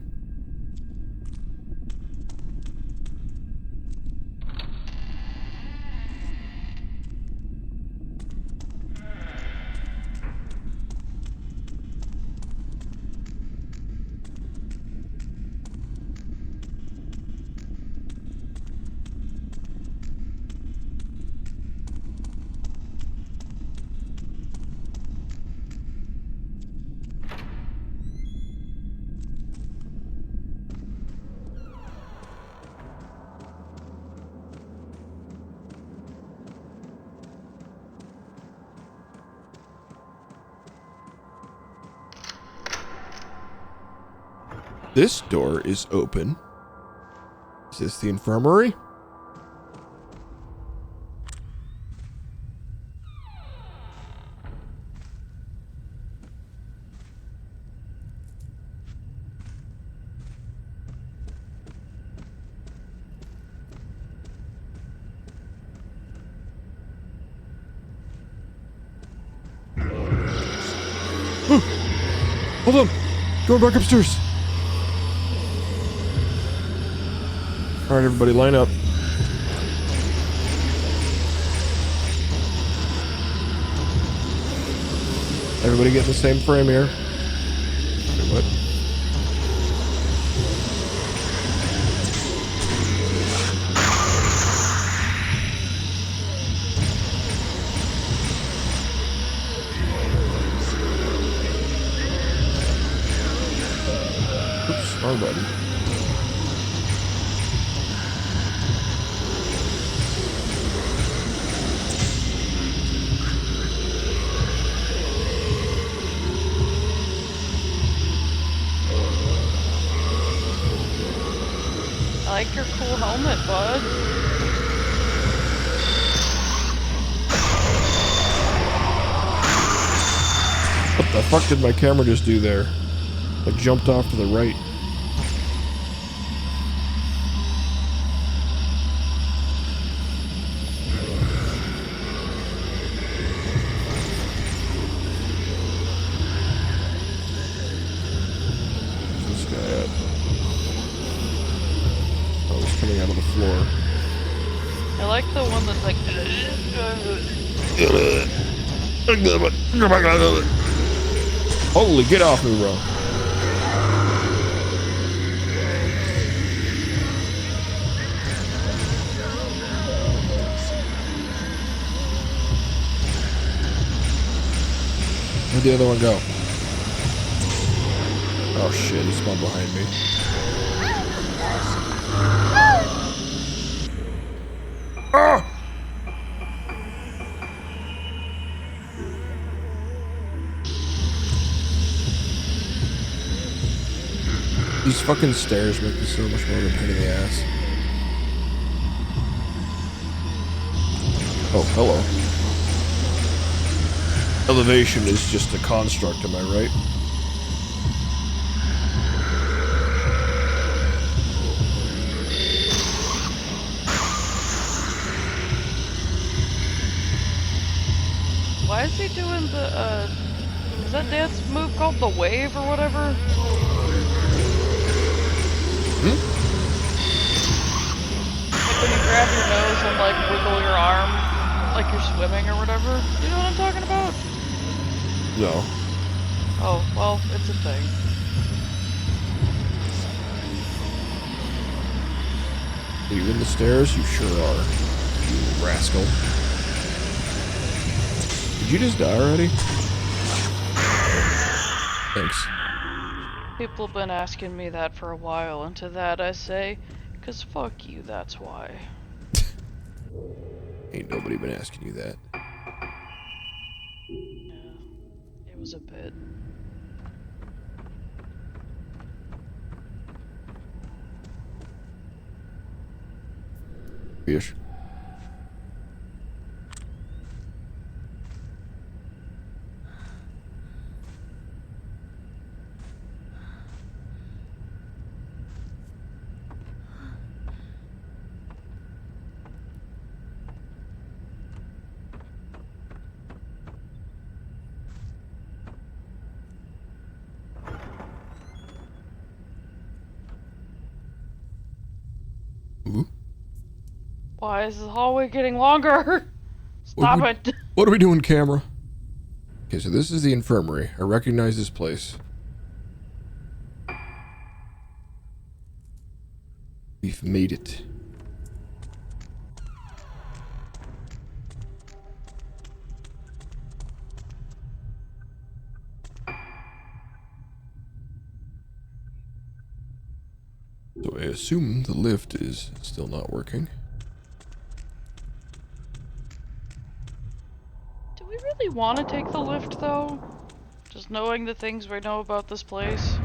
This door is open. Is this the infirmary? Hold on. Going back upstairs. Alright, everybody, line up. Everybody get in the same frame here. Wait, what? Oops, wrong button. I like your cool helmet, bud. What the fuck did my camera just do there? It jumped off to the right. Where's this guy at? Oh, he's coming out of the floor. I like the one that's like. Holy, get off me, bro. Where'd the other one go? Oh shit, he spawned behind me. Ah! These fucking stairs make me so much more of a pain in the ass. Oh, hello. Elevation is just a construct, am I right? Why is he doing the, is that dance move called the wave or whatever? Hmm? Like when you grab your nose and like wiggle your arm like you're swimming or whatever. You know what I'm talking about? No. Oh, well, it's a thing. Are you in the stairs? You sure are. You rascal. Did you just die already? Thanks. People have been asking me that for a while, and to that I say, 'cause fuck you, that's why. Ain't nobody been asking you that. Yeah, it was a bit. Fish. Ooh. Why is the hallway getting longer? Stop it! What are we doing, camera? Okay, so this is the infirmary. I recognize this place. We've made it. So I assume the lift is still not working. Do we really want to take the lift, though? Just knowing the things we know about this place?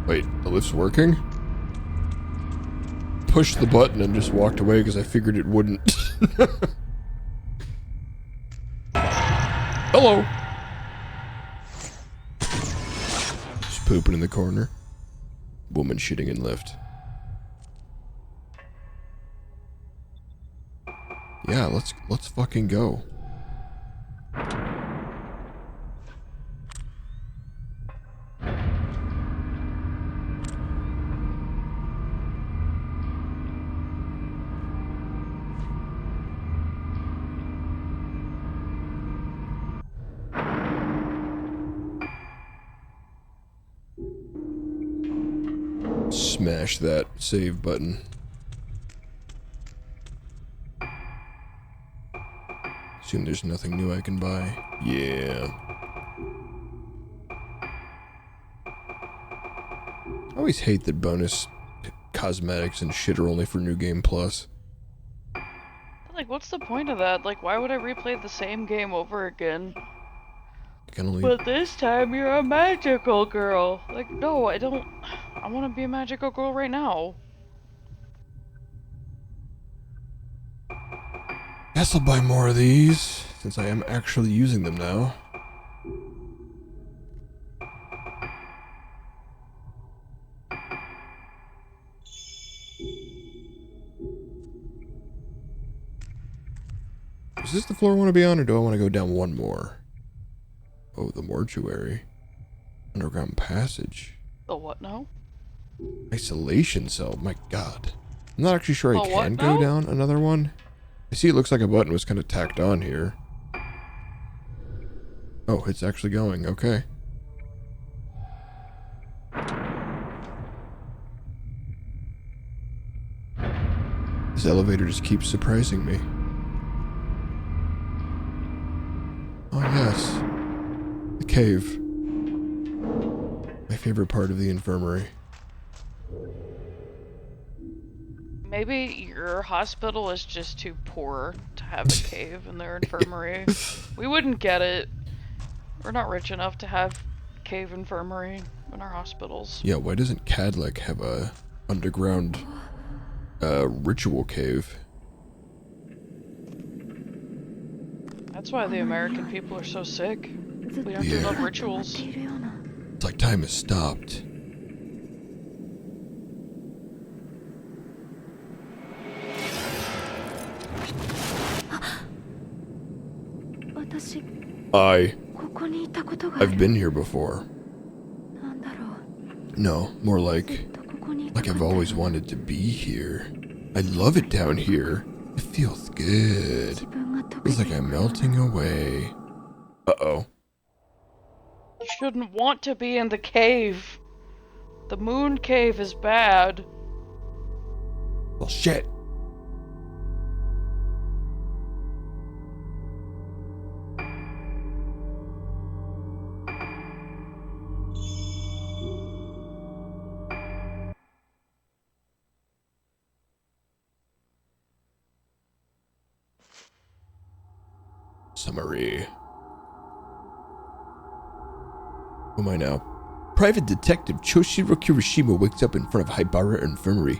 Wait, the lift's working? Pushed the button and just walked away because I figured it wouldn't. Hello! Just pooping in the corner. Woman shitting in lift. Yeah, let's fucking go. Smash that save button. Assume there's nothing new I can buy. Yeah. I always hate that bonus cosmetics and shit are only for New Game Plus. Like, what's the point of that? Like, why would I replay the same game over again? I can only... But this time you're a magical girl. Like, no, I don't... I want to be a magical girl right now. Guess I'll buy more of these, since I am actually using them now. Is this the floor I want to be on, or do I want to go down one more? Oh, the mortuary. Underground passage. The what now? Isolation cell, my god. I'm not actually sure I The what can go now? down another one. I see it looks like a button was kind of tacked on here. Oh, it's actually going. Okay. This elevator just keeps surprising me. Oh, yes. The cave. My favorite part of the infirmary. Maybe your hospital is just too poor to have a cave in their infirmary. We wouldn't get it. We're not rich enough to have cave infirmary in our hospitals. Yeah, why doesn't Cadleck have a underground ritual cave? That's why the American people are so sick. We don't do enough rituals. It's like time has stopped. I've been here before. No, more like I've always wanted to be here. I love it down here. It feels good. Feels like I'm melting away. Uh-oh. You shouldn't want to be in the cave. The moon cave is bad. Well, shit. Summary. Who am I now? Private Detective Choshiro Kirishima wakes up in front of Haibara Infirmary.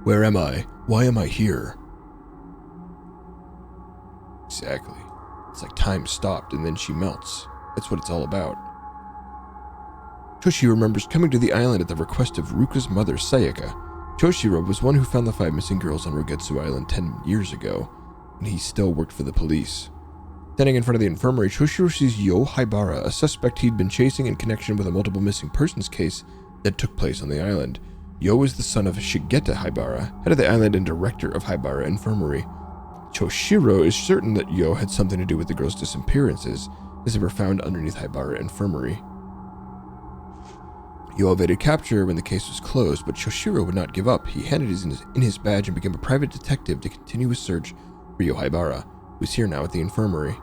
Where am I? Why am I here? Exactly. It's like time stopped and then she melts. That's what it's all about. Toshiro remembers coming to the island at the request of Ruka's mother, Sayaka. Toshiro was one who found the 5 missing girls on Rogetsu Island 10 years ago, and he still worked for the police. Standing in front of the infirmary, Toshiro sees Yo Haibara, a suspect he'd been chasing in connection with a multiple missing persons case that took place on the island. Yo is the son of Shigeta Haibara, head of the island and director of Haibara Infirmary. Toshiro is certain that Yo had something to do with the girls' disappearances, as they were found underneath Haibara Infirmary. Yo evaded capture when the case was closed, but Toshiro would not give up. He handed in his badge and became a private detective to continue his search for Yo Haibara, who's here now at the infirmary.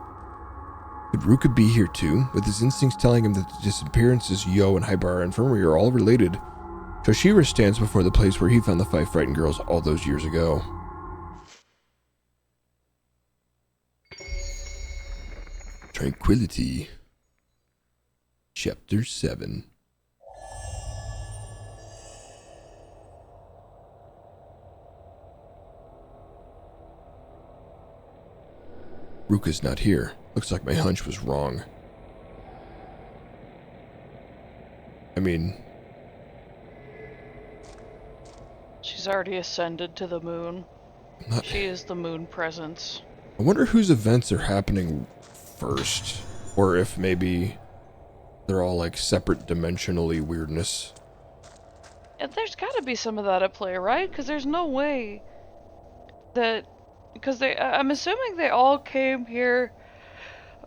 Could Ruka be here too, with his instincts telling him that the disappearances Yo and Haibara Infirmary are all related? Toshiro stands before the place where he found the 5 frightened girls all those years ago. Tranquility. Chapter 7. Ruka's not here. Looks like my hunch was wrong. I mean... She's already ascended to the moon. She is the moon presence. I wonder whose events are happening first. Or if maybe they're all like separate dimensionally weirdness. And there's gotta be some of that at play, right? Because there's no way that... Because I'm assuming they all came here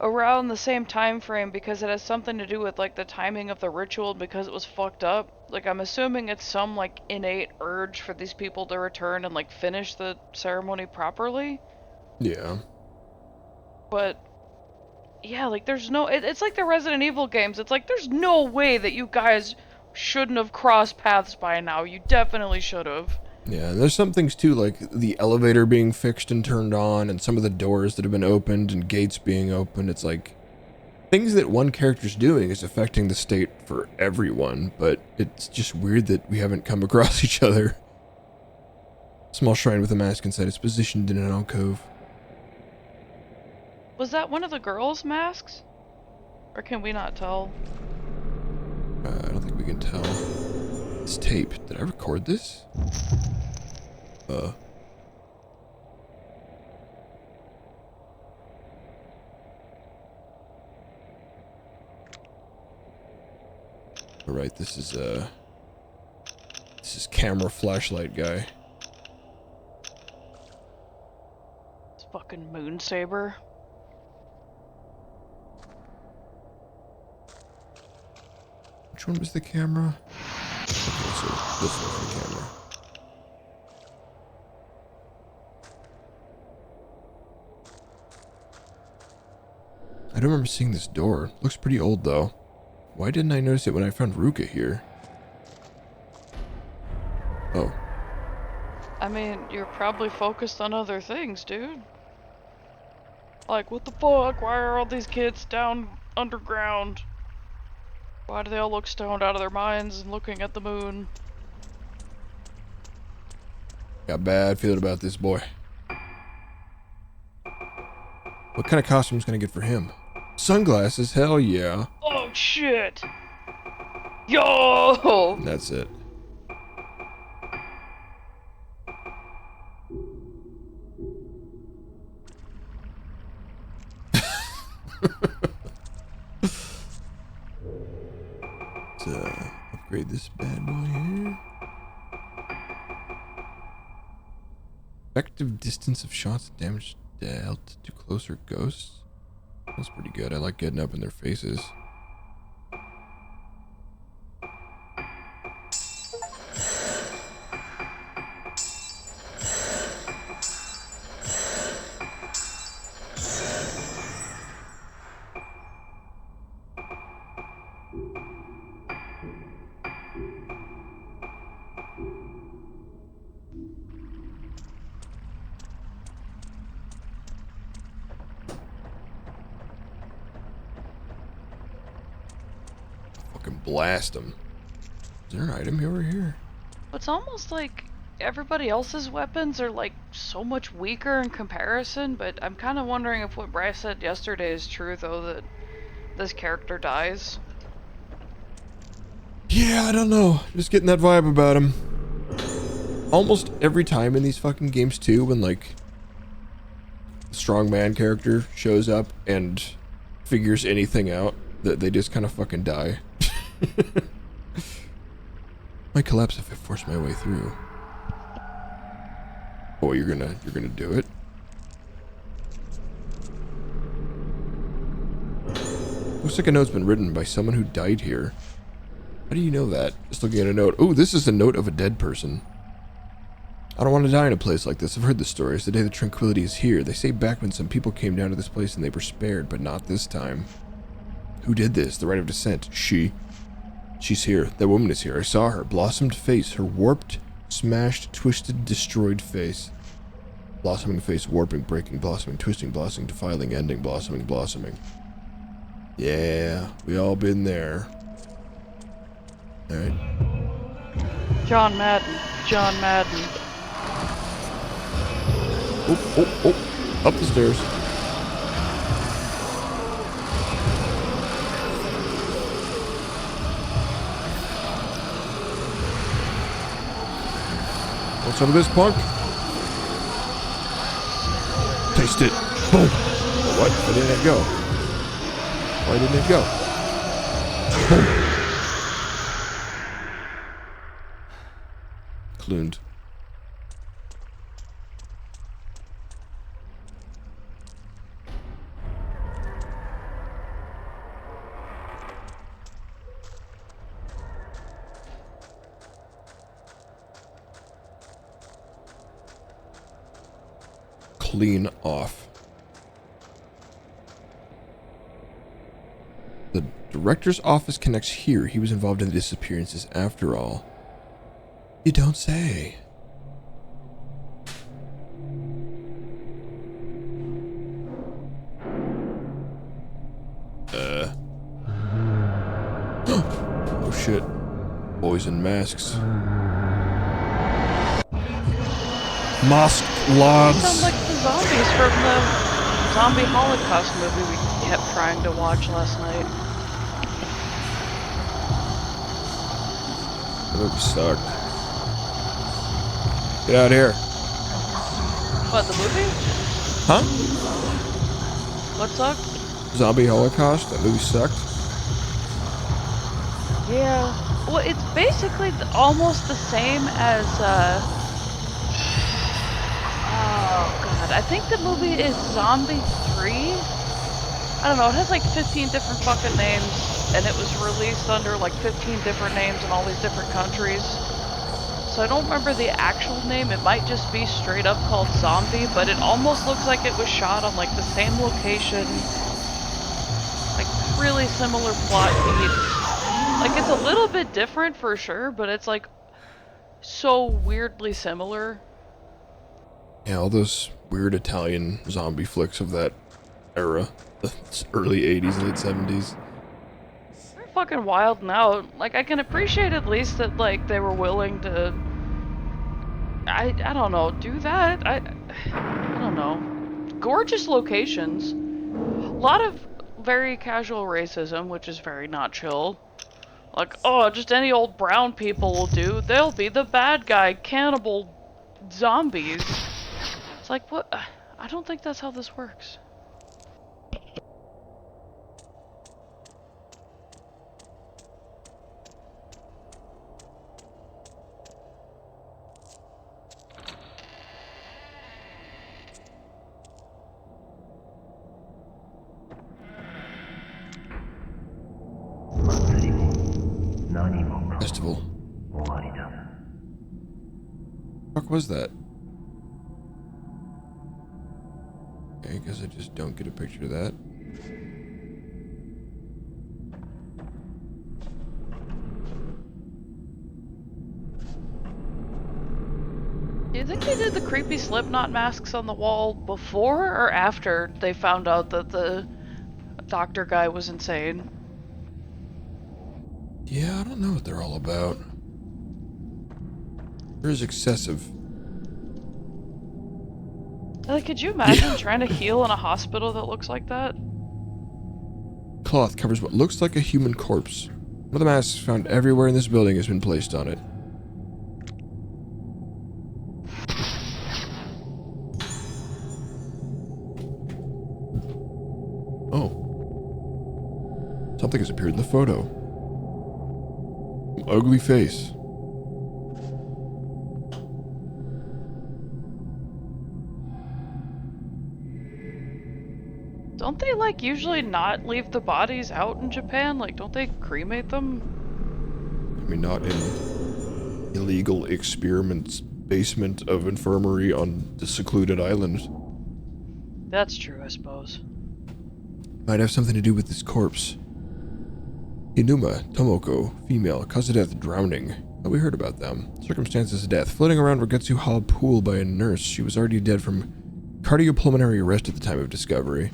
around the same time frame because it has something to do with like the timing of the ritual because it was fucked up. Like I'm assuming it's some like innate urge for these people to return and like finish the ceremony properly. Yeah. But yeah, like there's no it's like the Resident Evil games. It's like there's no way that you guys shouldn't have crossed paths by now. You definitely should have. Yeah, and there's some things too, like the elevator being fixed and turned on, and some of the doors that have been opened and gates being opened. It's like things that one character's doing is affecting the state for everyone, but it's just weird that we haven't come across each other. Small shrine with a mask inside is positioned in an alcove. Was that one of the girls' masks? Or can we not tell? I don't think we can tell. This tape, did I record this? Alright, this is camera flashlight guy. It's fucking Moon Saber. Which one was the camera? Okay, so this was the camera. I don't remember seeing this door. Looks pretty old though. Why didn't I notice it when I found Ruka here? Oh. I mean, you're probably focused on other things, dude. Like, what the fuck? Why are all these kids down underground? Why do they all look stoned out of their minds and looking at the moon? Got a bad feeling about this boy. What kind of costume's gonna get for him? Sunglasses? Hell yeah. Oh shit! Yo! That's it. Let's upgrade this bad boy here. Effective distance of shots and damage dealt to closer ghosts. That's pretty good. I like getting up in their faces. Fucking blast them. Is there an item over here? It's almost like everybody else's weapons are like so much weaker in comparison, but I'm kind of wondering if what Bryce said yesterday is true though, that this character dies. Yeah, I don't know. Just getting that vibe about him. Almost every time in these fucking games too, when like the strongman character shows up and figures anything out, that they just kind of fucking die. Might collapse if I force my way through. Oh, you're gonna do it. Looks like a note's been written by someone who died here. How do you know that? Just looking at a note. Oh, this is a note of a dead person. I don't want to die in a place like this. I've heard the stories. The day the tranquility is here. They say back when some people came down to this place and they were spared, but not this time. Who did this? The rite of descent. She. She's here. That woman is here. I saw her. Blossomed face. Her warped, smashed, twisted, destroyed face. Blossoming face, warping, breaking, blossoming, twisting, blossoming, defiling, ending, blossoming, blossoming. Yeah, we all been there. Alright. John Madden. John Madden. Oh, oh, oh. Up the stairs. Want some of this, punk? Taste it. Boom. What? Why didn't it go? Why didn't it go? Boom. Cluned. Clean off. The director's office connects here. He was involved in the disappearances after all. You don't say. Oh shit. Boys in masks. Masked lads. Sound like the zombies from the zombie Holocaust movie we kept trying to watch last night. That movie sucked. Get out of here. What, the movie? Huh? What sucked? Zombie Holocaust? That movie sucked. Yeah. Well, it's basically almost the same as, oh god, I think the movie is Zombie 3? I don't know, it has like 15 different fucking names. and it was released under like 15 different names in all these different countries. So I don't remember the actual name. It might just be straight up called Zombie, but it almost looks like it was shot on like the same location. Like really similar plot beats. Like it's a little bit different for sure, but it's like so weirdly similar. Yeah, all those weird Italian zombie flicks of that era, the early 80s, late 70s. They're fucking wild now. Like I can appreciate at least that like they were willing to I don't know, do that. I don't know. Gorgeous locations. A lot of very casual racism, which is very not chill. Like, oh, just any old brown people will do. They'll be the bad guy, cannibal zombies. It's like, what? I don't think that's how this works. Festival. What was that? Okay, I guess I just don't get a picture of that. Do you think they did the creepy Slipknot masks on the wall before or after they found out that the doctor guy was insane? Yeah, I don't know what they're all about. They're excessive. Like, could you imagine trying to heal in a hospital that looks like that? Cloth covers what looks like a human corpse. One of the masks found everywhere in this building has been placed on it. Oh. Something has appeared in the photo. An ugly face. Don't they, like, usually not leave the bodies out in Japan? Like, don't they cremate them? I mean, not in illegal experiments basement of infirmary on the secluded island. That's true, I suppose. Might have something to do with this corpse. Inuma Tomoko, female, cause of death drowning. Oh, we heard about them. Circumstances of death. Floating around Rogetsu Hall pool by a nurse. She was already dead from cardiopulmonary arrest at the time of discovery.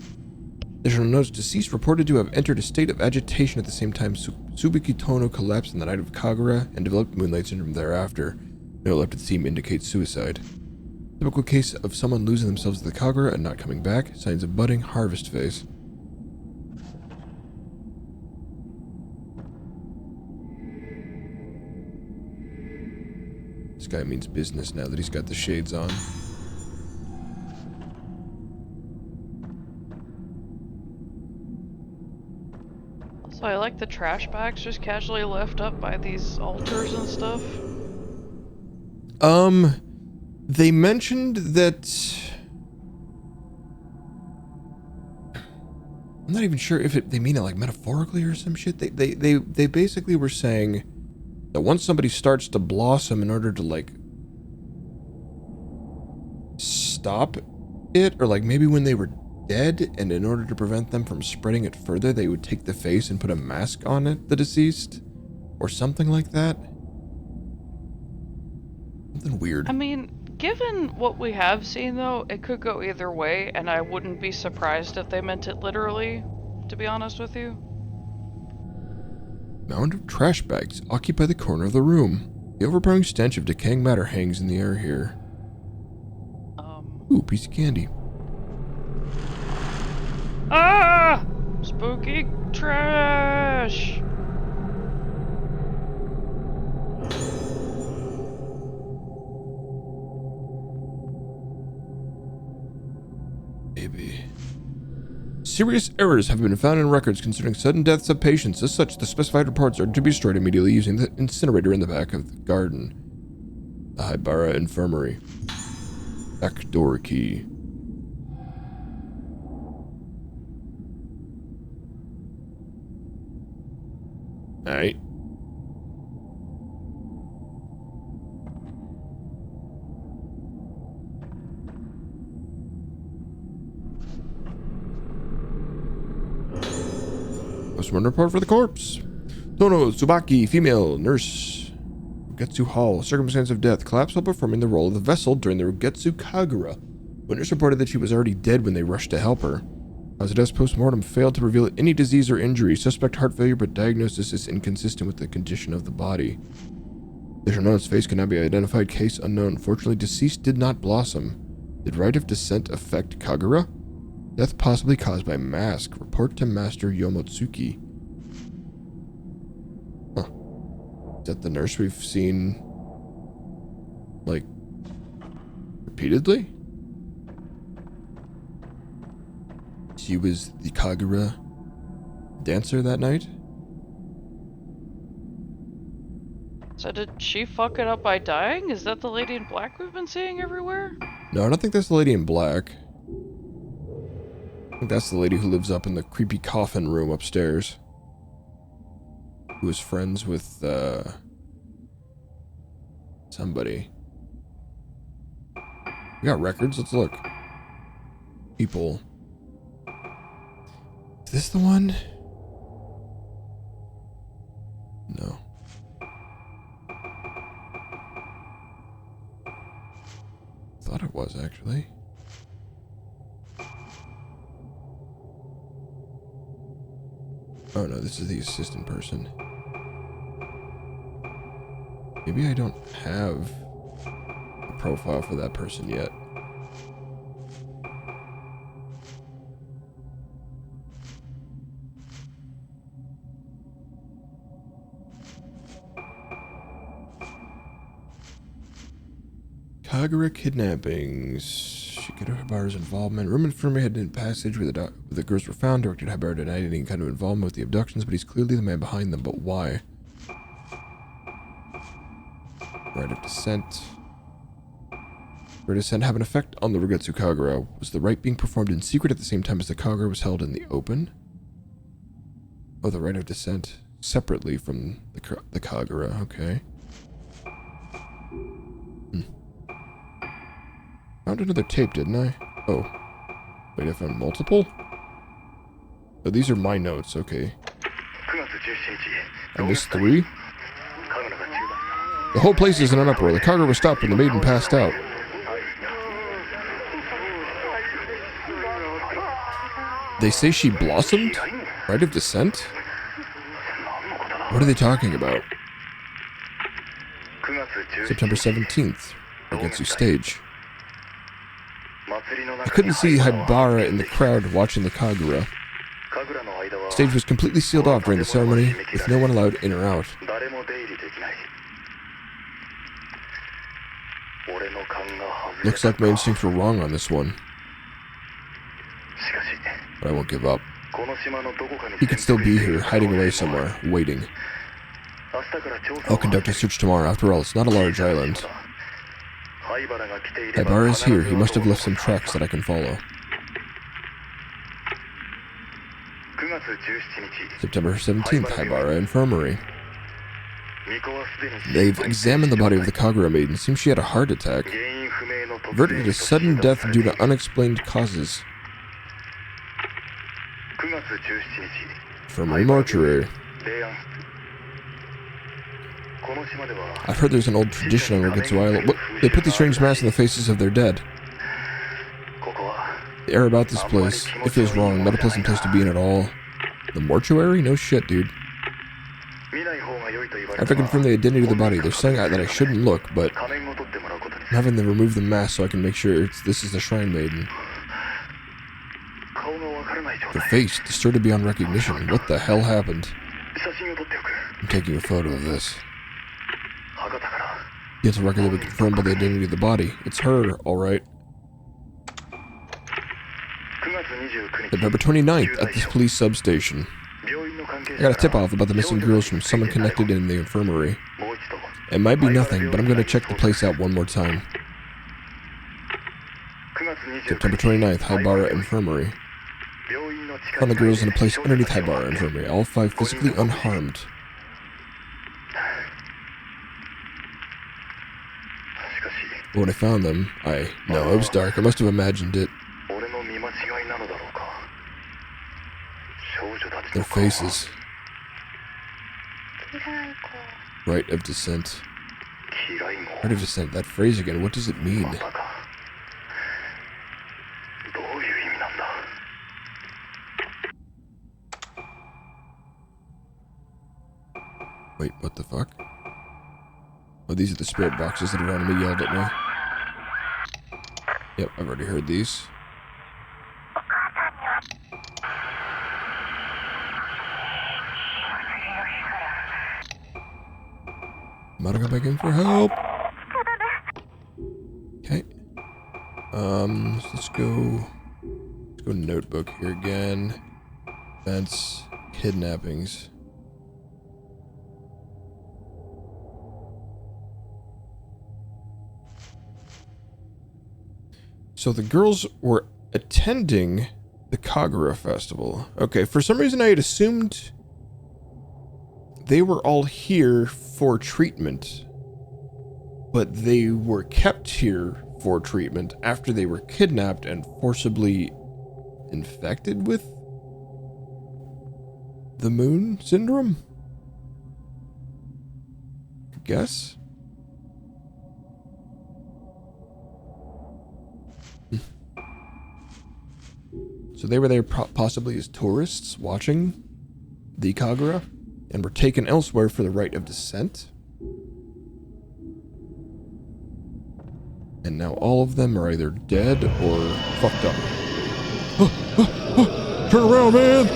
Additional notes, deceased reported to have entered a state of agitation at the same time Tsubiki Tono collapsed on the night of Kagura and developed Moonlight Syndrome thereafter. No left at the scene indicates suicide. Typical case of someone losing themselves at the Kagura and not coming back. Signs of budding harvest phase. This guy means business now that he's got the shades on. So I like the trash bags just casually left up by these altars and stuff. They mentioned that... I'm not even sure if they mean it like metaphorically or some shit. They basically were saying that once somebody starts to blossom, in order to like stop it, or like maybe when they were dead, and in order to prevent them from spreading it further, they would take the face and put a mask on it, the deceased, or something like that. Something weird. I mean, given what we have seen though, it could go either way, and I wouldn't be surprised if they meant it literally, to be honest with you. Mound of trash bags occupy the corner of the room. The overpowering stench of decaying matter hangs in the air here. Ooh, piece of candy. Ah! Spooky trash! Maybe. Serious errors have been found in records concerning sudden deaths of patients. As such, the specified reports are to be destroyed immediately using the incinerator in the back of the garden. The Haibara Infirmary. Backdoor key. Alright. Postmortem report for the corpse. Tono Tsubaki, female, nurse. Rugetsu Hall. Circumstance of death. Collapse while performing the role of the vessel during the Rugetsu Kagura. Witness reported that she was already dead when they rushed to help her. Cause of death postmortem failed to reveal any disease or injury. Suspect heart failure, but diagnosis is inconsistent with the condition of the body. Unknown's face cannot be identified. Case unknown. Fortunately, deceased did not blossom. Did rite of descent affect Kagura? Death possibly caused by mask. Report to Master Yomotsuki. Huh. Is that the nurse we've seen, like, repeatedly? She was the Kagura dancer that night? So did she fuck it up by dying? Is that the lady in black we've been seeing everywhere? No, I don't think that's the lady in black. I think that's the lady who lives up in the creepy coffin room upstairs. Who is friends with, somebody. We got records, let's look. People. Is this the one? No. Thought it was, actually. Oh no, this is the assistant person. Maybe I don't have a profile for that person yet. Kagura kidnappings. Shigeru Hibara's involvement. Room infirmary had in passage where the girls were found. Director Hibara denied any kind of involvement with the abductions, but he's clearly the man behind them. But why? Rite of descent. Rite of descent have an effect on the Rugetsu Kagura. Was the rite being performed in secret at the same time as the Kagura was held in the open? Oh, the rite of descent separately from the Kagura. Okay. Found another tape, didn't I? Oh. Wait, I found multiple? Oh, these are my notes, okay. I missed 3? The whole place is in an uproar. The Kagura was stopped when the maiden passed out. They say she blossomed? Rite of descent? What are they talking about? September 17th. Rugetsu stage. I couldn't see Hibara in the crowd watching the Kagura. The stage was completely sealed off during the ceremony, with no one allowed in or out. Looks like my instincts were wrong on this one. But I won't give up. He could still be here, hiding away somewhere, waiting. I'll conduct a search tomorrow. After all, it's not a large island. Hibara is here. He must have left some tracks that I can follow. September 17th, Hibara Infirmary. They've examined the body of the Kagura maiden. Seems she had a heart attack. Verdict is sudden death due to unexplained causes. Infirmary mortuary. I've heard there's an old tradition on Rugetsu Island. What? They put these strange masks on the faces of their dead. The air about this place, it feels wrong. Not a pleasant place to be in at all. The mortuary? No shit, dude. After I confirm the identity of the body, they're saying that I shouldn't look, but I'm having them remove the mask so I can make sure this is the Shrine Maiden. Her face, distorted beyond recognition. What the hell happened? I'm taking a photo of this. It's a record that we confirmed by the identity of the body. It's her, alright. November 29th, at this police substation. I got a tip-off about the missing girls from someone connected in the infirmary. It might be nothing, but I'm going to check the place out one more time. September 29th, Hibara Infirmary. Found the girls in a place underneath Hibara Infirmary, all 5 physically unharmed. But when I found them, no, it was dark. I must have imagined it. Their faces. Rite of descent. Rite of descent, that phrase again, what does it mean? Wait, what the fuck? Oh, these are the spirit boxes that around me yelled at me. Yep, I've already heard these. I'm about to go back in for help. Okay. Let's go notebook here again. Events, kidnappings. So the girls were attending the Kagura festival. Okay, for some reason I had assumed they were all here for treatment, but they were kept here for treatment after they were kidnapped and forcibly infected with the moon syndrome? I guess? So they were there possibly as tourists watching the Kagura and were taken elsewhere for the rite of descent. And now all of them are either dead or fucked up. Turn around, man!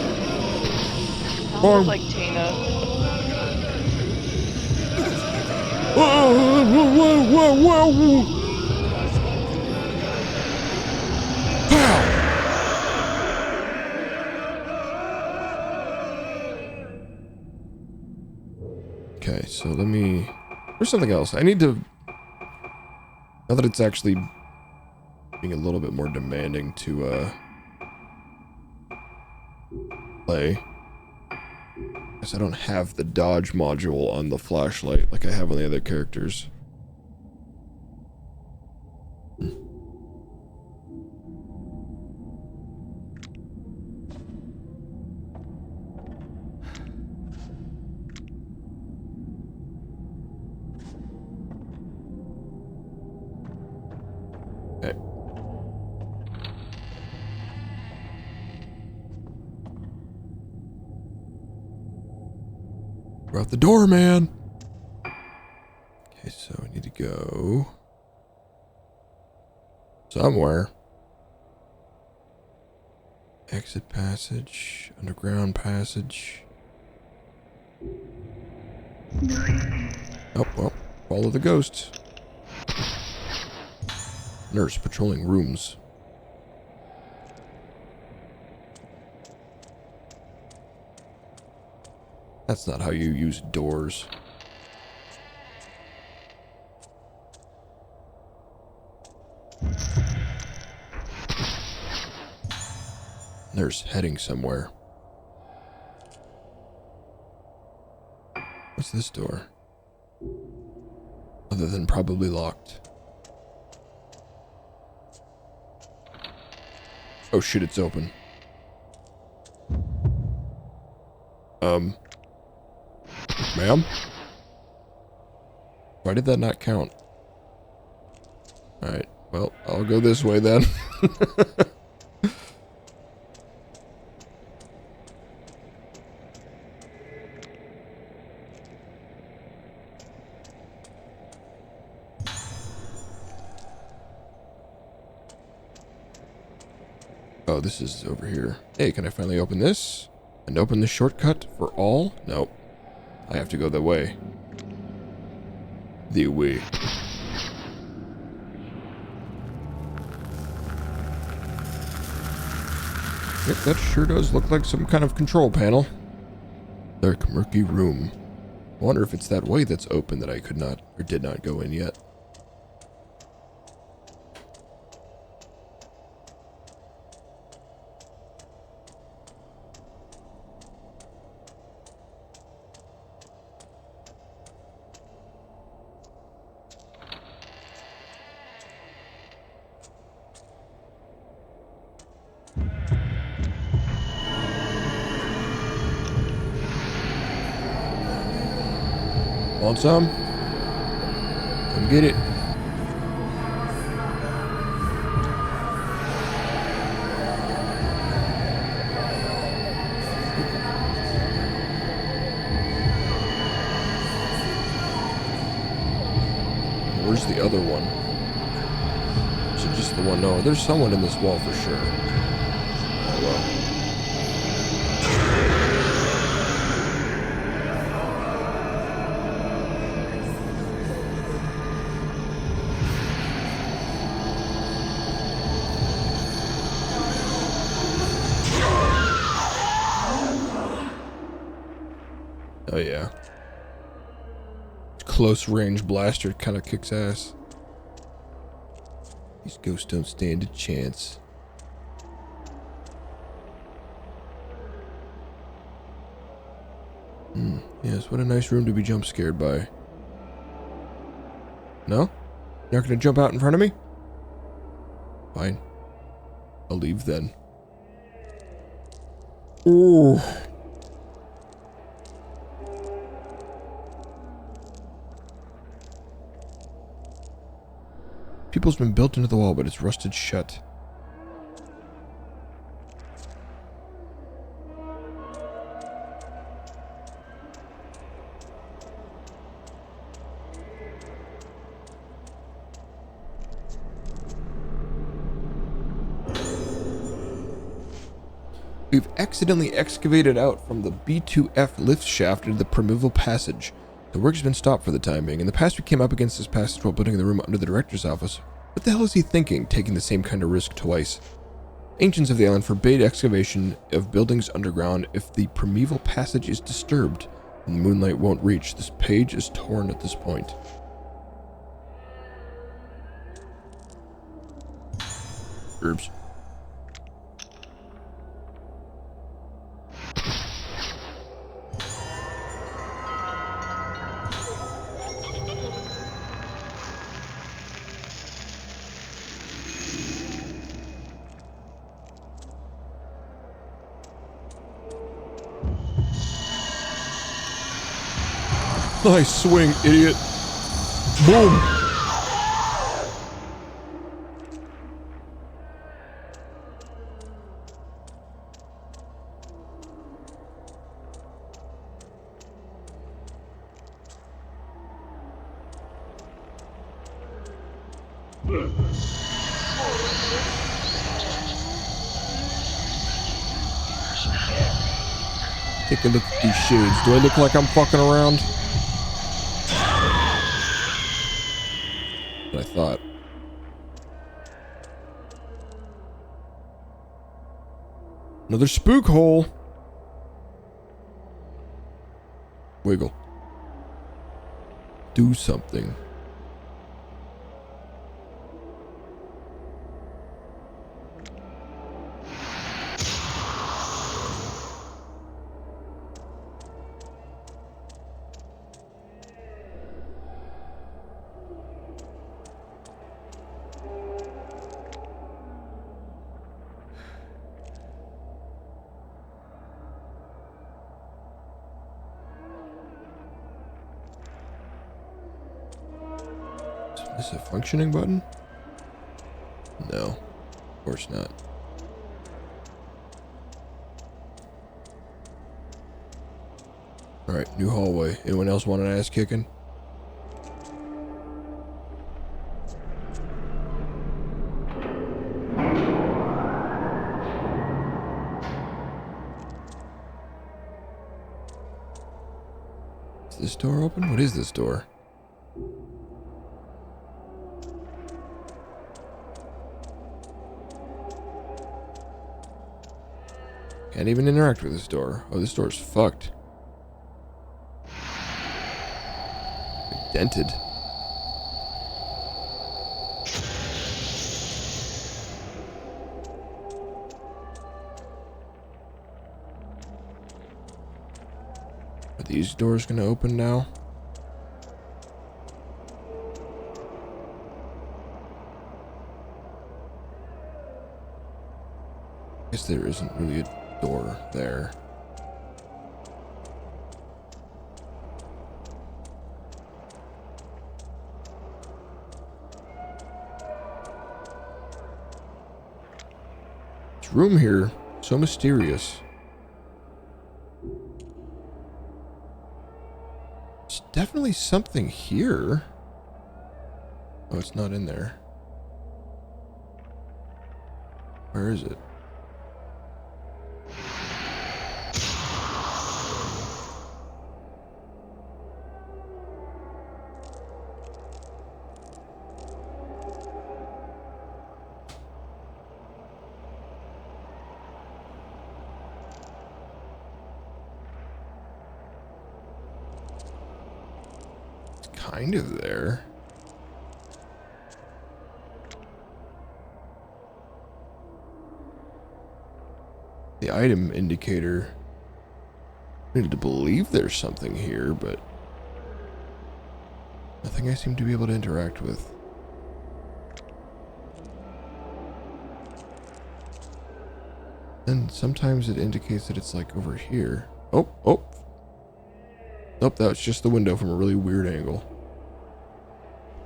Sounded like Tina. Okay, so let me... There's something else. I need to... Now that it's actually being a little bit more demanding to, play. Guess I don't have the dodge module on the flashlight like I have on the other characters. Okay. We're out the door, man. Okay, so I need to go somewhere. Exit passage, underground passage. Oh, well, follow the ghost. Nurse patrolling rooms. That's not how you use doors. Nurse heading somewhere. What's this door? Other than probably locked. Oh shit, it's open. Ma'am? Why did that not count? Alright, well, I'll go this way then. Oh, this is over here. Hey, can I finally open this? And open the shortcut for all? Nope. I have to go the way. The way. Yep, that sure does look like some kind of control panel. Dark, murky room. I wonder if it's that way that's open that I could not, or did not go in yet. Want some? Come get it. Where's the other one? Is it just the one? No, there's someone in this wall for sure. Oh well. Oh yeah. Close range blaster kind of kicks ass. These ghosts don't stand a chance. Yes, what a nice room to be jump scared by. No? You're not gonna jump out in front of me? Fine. I'll leave then. Ooh. People's been built into the wall, but it's rusted shut. We've accidentally excavated out from the B2F lift shaft into the primeval passage. The work has been stopped for the time being. In the past, we came up against this passage while building the room under the director's office. What the hell is he thinking, taking the same kind of risk twice? Ancients of the island forbade excavation of buildings underground if the primeval passage is disturbed and the moonlight won't reach. This page is torn at this point. Herbs. Nice swing, idiot. Boom. Take a look at these shades. Do I look like I'm fucking around? I thought. Another spook hole. Wiggle. Do something. Is this a functioning button? No, of course not. Alright, new hallway. Anyone else want an ass kicking? Is this door open? What is this door? Can't even interact with this door. Oh, this door's fucked. Dented. Are these doors gonna open now? Guess there isn't really a door there. This room here, so mysterious. There's definitely something here. Oh, it's not in there. Where is it? It's kind of there. The item indicator. I need to believe there's something here, but nothing I seem to be able to interact with. And sometimes it indicates that it's like over here. Oh, oh. Nope, that was just the window from a really weird angle.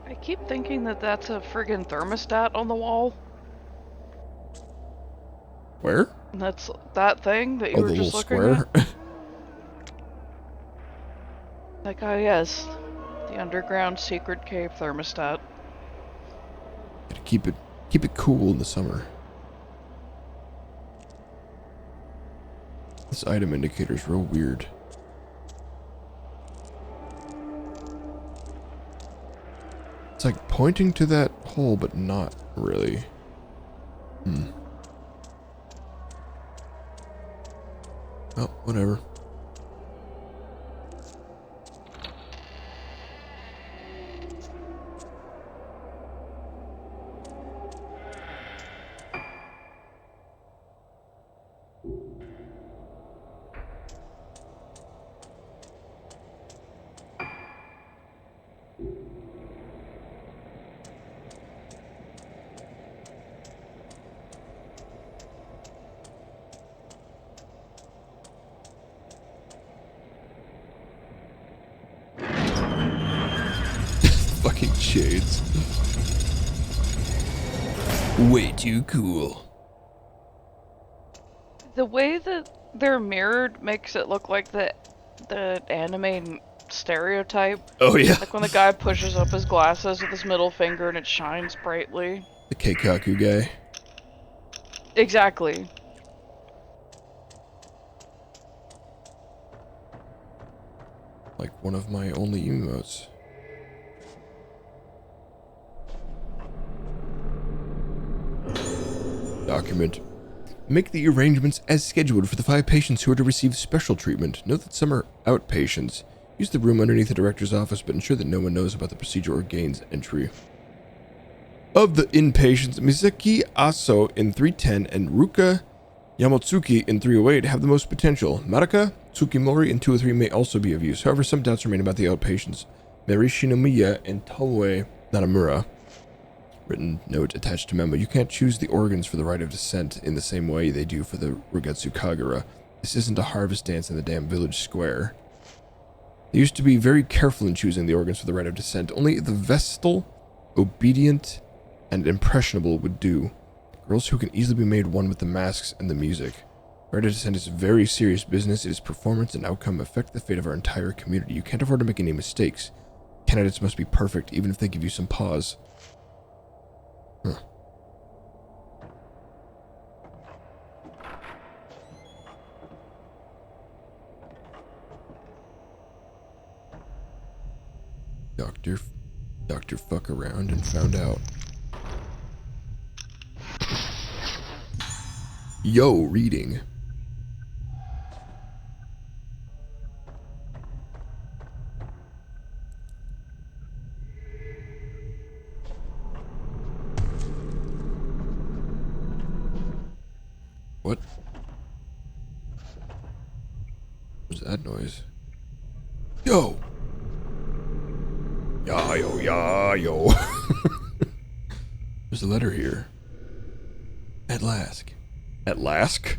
I keep thinking that that's a friggin' thermostat on the wall. Where? And that's that thing that you Oh, were the just little looking square? at. That guy, yes. The underground secret cave thermostat. Gotta keep it cool in the summer. This item indicator is real weird. It's like pointing to that hole, but not really. Oh, whatever. Fucking shades. Way too cool. The way that they're mirrored makes it look like the anime stereotype. Oh yeah. Like when the guy pushes up his glasses with his middle finger and it shines brightly. The Keikaku guy. Exactly. Like one of my only emotes. Document. Make the arrangements as scheduled for the 5 patients who are to receive special treatment. Note that some are outpatients. Use the room underneath the director's office, but ensure that no one knows about the procedure or gains entry. Of the inpatients, Misaki Aso in 310 and Ruka Yamotsuki in 308 have the most potential. Maraka Tsukimori in 203 may also be of use. However, some doubts remain about the outpatients. Mary Shinomiya and Tomoe Nanamura. Written note attached to memo. You can't choose the organs for the rite of descent in the same way they do for the Rugetsu Kagura. This isn't a harvest dance in the damn village square. They used to be very careful in choosing the organs for the rite of descent. Only the Vestal, obedient, and impressionable would do. Girls who can easily be made one with the masks and the music. Rite of descent is very serious business. Its performance and outcome affect the fate of our entire community. You can't afford to make any mistakes. Candidates must be perfect, even if they give you some pause. Huh. Doctor fuck around and found out. Yo, reading. What? What's that noise? Yo! Yo. There's a letter here. At last. At last?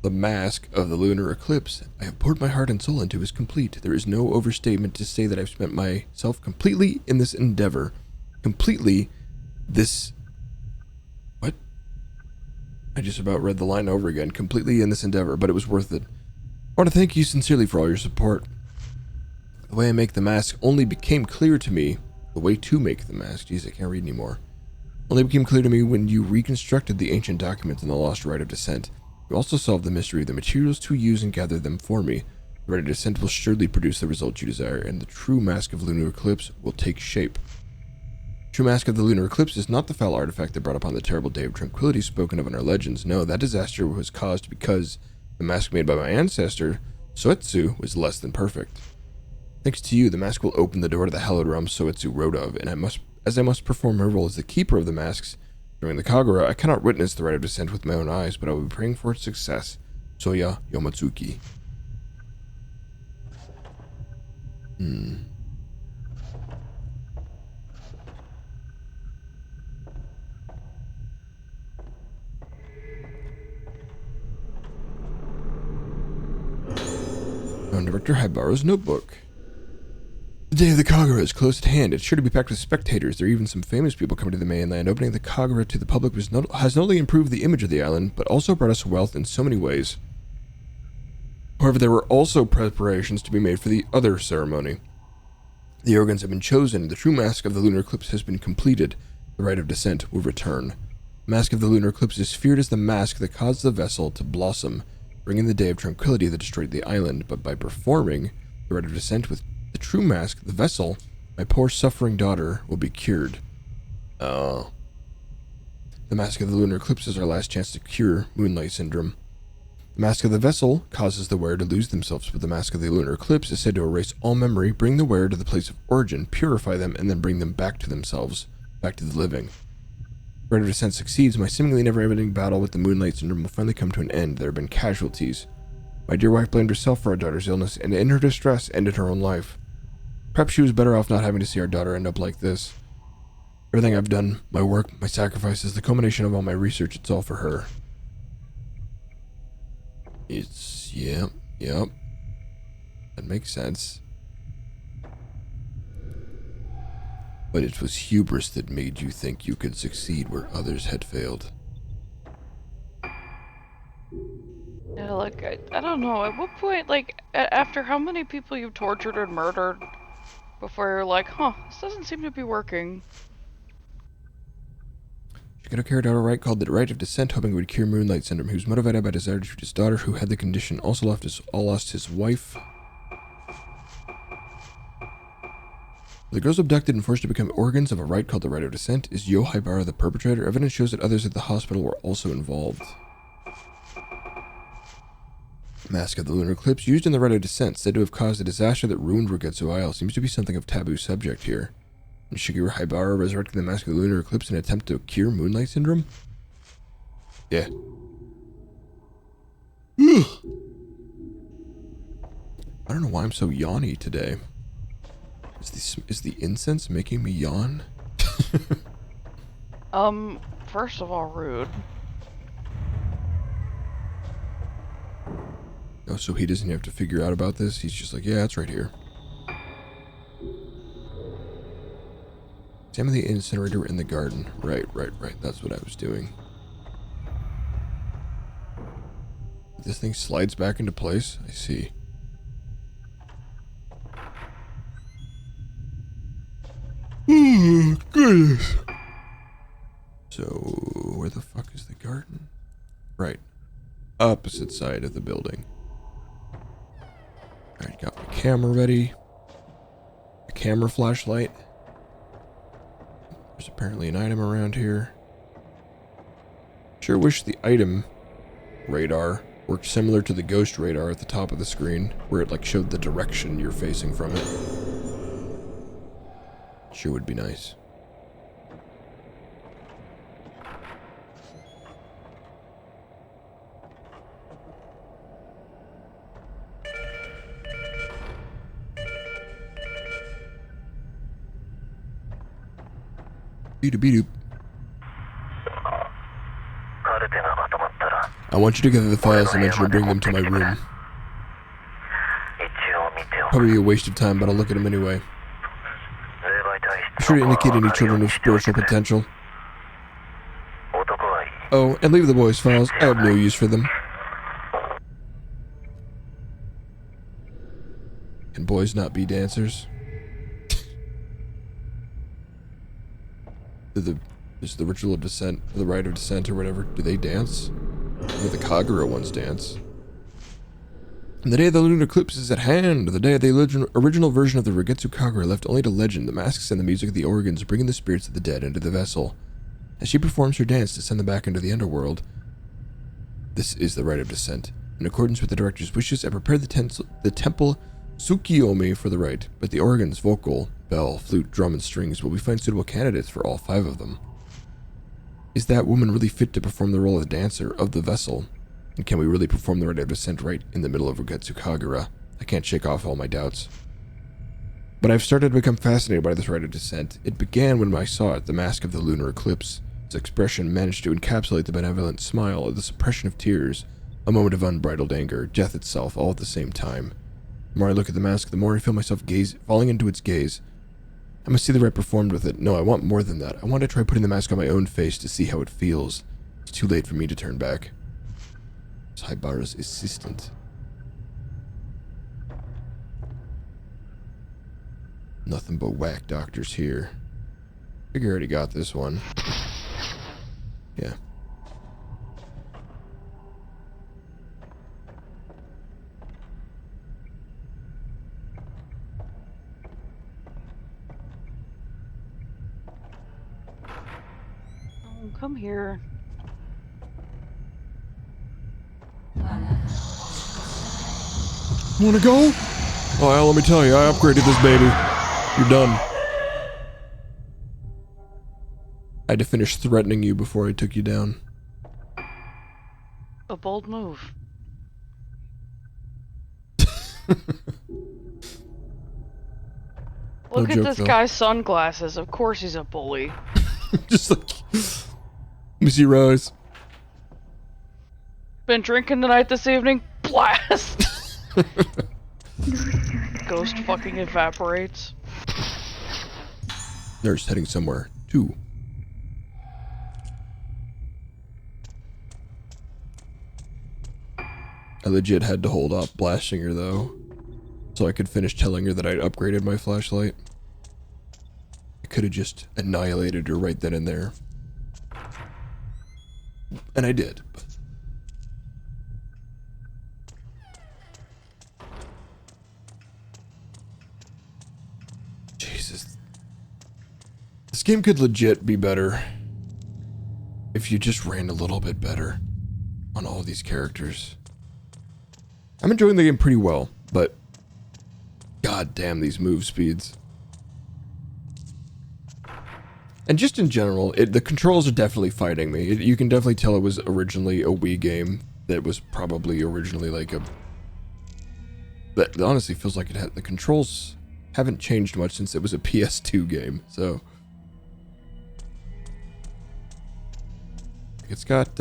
The mask of the lunar eclipse I have poured my heart and soul into is complete. There is no overstatement to say that I've spent myself completely in this endeavor. Completely this... What? I just about read the line over again, completely in this endeavor, but it was worth it. I want to thank you sincerely for all your support. The way I make the mask only became clear to me. The way to make the mask, jeez, I can't read anymore. Only became clear to me when you reconstructed the ancient documents in the lost Rite of Descent. You also solved the mystery of the materials to use and gather them for me. The Rite of Descent will surely produce the result you desire, and the true mask of Lunar Eclipse will take shape. The true mask of the Lunar Eclipse is not the foul artifact that brought upon the terrible day of tranquility spoken of in our legends. No, that disaster was caused because the mask made by my ancestor, Soetsu, was less than perfect. Thanks to you, the mask will open the door to the hallowed realm Soetsu wrote of, and as I must perform my role as the keeper of the masks during the Kagura, I cannot witness the Rite of Descent with my own eyes, but I will be praying for its success. Soya Yomatsuki. On Director Haibaro's notebook. The day of the Kagura is close at hand. It's sure to be packed with spectators. There are even some famous people coming to the mainland. Opening the Kagura to the public has not only improved the image of the island, but also brought us wealth in so many ways. However, there were also preparations to be made for the other ceremony. The organs have been chosen. The true mask of the Lunar Eclipse has been completed. The Rite of Descent will return. The mask of the Lunar Eclipse is feared as the mask that caused the vessel to blossom, bringing the day of tranquility that destroyed the island. But by performing the Rite of Descent with the true mask, the vessel, my poor suffering daughter will be cured. Oh. The mask of the Lunar Eclipse is our last chance to cure Moonlight Syndrome. The mask of the vessel causes the wearer to lose themselves, but the mask of the Lunar Eclipse is said to erase all memory, bring the wearer to the place of origin, purify them, and then bring them back to themselves, back to the living. If Rite of Descent succeeds, my seemingly never-ending battle with the Moonlight Syndrome will finally come to an end. There have been casualties. My dear wife blamed herself for our daughter's illness, and in her distress ended her own life. Perhaps she was better off not having to see our daughter end up like this. Everything I've done, my work, my sacrifices, the culmination of all my research, it's all for her. Yep. That makes sense. But it was hubris that made you think you could succeed where others had failed. Yeah, like, I don't know, at what point, like, after how many people you've tortured and murdered before you're like, huh, this doesn't seem to be working. She could have carried out a rite called the Rite of Descent, hoping it would cure Moonlight Syndrome. He was motivated by desire to treat his daughter, who had the condition, also lost his wife. The girls abducted and forced to become organs of a rite called the Rite of Descent. Is Yo Haibara the perpetrator? Evidence shows that others at the hospital were also involved. Mask of the Lunar Eclipse, used in the Rite of Descent, said to have caused a disaster that ruined Rugetsu Isle. Seems to be something of taboo subject here. And Shigeru Haibara resurrecting the Mask of the Lunar Eclipse in an attempt to cure Moonlight Syndrome? Yeah. Ugh. I don't know why I'm so yawny today. Is the incense making me yawn? First of all, rude. Oh, so he doesn't have to figure out about this? He's just like, yeah, it's right here. Examine the incinerator in the garden. Right. That's what I was doing. This thing slides back into place? I see. Oh, goodness. So, where the fuck is the garden? Right. Opposite side of the building. Alright, got my camera ready. A camera flashlight. There's apparently an item around here. Sure wish the item radar worked similar to the ghost radar at the top of the screen, where it like showed the direction you're facing from it. Sure would be nice. Beep-a-beep-doop. I want you to gather the files I mentioned and bring them to my room. Probably a waste of time, but I'll look at them anyway. Be sure to indicate any children of spiritual potential. Oh, and leave the boys' files. I have no use for them. Can boys not be dancers? Is the ritual of descent, the rite of descent or whatever, do they dance? Or the Kagura ones dance? And the day of the lunar eclipse is at hand. The day of the original version of the Regetsu Kagura left only to legend, the masks and the music of the organs bringing the spirits of the dead into the vessel. As she performs her dance to send them back into the underworld, this is the rite of descent. In accordance with the director's wishes, I prepared the temple Tsukiyomi for the rite, but the organs, vocal, bell, flute, drum, and strings will we find suitable candidates for all 5 of them. Is that woman really fit to perform the role of the dancer of the vessel? And can we really perform the rite of descent right in the middle of Regetsu Kagura? I can't shake off all my doubts. But I've started to become fascinated by this rite of descent. It began when I saw it, the mask of the lunar eclipse. Its expression managed to encapsulate the benevolent smile, the suppression of tears, a moment of unbridled anger, death itself, all at the same time. The more I look at the mask, the more I feel myself falling into its gaze. I must see the rite performed with it. No, I want more than that. I want to try putting the mask on my own face to see how it feels. It's too late for me to turn back. It's Haibara's assistant. Nothing but whack doctors here. I think I already got this one. Yeah. Oh, come here. Wanna go? Oh, well, let me tell you, I upgraded this baby. You're done. I had to finish threatening you before I took you down. A bold move. Look at this guy's sunglasses. Of course he's a bully. Just like... Let me see your eyes. Been drinking tonight this evening? Blast! Ghost fucking evaporates. Nurse heading somewhere, too. I legit had to hold off blasting her, though, so I could finish telling her that I'd upgraded my flashlight. I could have just annihilated her right then and there. And I did. But... Jesus. This game could legit be better if you just ran a little bit better on all these characters. I'm enjoying the game pretty well, but god damn these move speeds. And just in general, the controls are definitely fighting me. You can definitely tell it was originally a Wii game that was probably originally like a... That honestly feels like it had... The controls haven't changed much since it was a PS2 game, so... It's got,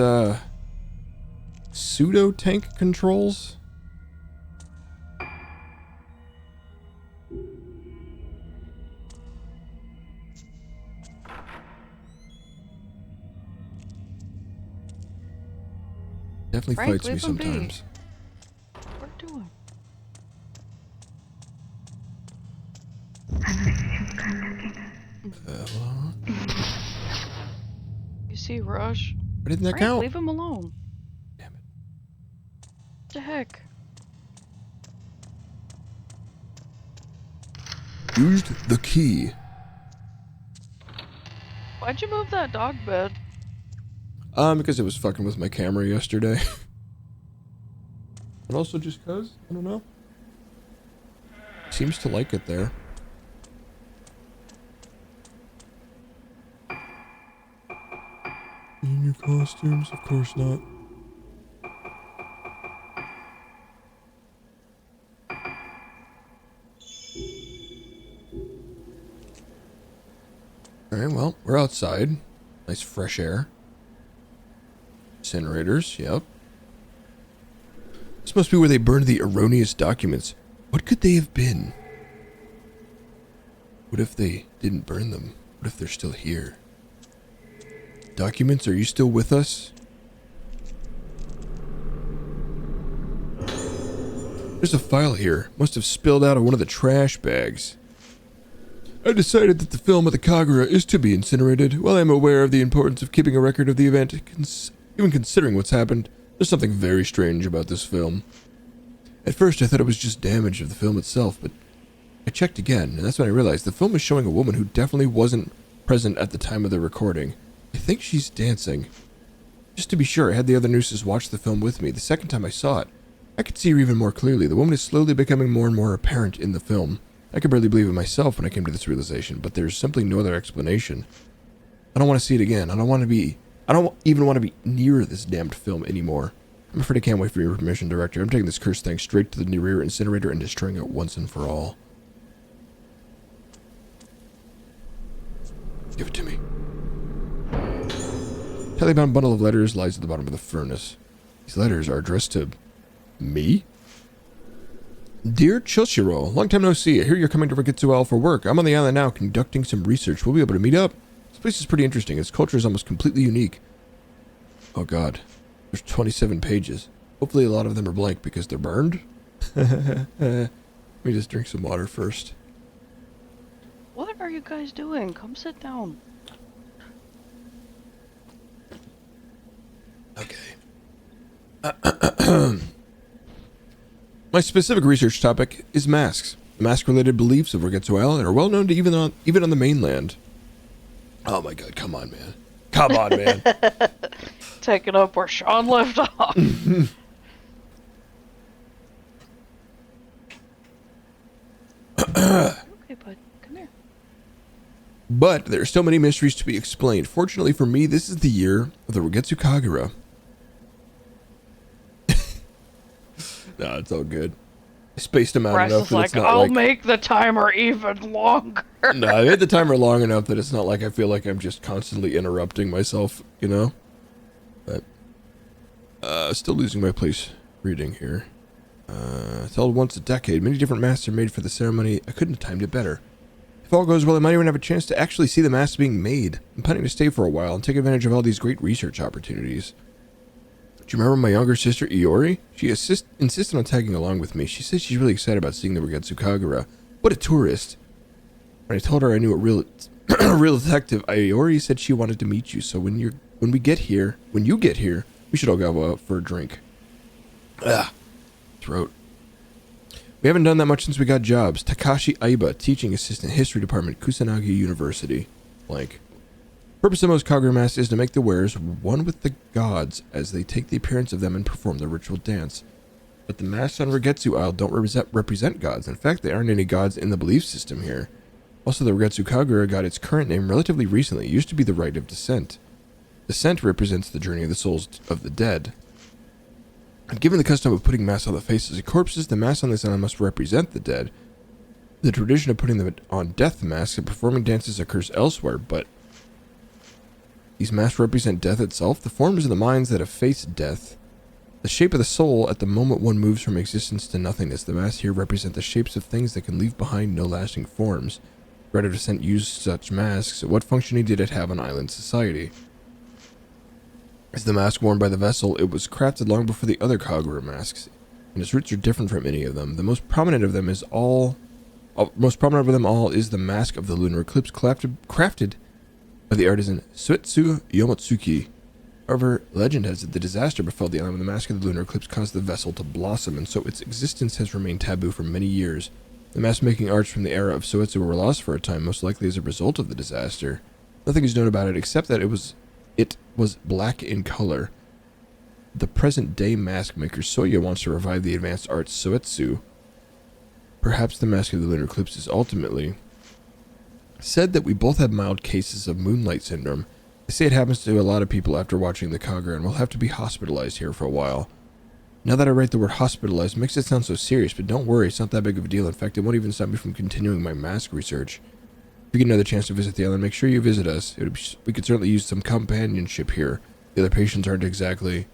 pseudo-tank controls? Definitely Frank, fights me leave him be. sometimes. What are you doing? You see Rush? Why didn't that Frank, count? leave him alone. Damn it. What the heck? Used the key. Why'd you move that dog bed? Because it was fucking with my camera yesterday. But also just cause, I don't know. Seems to like it there. In your costumes? Of course not. Alright, well, we're outside. Nice fresh air. Incinerators, yep. This must be where they burned the erroneous documents. What could they have been? What if they didn't burn them? What if they're still here? Documents, are you still with us? There's a file here. Must have spilled out of one of the trash bags. I decided that the film of the Kagura is to be incinerated. While I am aware of the importance of keeping a record of the event, even considering what's happened, there's something very strange about this film. At first I thought it was just damage of the film itself, but I checked again, and that's when I realized the film is showing a woman who definitely wasn't present at the time of the recording. I think she's dancing. Just to be sure, I had the other nurses watch the film with me. The second time I saw it, I could see her even more clearly. The woman is slowly becoming more and more apparent in the film. I could barely believe it myself when I came to this realization, but there's simply no other explanation. I don't want to see it again. I don't even want to be near this damned film anymore. I'm afraid I can't wait for your permission, Director. I'm taking this cursed thing straight to the rear incinerator and destroying it once and for all. Give it to me. Tightly bound bundle of letters lies at the bottom of the furnace. These letters are addressed to me? Dear Choshiro, long time no see. I hear you're coming to Rikitsuel for work. I'm on the island now conducting some research. We'll be able to meet up. This place is pretty interesting. Its culture is almost completely unique. Oh god. There's 27 pages. Hopefully a lot of them are blank because they're burned. Let me just drink some water first. What are you guys doing? Come sit down. Okay. My specific research topic is masks. The mask-related beliefs of Rikitsuel are well known to even on the mainland. Oh my god, come on, man. Come on, man. Take it up where Sean left off. Okay, bud. Come here. But there are still many mysteries to be explained. Fortunately for me, this is the year of the Rogetsu Kagura. No, it's all good. I spaced them out Bryce enough is that like, it's not I'll like... make the timer even longer. No, I made the timer long enough that it's not like I feel like I'm just constantly interrupting myself, you know? But, still losing my place reading here. It's held once a decade. Many different masks are made for the ceremony. I couldn't have timed it better. If all goes well, I might even have a chance to actually see the masks being made. I'm planning to stay for a while and take advantage of all these great research opportunities. Do you remember my younger sister, Iori? She insisted on tagging along with me. She says she's really excited about seeing the Rogetsu Kagura. What a tourist. When I told her I knew a real detective, Iori said she wanted to meet you. So when you get here, we should all go out for a drink. Ah, throat. We haven't done that much since we got jobs. Takashi Aiba, teaching assistant, history department, Kusanagi University. Blank. Purpose of most Kagura masks is to make the wearers one with the gods as they take the appearance of them and perform the ritual dance. But the masks on Rogetsu Isle don't represent gods. In fact, there aren't any gods in the belief system here. Also, the Rogetsu Kagura got its current name relatively recently. It used to be the Rite of Descent. Descent represents the journey of the souls of the dead. And given the custom of putting masks on the faces of corpses, the masks on this island must represent the dead. The tradition of putting them on death masks and performing dances occurs elsewhere, but these masks represent death itself. The forms of the minds that have faced death. The shape of the soul at the moment one moves from existence to nothingness. The masks here represent the shapes of things that can leave behind no lasting forms. Rite of Descent used such masks. What functioning did it have on island society? As the mask worn by the vessel, it was crafted long before the other Kagura masks, and its roots are different from any of them. The most prominent of them all is the mask of the Lunar Eclipse, crafted by the artisan Suetsu Yomotsuki. However, legend has it the disaster befell the island when the mask of the Lunar Eclipse caused the vessel to blossom, and so its existence has remained taboo for many years. The mask-making arts from the era of Suetsu were lost for a time, most likely as a result of the disaster. Nothing is known about it except that it was black in color. The present-day mask maker Soya wants to revive the advanced arts Suetsu. Perhaps the mask of the Lunar Eclipse is ultimately said that we both have mild cases of moonlight syndrome. They say it happens to a lot of people after watching the Kagura, and we'll have to be hospitalized here for a while. Now that I write the word hospitalized, it makes it sound so serious, but don't worry, it's not that big of a deal. In fact, it won't even stop me from continuing my mask research. If you get another chance to visit the island, make sure you visit us. We could certainly use some companionship here. The other patients aren't exactly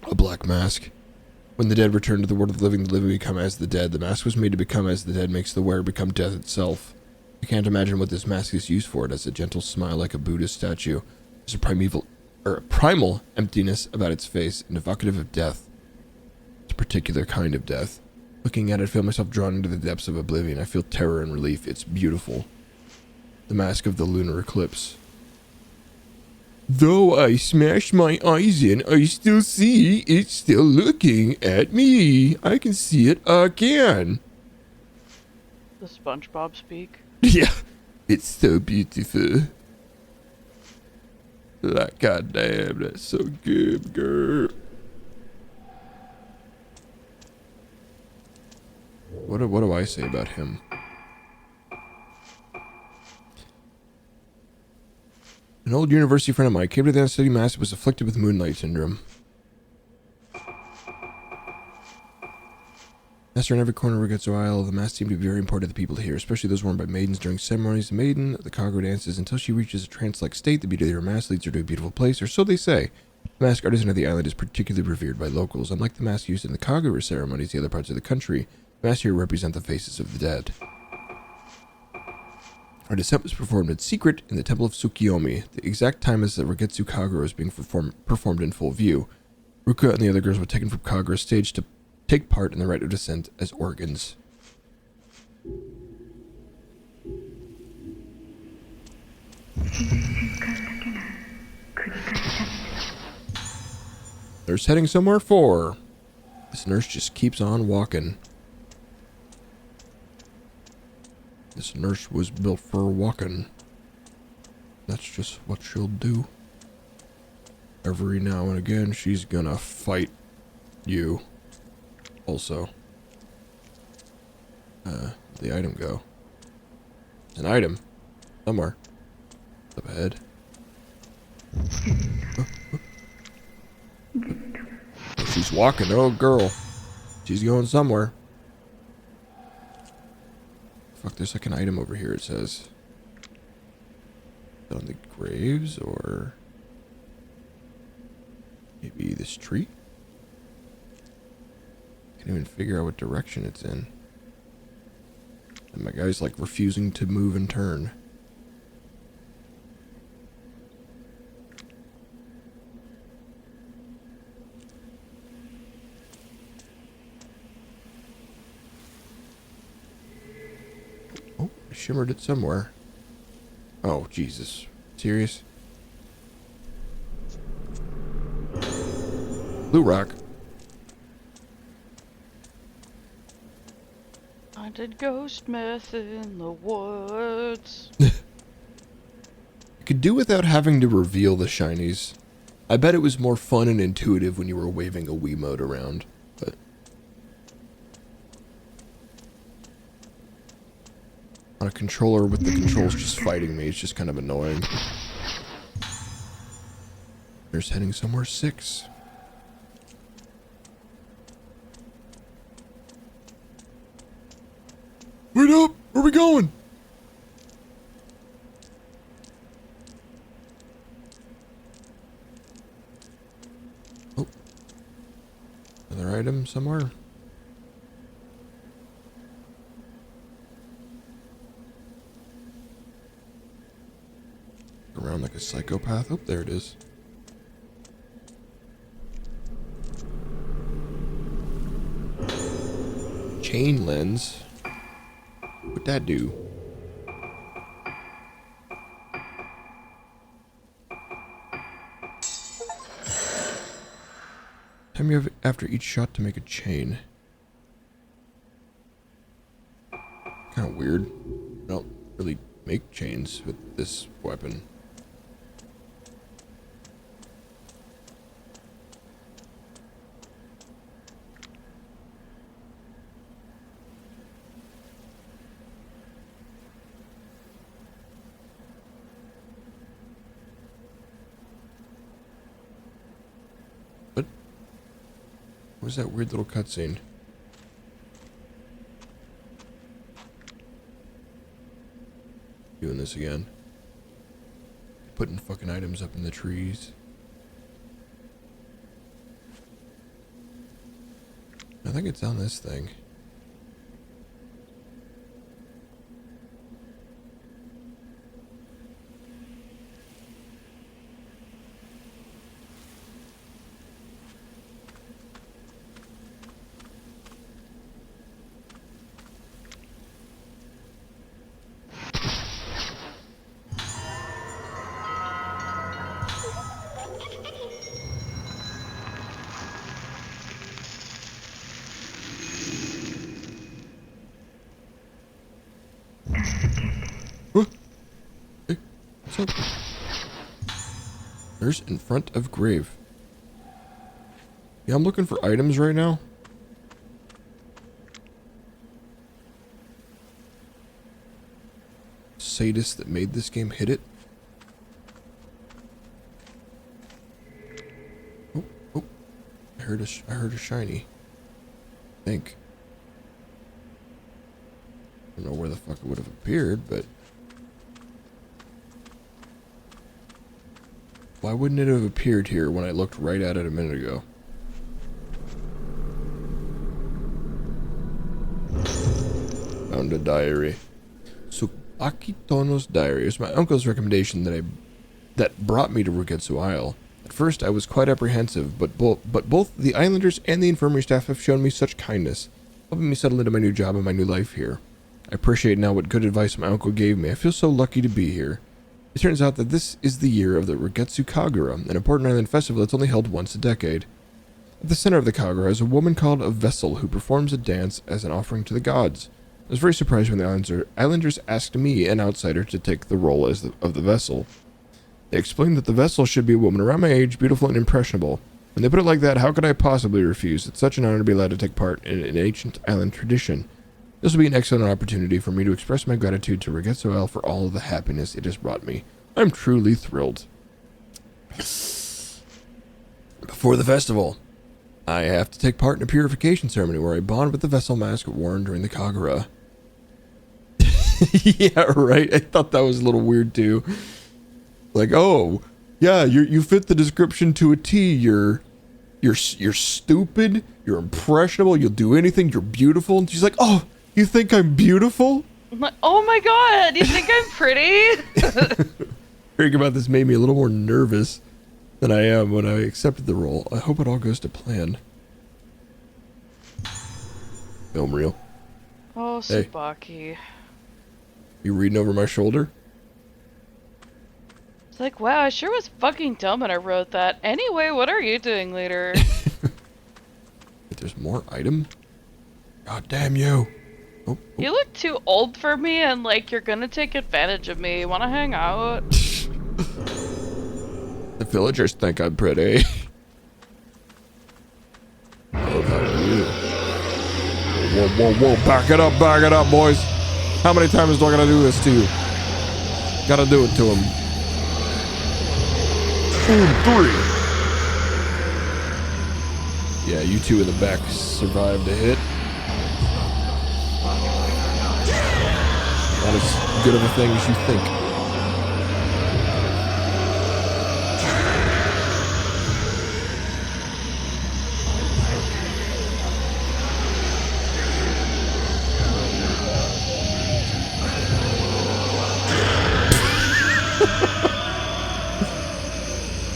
a black mask. When the dead return to the world of the living become as the dead. The mask was made to become as the dead, makes the wearer become death itself. I can't imagine what this mask is used for. It has a gentle smile like a Buddhist statue. There's a primal emptiness about its face, and evocative of death. It's particular kind of death. Looking at it, I feel myself drawn into the depths of oblivion. I feel terror and relief. It's beautiful. The mask of the lunar eclipse. Though I smashed my eyes in, I still see it's still looking at me. I can see it again. The SpongeBob speak. Yeah, it's so beautiful. Like, goddamn, that's so good, girl. What do I say about him? An old university friend of mine came to the city mass and was afflicted with moonlight syndrome. Master in every corner where it gets a while, the mask seemed to be very important to the people here, especially those worn by maidens during ceremonies. The maiden, the Congo dances until she reaches a trance-like state. The beauty of her mask leads her to a beautiful place, or so they say. The mask artisan of the island is particularly revered by locals. Unlike the mask used in the Kagura ceremonies in the other parts of the country, the masks here represent the faces of the dead. Our descent was performed in secret in the temple of Tsukiyomi. The exact time as the Ragetsu Kagura was being performed in full view. Ruka and the other girls were taken from Kagura's stage to take part in the rite of descent as organs. Nurse heading somewhere for. This nurse just keeps on walking. This nurse was built for walking. That's just what she'll do. Every now and again, she's gonna fight you. Also. The item go? An item. Somewhere. Up ahead. Oh, she's walking. Oh, girl. She's going somewhere. Fuck, there's like an item over here, it says. On the graves, or maybe this tree? Can't even figure out what direction it's in. And my guy's like refusing to move and turn. Oh, I shimmered it somewhere. Oh, Jesus. Serious? Blue rock. I did ghost meth in the woods. You could do without having to reveal the shinies. I bet it was more fun and intuitive when you were waving a Wiimote around, but... on a controller with the controls just fighting me, it's just kind of annoying. There's heading somewhere 6. Wait up! Where are we going? Oh. Another item somewhere? Around like a psychopath. Oh, there it is. Chain lens. What'd that do? Time you have after each shot to make a chain. Kind of weird. I don't really make chains with this weapon. What was that weird little cutscene? Doing this again. Putting fucking items up in the trees. I think it's on this thing. Doors open. Nurse in front of grave. Yeah, I'm looking for items right now. Sadist that made this game hit it. Oh, oh. I heard a shiny. I think. I don't know where the fuck it would have appeared, but why wouldn't it have appeared here when I looked right at it a minute ago? Found a diary. So Akitono's diary is my uncle's recommendation that brought me to Rugetsu Isle. At first, I was quite apprehensive, but both the islanders and the infirmary staff have shown me such kindness, helping me settle into my new job and my new life here. I appreciate now what good advice my uncle gave me. I feel so lucky to be here. It turns out that this is the year of the Rugetsu Kagura, an important island festival that's only held once a decade. At the center of the Kagura is a woman called a vessel who performs a dance as an offering to the gods. I was very surprised when the islanders asked me, an outsider, to take the role of the vessel. They explained that the vessel should be a woman around my age, beautiful and impressionable. When they put it like that, how could I possibly refuse? It's such an honor to be allowed to take part in an ancient island tradition. This will be an excellent opportunity for me to express my gratitude to Rugetsu Isle for all of the happiness it has brought me. I'm truly thrilled. Before the festival, I have to take part in a purification ceremony where I bond with the vessel mask worn during the Kagura. Yeah, right. I thought that was a little weird too. Like, oh, yeah, you fit the description to a T. You're stupid. You're impressionable. You'll do anything. You're beautiful. And she's like, oh, you think I'm beautiful? I'm like, oh my god, you think I'm pretty? Hearing about this made me a little more nervous than I am when I accepted the role. I hope it all goes to plan. Film reel. Oh, Hey. Tsubaki. You reading over my shoulder? It's like, wow, I sure was fucking dumb when I wrote that. Anyway, what are you doing later? If there's more item? God damn you. Oh, oh. You look too old for me and like you're gonna take advantage of me. Wanna hang out? The villagers think I'm pretty. What about you? Whoa, whoa, whoa. Back it up, boys. How many times do I gotta do this to you? Gotta do it to him. 2, 3. Yeah, you two in the back survived a hit. Not as good of a thing as you think.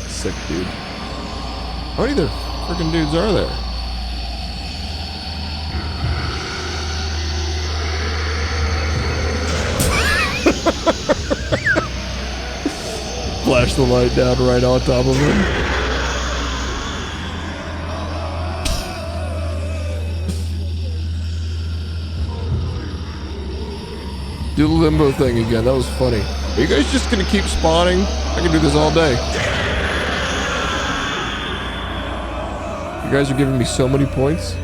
Sick dude. How many other freaking dudes are there? Flash the light down right on top of him. Do the limbo thing again. That was funny. Are you guys just gonna keep spawning? I can do this all day. You guys are giving me so many points.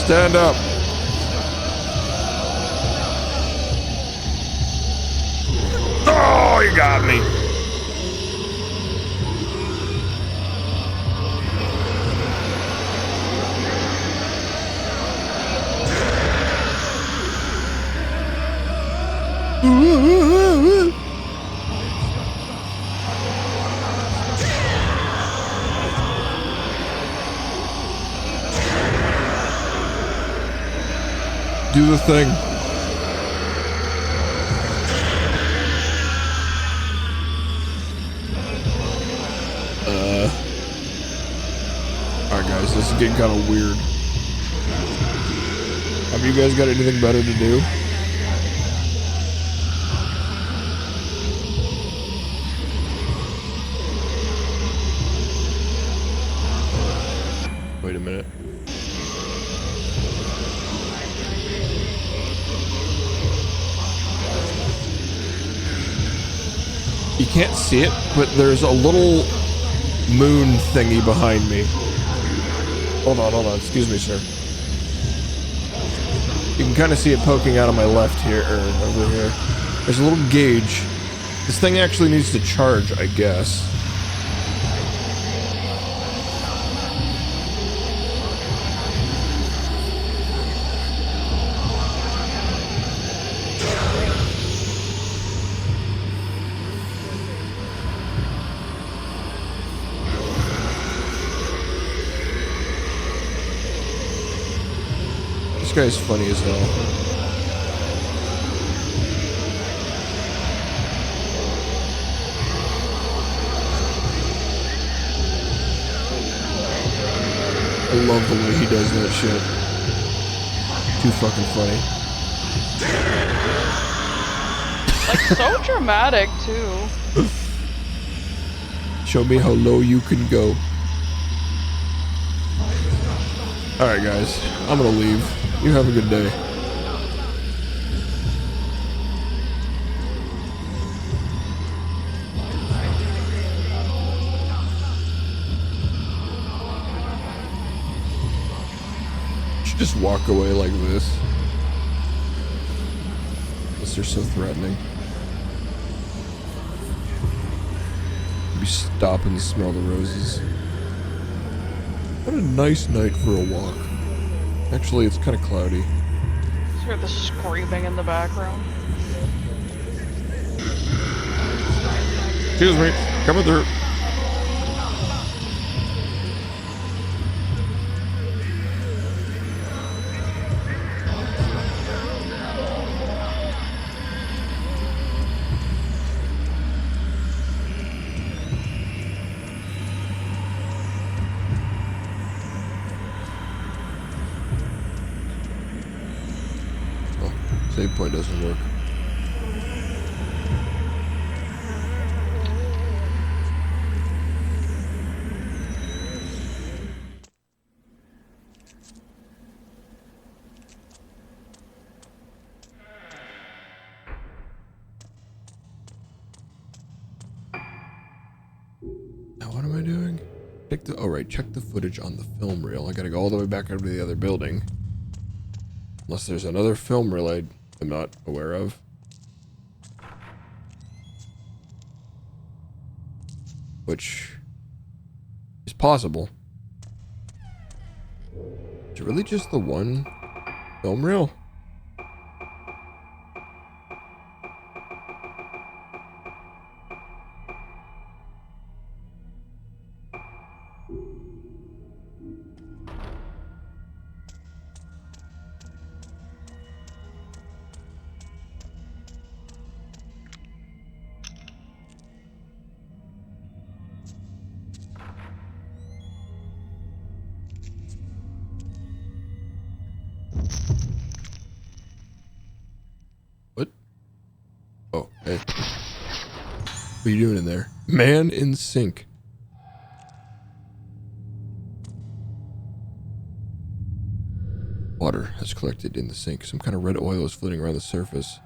Stand up. Oh, you got me. Do the thing. Alright guys, this is getting kind of weird. Have you guys got anything better to do? Wait a minute. You can't see it, but there's a little moon thingy behind me. Hold on, excuse me, sir. You can kind of see it poking out of my left here, or over here. There's a little gauge. This thing actually needs to charge, I guess. This guy's funny as hell. I love the way he does that shit. Too fucking funny. Like, so dramatic, too. Show me how low you can go. Alright, guys. I'm gonna leave. You have a good day. Should just walk away like this. Unless they're so threatening. Maybe stop and smell the roses. What a nice night for a walk. Actually, it's kind of cloudy. Just hear the screaming in the background. Excuse me, coming through. Save point doesn't work. Now what am I doing? Check the footage on the film reel. I gotta go all the way back over to the other building. Unless there's another film reel I'm not aware of. Which is possible. Is it really just the one film reel? What? Oh, hey. What are you doing in there? Man in sink. Water has collected in the sink. Some kind of red oil is floating around the surface.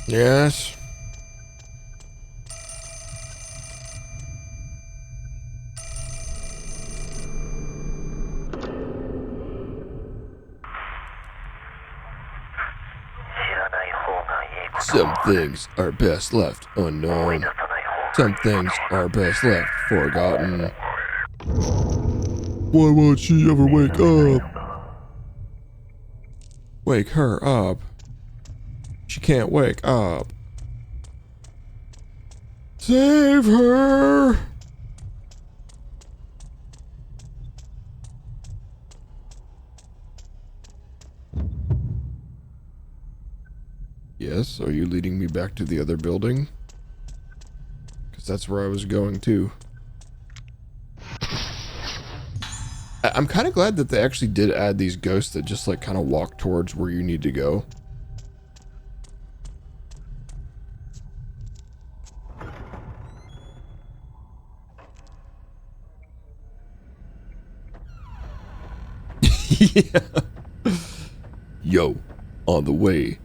Yes. Some things are best left unknown. Some things are best left forgotten. Why won't she ever wake up? Wake her up. She can't wake up. Save her! Yes, are you leading me back to the other building? Because that's where I was going to. I'm kind of glad that they actually did add these ghosts that just like kind of walk towards where you need to go. Yeah. Yo, on the way.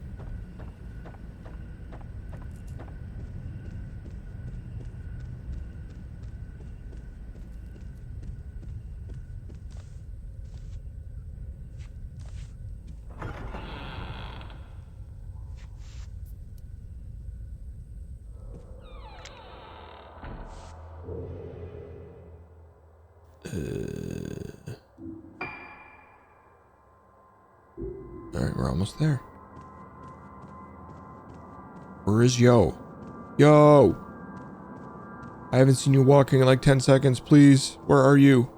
Alright, we're almost there. Where is Yo? Yo! I haven't seen you walking in like 10 seconds, please. Where are you?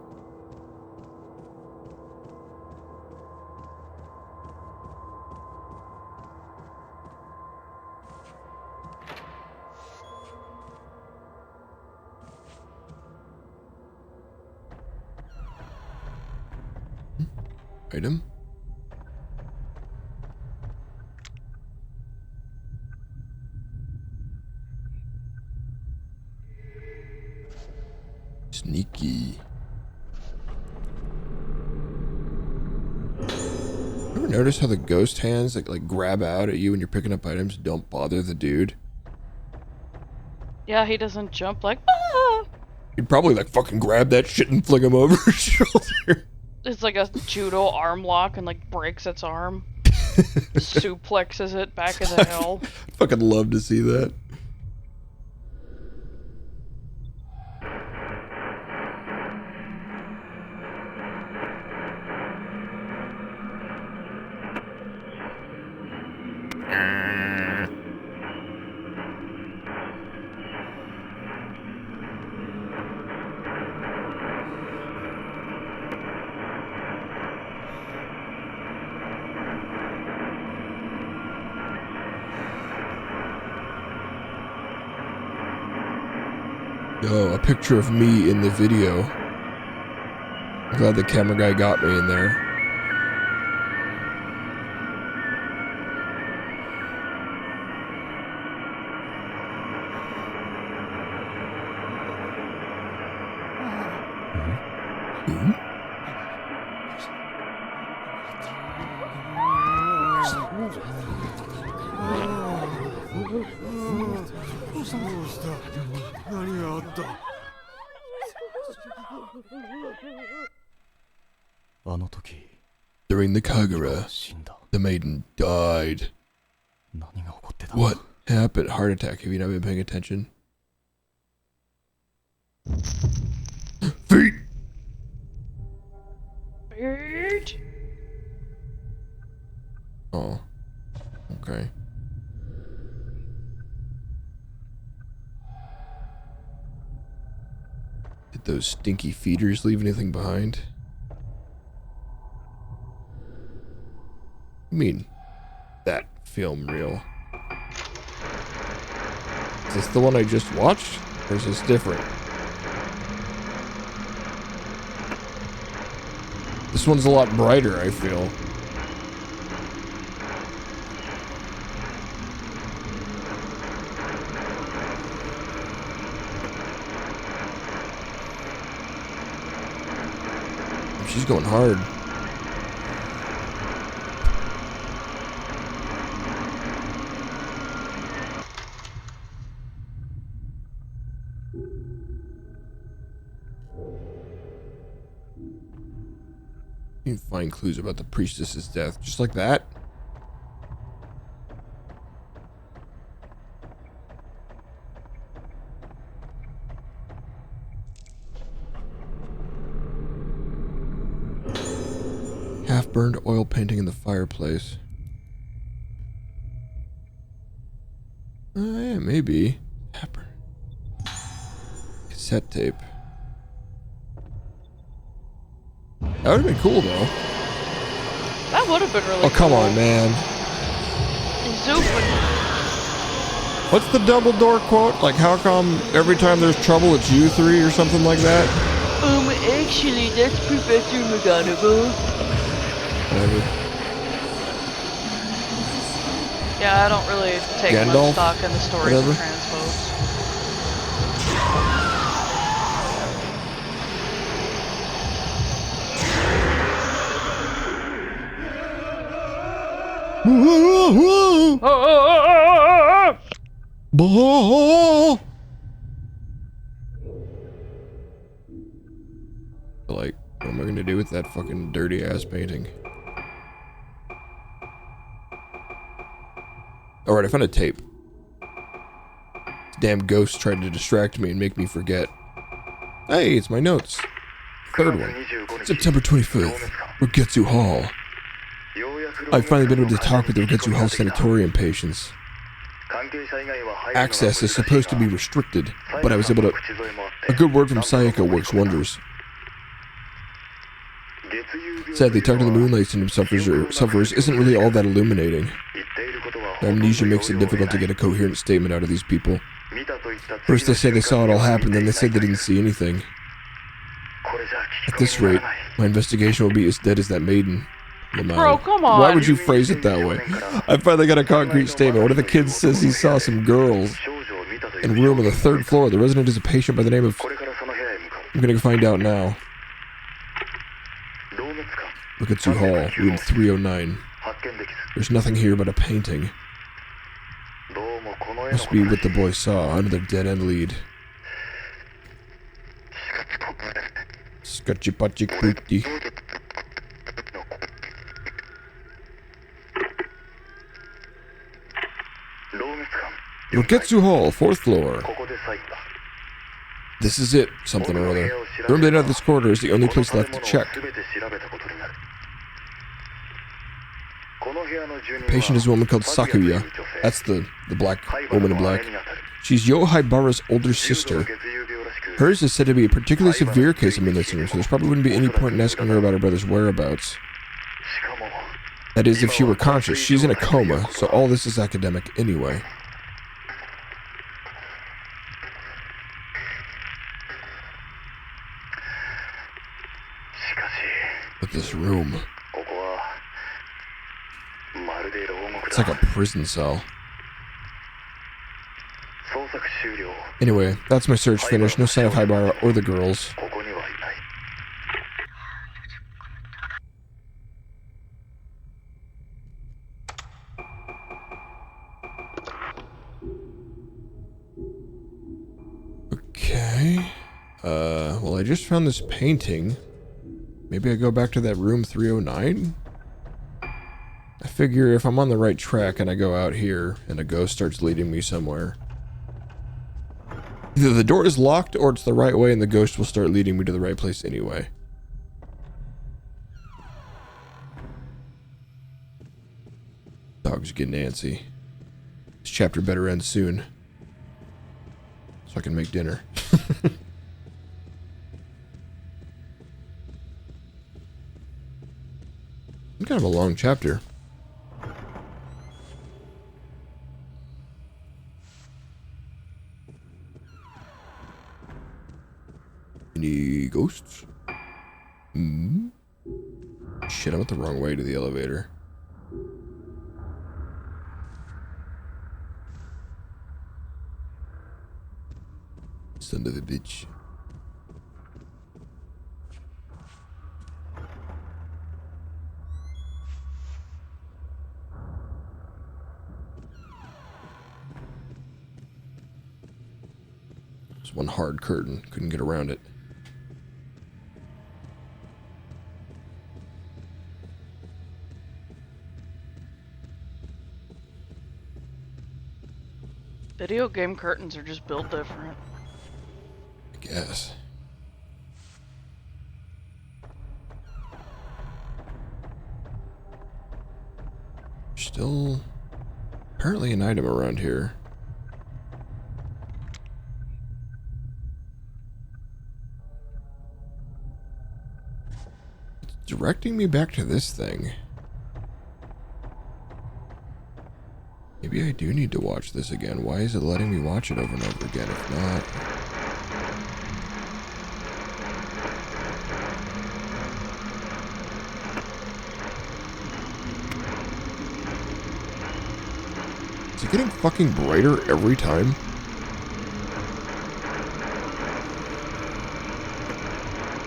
Item? Sneaky. Ever notice how the ghost hands like grab out at you when you're picking up items? Don't bother the dude. Yeah, he doesn't jump like, ah! He'd probably like fucking grab that shit and fling him over his shoulder. It's like a judo arm lock and like breaks its arm. Suplexes it back into hell. I'd fucking love to see that. Yo, a picture of me in the video. I'm glad the camera guy got me in there. During the Kagura, the maiden died. What happened? Heart attack. Have you not been paying attention? Feet! Bird? Oh. Okay. Did those stinky feeders leave anything behind? I mean, that film reel. Is this the one I just watched? Or is this different? This one's a lot brighter, I feel. She's going hard. You can find clues about the priestess's death, just like that. Half-burned oil painting in the fireplace. Yeah, maybe. Cassette tape. That would have been cool, though. That would have been really Oh, come cool. on, man. Zoop. What's the Dumbledore quote? Like, how come every time there's trouble, it's you three or something like that? Actually, that's Professor McGonagall. Whatever. Yeah, I don't really take much Gandalf? stock in the stories Whatever. of trans folks. Like, what am I gonna do with that fucking dirty ass painting? Alright, I found a tape. This damn ghost tried to distract me and make me forget. Hey, it's my notes. Third one. September 25th. Rogetsu Hall. I've finally been able to talk with the Rogetsu Hall sanatorium patients. Access is supposed to be restricted, but I was able to... A good word from Sayaka works wonders. Sadly, talking to the Moonlight Syndrome sufferers isn't really all that illuminating. Their amnesia makes it difficult to get a coherent statement out of these people. First they say they saw it all happen, then they said they didn't see anything. At this rate, my investigation will be as dead as that maiden. Bro, come on. Why would you phrase it that way? I finally got a concrete statement. One of the kids says he saw some girls in a room on the 3rd floor. The resident is a patient by the name of... I'm gonna find out now. Rogetsu Hall, room 309. There's nothing here but a painting. Must be what the boy saw, another dead-end lead. Sketchy-patchy-pooty. Rogetsu Hall, 4th floor. This is it, something or other. The room at the end of this corridor is the only place left to check. The patient is a woman called Sakuya. That's the black woman in black. She's Yohaibara's older sister. Hers is said to be a particularly severe case of midnight syndrome, so there probably wouldn't be any point in asking her about her brother's whereabouts. That is, if she were conscious. She's in a coma, so all this is academic anyway. But this room... It's like a prison cell. Anyway, that's my search finished. No sign of Haibara or the girls. Okay. Well, I just found this painting. Maybe I go back to that room 309? I figure if I'm on the right track and I go out here and a ghost starts leading me somewhere, either the door is locked or it's the right way and the ghost will start leading me to the right place anyway. Dog's getting antsy. This chapter better end soon, so I can make dinner. It's kind of a long chapter. Any ghosts? Shit, I went the wrong way to the elevator. Son of a bitch. There's one hard curtain. Couldn't get around it. Video game curtains are just built different. I guess. Still apparently an item around here. It's directing me back to this thing. Maybe I do need to watch this again. Why is it letting me watch it over and over again? If not... Is it getting fucking brighter every time?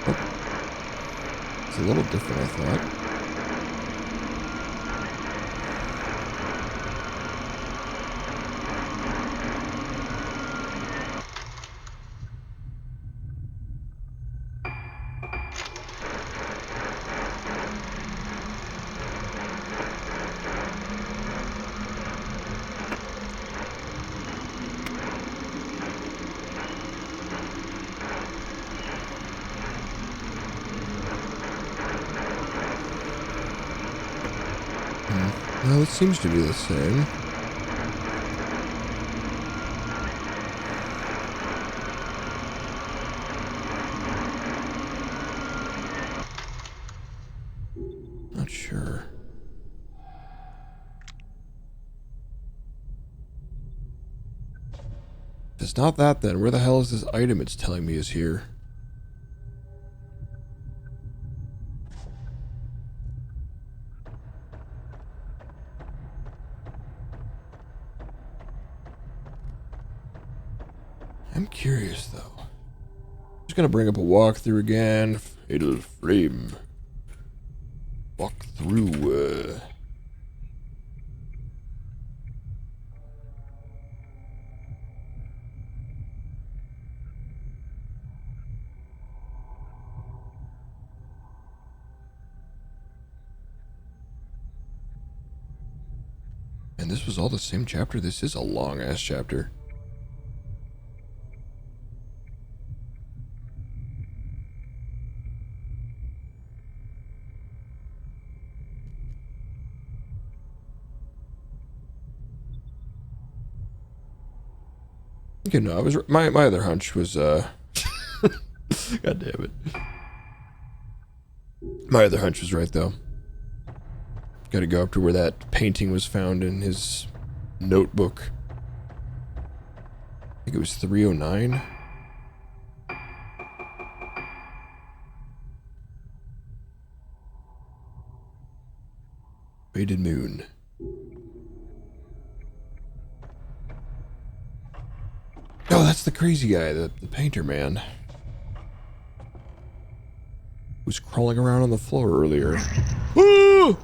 Oh. It's a little different, I thought. Well, it seems to be the same. Not sure. If it's not that, then where the hell is this item it's telling me is here? I'm curious, though. Just gonna bring up a walkthrough again. Fatal frame. Walk through. And this was all the same chapter? This is a long-ass chapter. Okay, no, I was my other hunch was God damn it. My other hunch was right though. Got to go up to where that painting was found in his notebook. I think it was 309. Faded moon. Oh, that's the crazy guy, the painter man. Was crawling around on the floor earlier. Woo!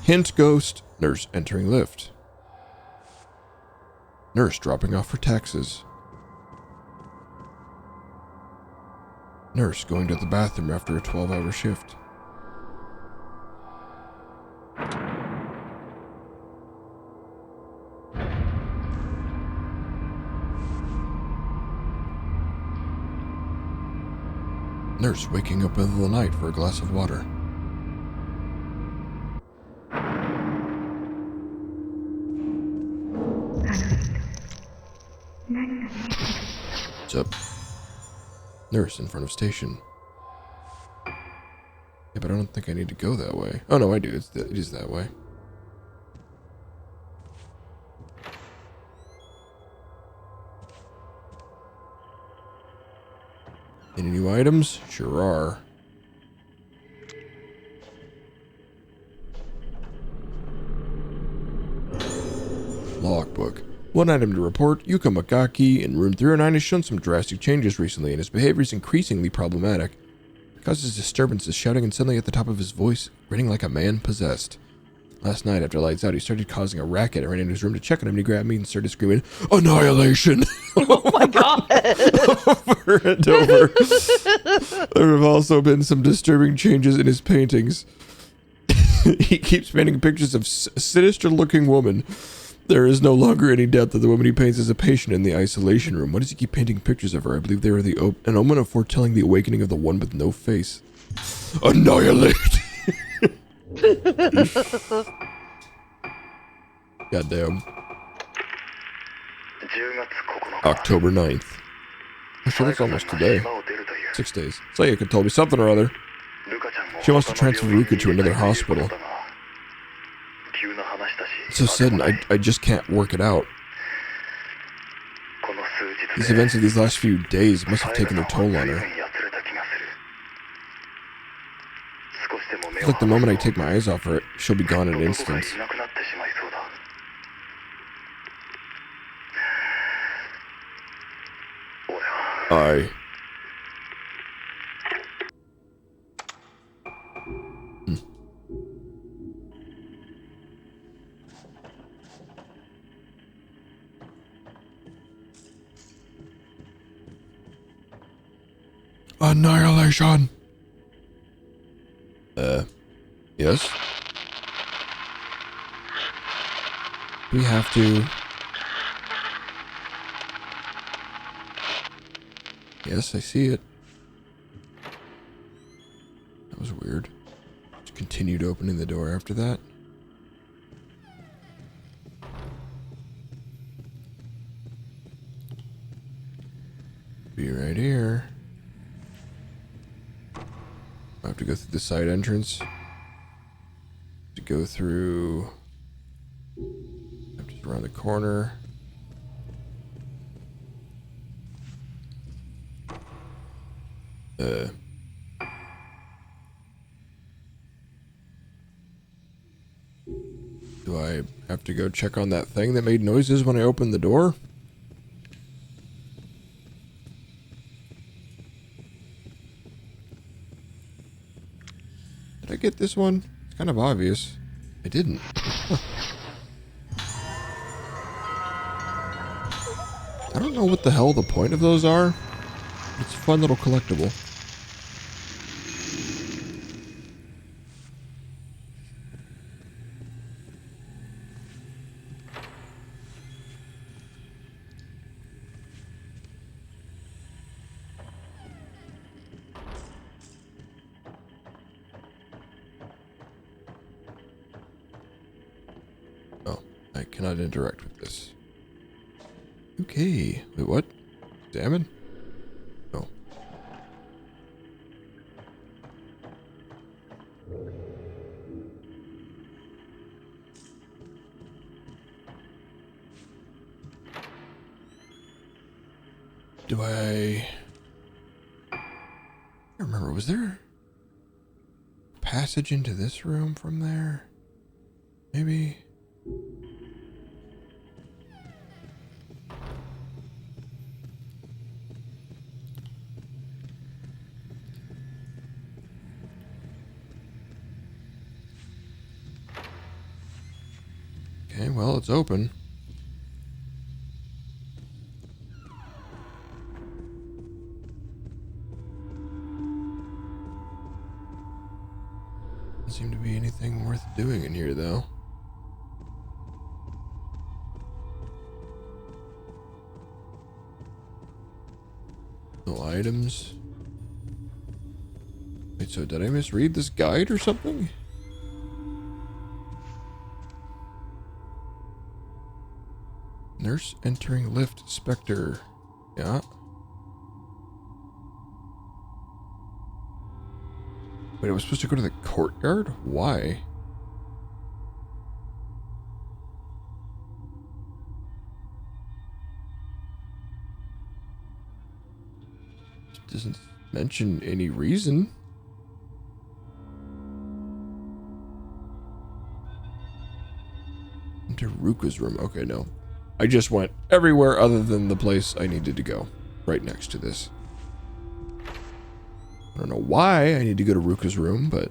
Hint ghost. Nurse entering lift. Nurse dropping off for taxes. Nurse going to the bathroom after a 12-hour shift. Nurse waking up in the middle of the night for a glass of water. What's up? Nurse in front of station. Yeah, but I don't think I need to go that way. Oh no, I do. It is that way. Any new items? Sure are. Logbook. One item to report. Yuka Makaki in room 309 has shown some drastic changes recently, and his behavior is increasingly problematic. It causes disturbances, shouting and suddenly at the top of his voice, grinning like a man possessed. Last night, after lights out, he started causing a racket. I ran into his room to check on him, and he grabbed me and started screaming, "Annihilation!" Oh my god! Over and over. There have also been some disturbing changes in his paintings. He keeps painting pictures of a sinister-looking woman. There is no longer any doubt that the woman he paints is a patient in the isolation room. Why does he keep painting pictures of her? I believe they are an omen of foretelling the awakening of the one with no face. Annihilate! Goddamn. October 9th. I'm sure that's almost today. 6 days. Sayaka told me something or other. She wants to transfer Ruka to another hospital. It's so sudden, I just can't work it out. These events of these last few days must have taken their toll on her. It's like the moment I take my eyes off her, she'll be gone in an instant. Why? Annihilation. Yes? We have to... Yes, I see it. That was weird. Just continued opening the door after that. Be right here. I have to go through the side entrance. To go through... Just around the corner. Do I have to go check on that thing that made noises when I opened the door? Did I get this one? It's kind of obvious. I didn't. I don't know what the hell the point of those are. It's a fun little collectible. Oh, I cannot interact with this. Okay. Wait, what? Examine? Oh. Do I remember, was there a passage into this room from there? Maybe. Okay, well, it's open. Doesn't seem to be anything worth doing in here, though. No items. Wait, so did I misread this guide or something? Nurse entering lift, Spectre. Yeah. Wait, I was supposed to go to the courtyard? Why? It doesn't mention any reason. Enter Ruka's room. Okay, no. I just went everywhere other than the place I needed to go. Right next to this. I don't know why I need to go to Ruka's room, but...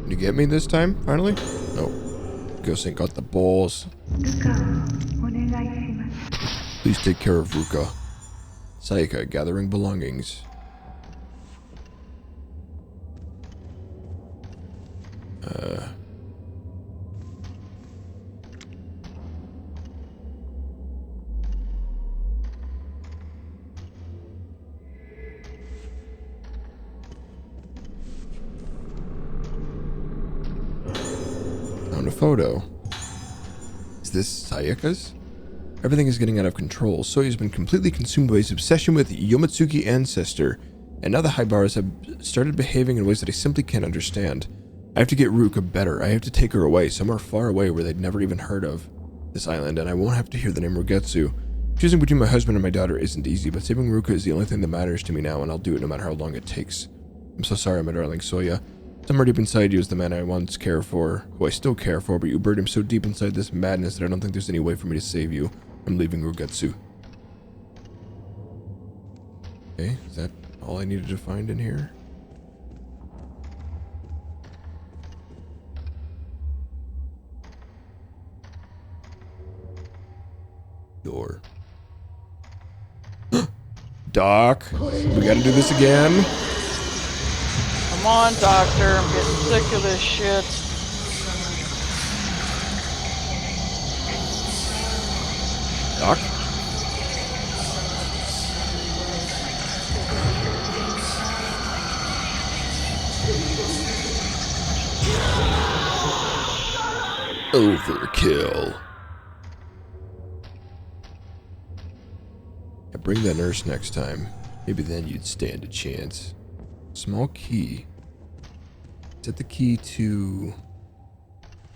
You get me this time, finally? No. Ghost ain't got the balls. Please take care of Ruka. Sayaka gathering belongings. Found a photo. Is this Sayaka's? Everything is getting out of control. Soya's been completely consumed by his obsession with Yomatsuki ancestor, and now the Haibaras have started behaving in ways that I simply can't understand. I have to get Ruka better. I have to take her away, somewhere far away where they'd never even heard of this island, and I won't have to hear the name Rugetsu. Choosing between my husband and my daughter isn't easy, but saving Ruka is the only thing that matters to me now, and I'll do it no matter how long it takes. I'm so sorry, my darling Soya. Somewhere deep inside you is the man I once cared for, who I still care for, but you buried him so deep inside this madness that I don't think there's any way for me to save you from leaving Rugetsu. Okay, is that all I needed to find in here? Door. Doc, we gotta do this again. Come on, doctor. I'm getting sick of this shit. Doc? Overkill. Yeah, bring that nurse next time. Maybe then you'd stand a chance. Small key. Is that the key to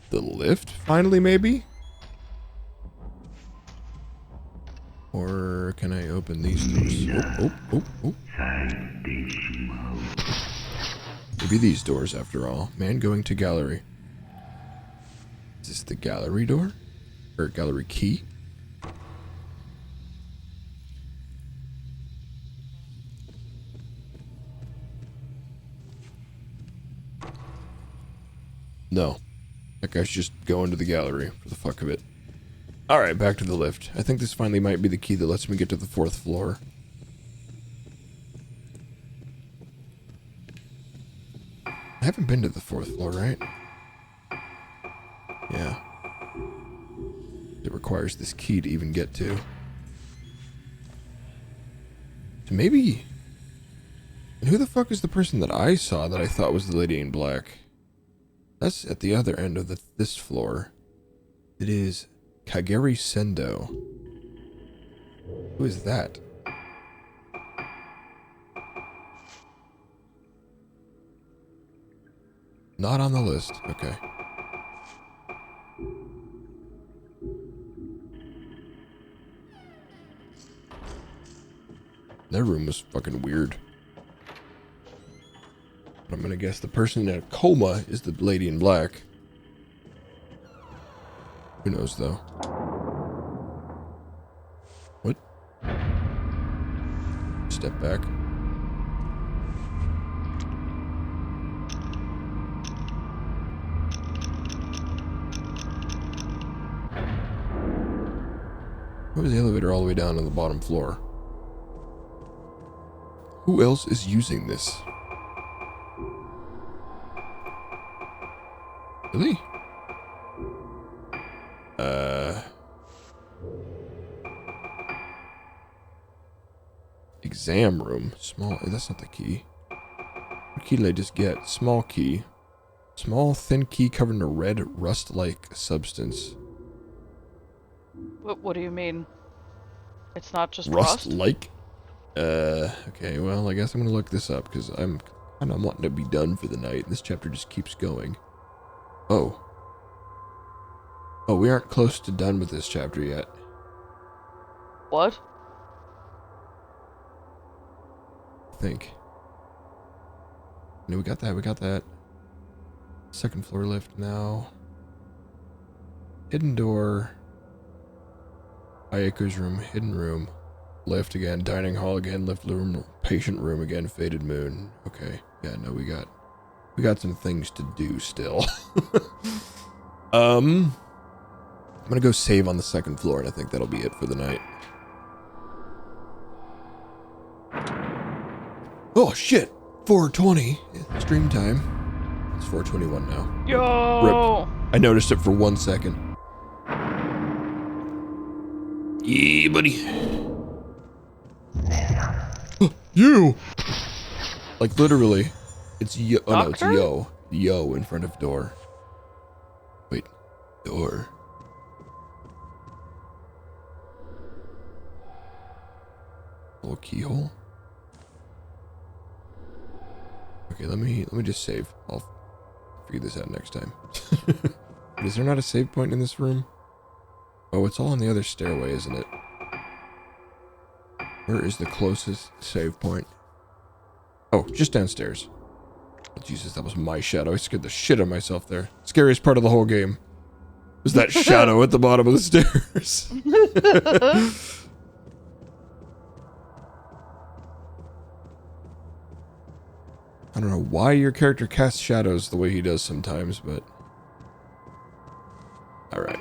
the lift, finally, maybe? Or can I open these doors? Oh. Maybe these doors, after all. Man going to gallery. Is this the gallery door? Or gallery key? No. That guy's just going to the gallery for the fuck of it. Alright, back to the lift. I think this finally might be the key that lets me get to the 4th floor. I haven't been to the 4th floor, right? Yeah. It requires this key to even get to. So maybe... And who the fuck is the person that I saw that I thought was the lady in black? That's at the other end of this floor. It is Kageri Sendo. Who is that? Not on the list. Okay. Their room was fucking weird. I'm gonna guess the person in a coma is the lady in black. Who knows, though? What? Step back. Why was the elevator all the way down to the bottom floor? Who else is using this? Really? Exam room. Small. That's not the key. What key did I just get? Small key. Small, thin key covered in a red, rust-like substance. What do you mean? It's not just rust? Rust-like? Okay, well, I guess I'm gonna look this up, because I'm kind of wanting to be done for the night. This chapter just keeps going. Oh. Oh, we aren't close to done with this chapter yet. What? I think. No, we got that. Second floor lift now. Hidden door. Ayaka's room, hidden room. Lift again, dining hall again, lift room, patient room again, faded moon. Okay, yeah, no, we got some things to do still. I'm gonna go save on the second floor, and I think that'll be it for the night. Oh shit! 4:20. Stream time. It's 4:21 now. Yo! Rip. I noticed it for 1 second. Yeah, buddy. You! Like, literally. It's yo. Oh, no, it's Doctor? yo. Yo in front of door. Wait. Door. Little keyhole. Okay, let me just save. I'll figure this out next time. Is there not a save point in this room? Oh, it's all on the other stairway, isn't it? Where is the closest save point? Oh, just downstairs. Oh, Jesus, that was my shadow. I scared the shit out of myself there. Scariest part of the whole game was that shadow at the bottom of the stairs. I don't know why your character casts shadows the way he does sometimes, but... Alright.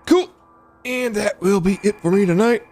Cool! And that will be it for me tonight.